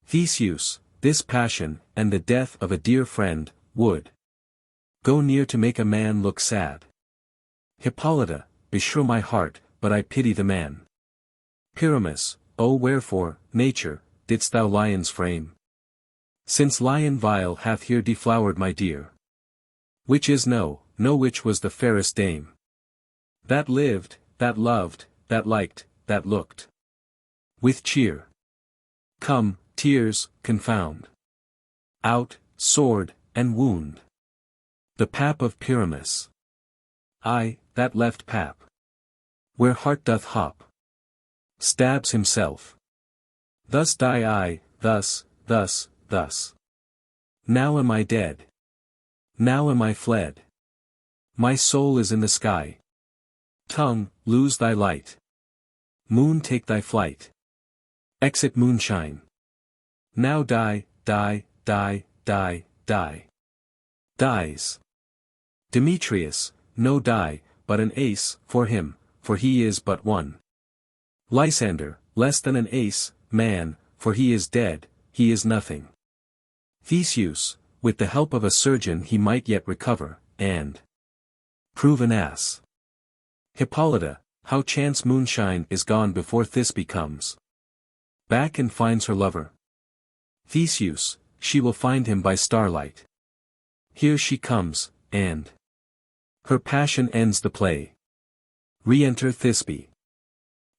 Theseus, this passion, and the death of a dear friend, would go near to make a man look sad. Hippolyta, beshrew my heart, but I pity the man. Pyramus, O wherefore, nature, didst thou lions frame? Since lion vile hath here deflowered my dear. Which is no which was the fairest dame. That lived, that loved, that liked, that looked with cheer. Come, tears, confound out, sword, and wound the pap of Pyramus. I, that left pap, where heart doth hop, stabs himself. Thus die I, thus. Now am I dead. Now am I fled. My soul is in the sky. Tongue, lose thy light. Moon, take thy flight. Exit moonshine. Now die. Dies. Demetrius, no die, but an ace, for him, for he is but one. Lysander, less than an ace, man, for he is dead, he is nothing. Theseus, with the help of a surgeon he might yet recover, and prove an ass. Hippolyta, how chance moonshine is gone before Thisbe comes back and finds her lover. Theseus, she will find him by starlight. Here she comes, and her passion ends the play. Re-enter Thisbe.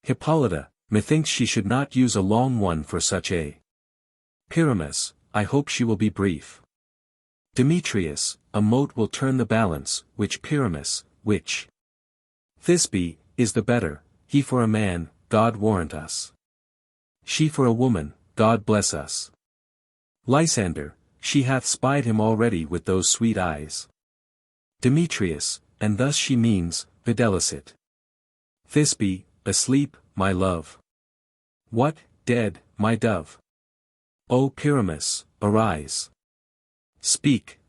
Hippolyta, methinks she should not use a long one for such a Pyramus, I hope she will be brief. Demetrius, a mote will turn the balance, which Pyramus, which Thisbe, is the better, he for a man, God warrant us. She for a woman, God bless us. Lysander, she hath spied him already with those sweet eyes. Demetrius, and thus she means, videlicet. Thisbe, asleep, my love. What, dead, my dove? O Pyramus, arise. Speak.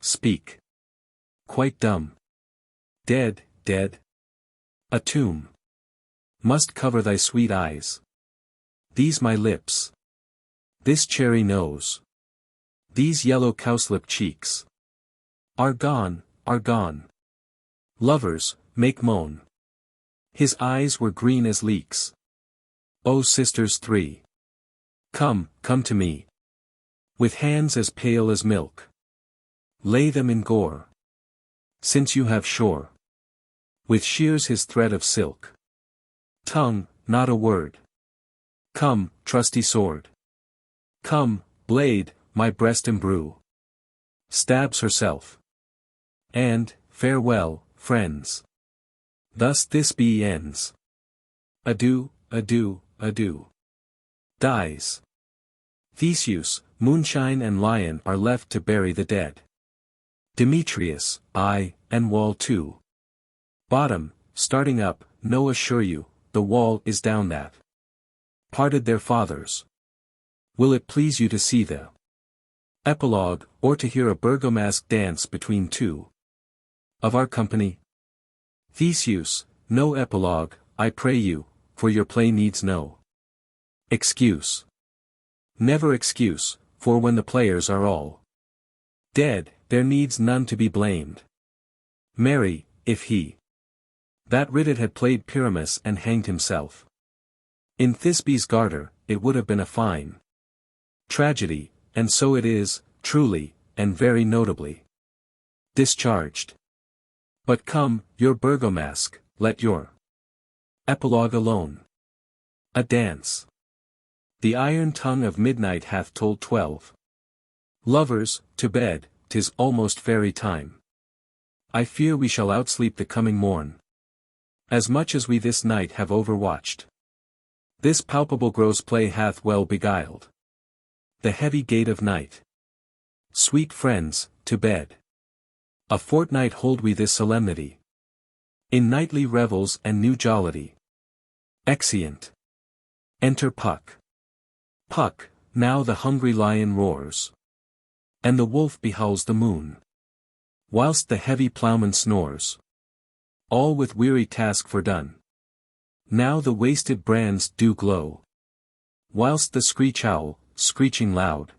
Quite dumb. Dead. A tomb must cover thy sweet eyes. These my lips. This cherry nose. These yellow cowslip cheeks. Are gone, are gone. Lovers, make moan. His eyes were green as leeks. O sisters three. Come, come to me. With hands as pale as milk. Lay them in gore. Since you have shore. With shears his thread of silk. Tongue, not a word. Come, trusty sword. Come, blade, my breast imbrue. Stabs herself. And, farewell, friends. Thus Thisbe ends. Adieu, adieu, adieu. Dies. Theseus, moonshine and lion are left to bury the dead. Demetrius, eye, and wall too. Bottom, starting up, no assure you, the wall is down that. Parted their fathers. Will it please you to see the epilogue, or to hear a burgomask dance between two of our company? Theseus, no epilogue, I pray you, for your play needs no excuse. Never excuse, for when the players are all dead, there needs none to be blamed. Marry, if he that writ it had played Pyramus and hanged himself in Thisbe's garter, it would have been a fine tragedy, and so it is, truly, and very notably discharged. But come, your burgomask, let your epilogue alone. A dance. The iron tongue of midnight hath told 12. Lovers, to bed, 'tis almost fairy time. I fear we shall outsleep the coming morn. As much as we this night have overwatched. This palpable gross play hath well beguiled the heavy gate of night. Sweet friends, to bed. A fortnight hold we this solemnity. In nightly revels and new jollity. Exeunt. Enter Puck. Puck, now the hungry lion roars. And the wolf behowls the moon. Whilst the heavy ploughman snores. All with weary task fordone. Now the wasted brands do glow. Whilst the screech owl, screeching loud,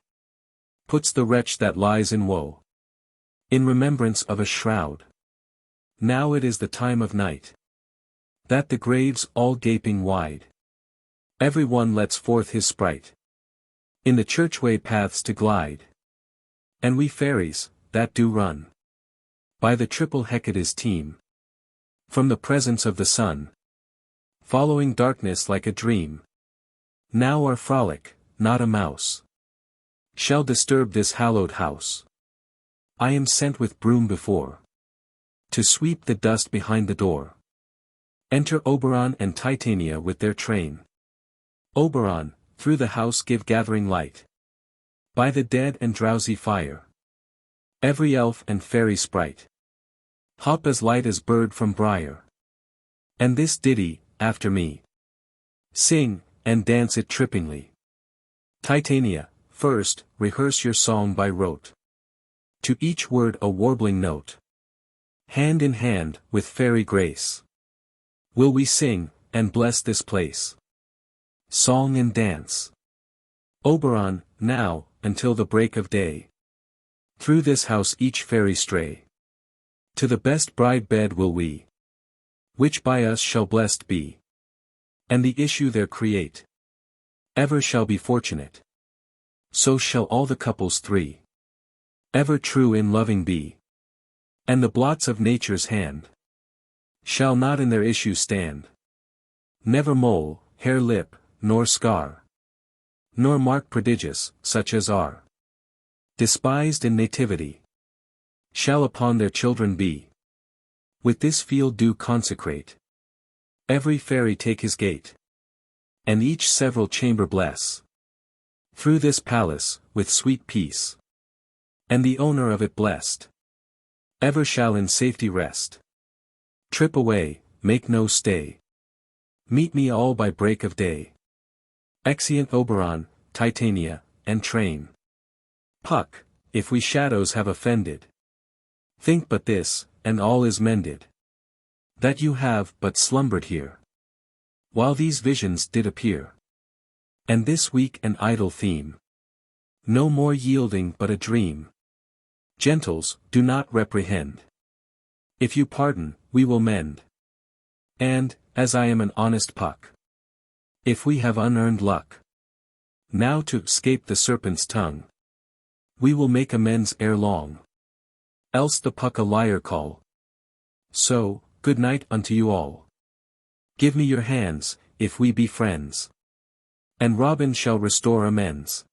puts the wretch that lies in woe in remembrance of a shroud. Now it is the time of night, that the graves all gaping wide, every one lets forth his sprite in the churchway paths to glide. And we fairies, that do run by the triple Hecate's team, from the presence of the sun, following darkness like a dream, now our frolic, not a mouse, shall disturb this hallowed house. I am sent with broom before, to sweep the dust behind the door. Enter Oberon and Titania with their train. Oberon, through the house give gathering light. By the dead and drowsy fire. Every elf and fairy sprite hop as light as bird from briar. And this ditty, after me, sing, and dance it trippingly. Titania, first, rehearse your song by rote. To each word a warbling note. Hand in hand, with fairy grace, will we sing, and bless this place. Song and dance. Oberon, now, until the break of day. Through this house each fairy stray. To the best bride bed will we, which by us shall blessed be. And the issue there create, ever shall be fortunate. So shall all the couples three, ever true in loving be. And the blots of nature's hand, shall not in their issue stand. Never mole, hair lip, nor scar, nor mark prodigious, such as are despised in nativity, shall upon their children be. With this field do consecrate, every fairy take his gate, and each several chamber bless. Through this palace, with sweet peace, and the owner of it blessed, ever shall in safety rest. Trip away, make no stay. Meet me all by break of day. Exeunt Oberon, Titania, and train. Puck, if we shadows have offended, think but this, and all is mended. That you have but slumbered here, while these visions did appear. And this weak and idle theme, no more yielding but a dream, Gentles, do not reprehend. If you pardon, we will mend. And, as I am an honest puck. If we have unearned luck. Now to escape the serpent's tongue. We will make amends ere long. Else the puck a liar call. So, good night unto you all. Give me your hands, if we be friends. And Robin shall restore amends.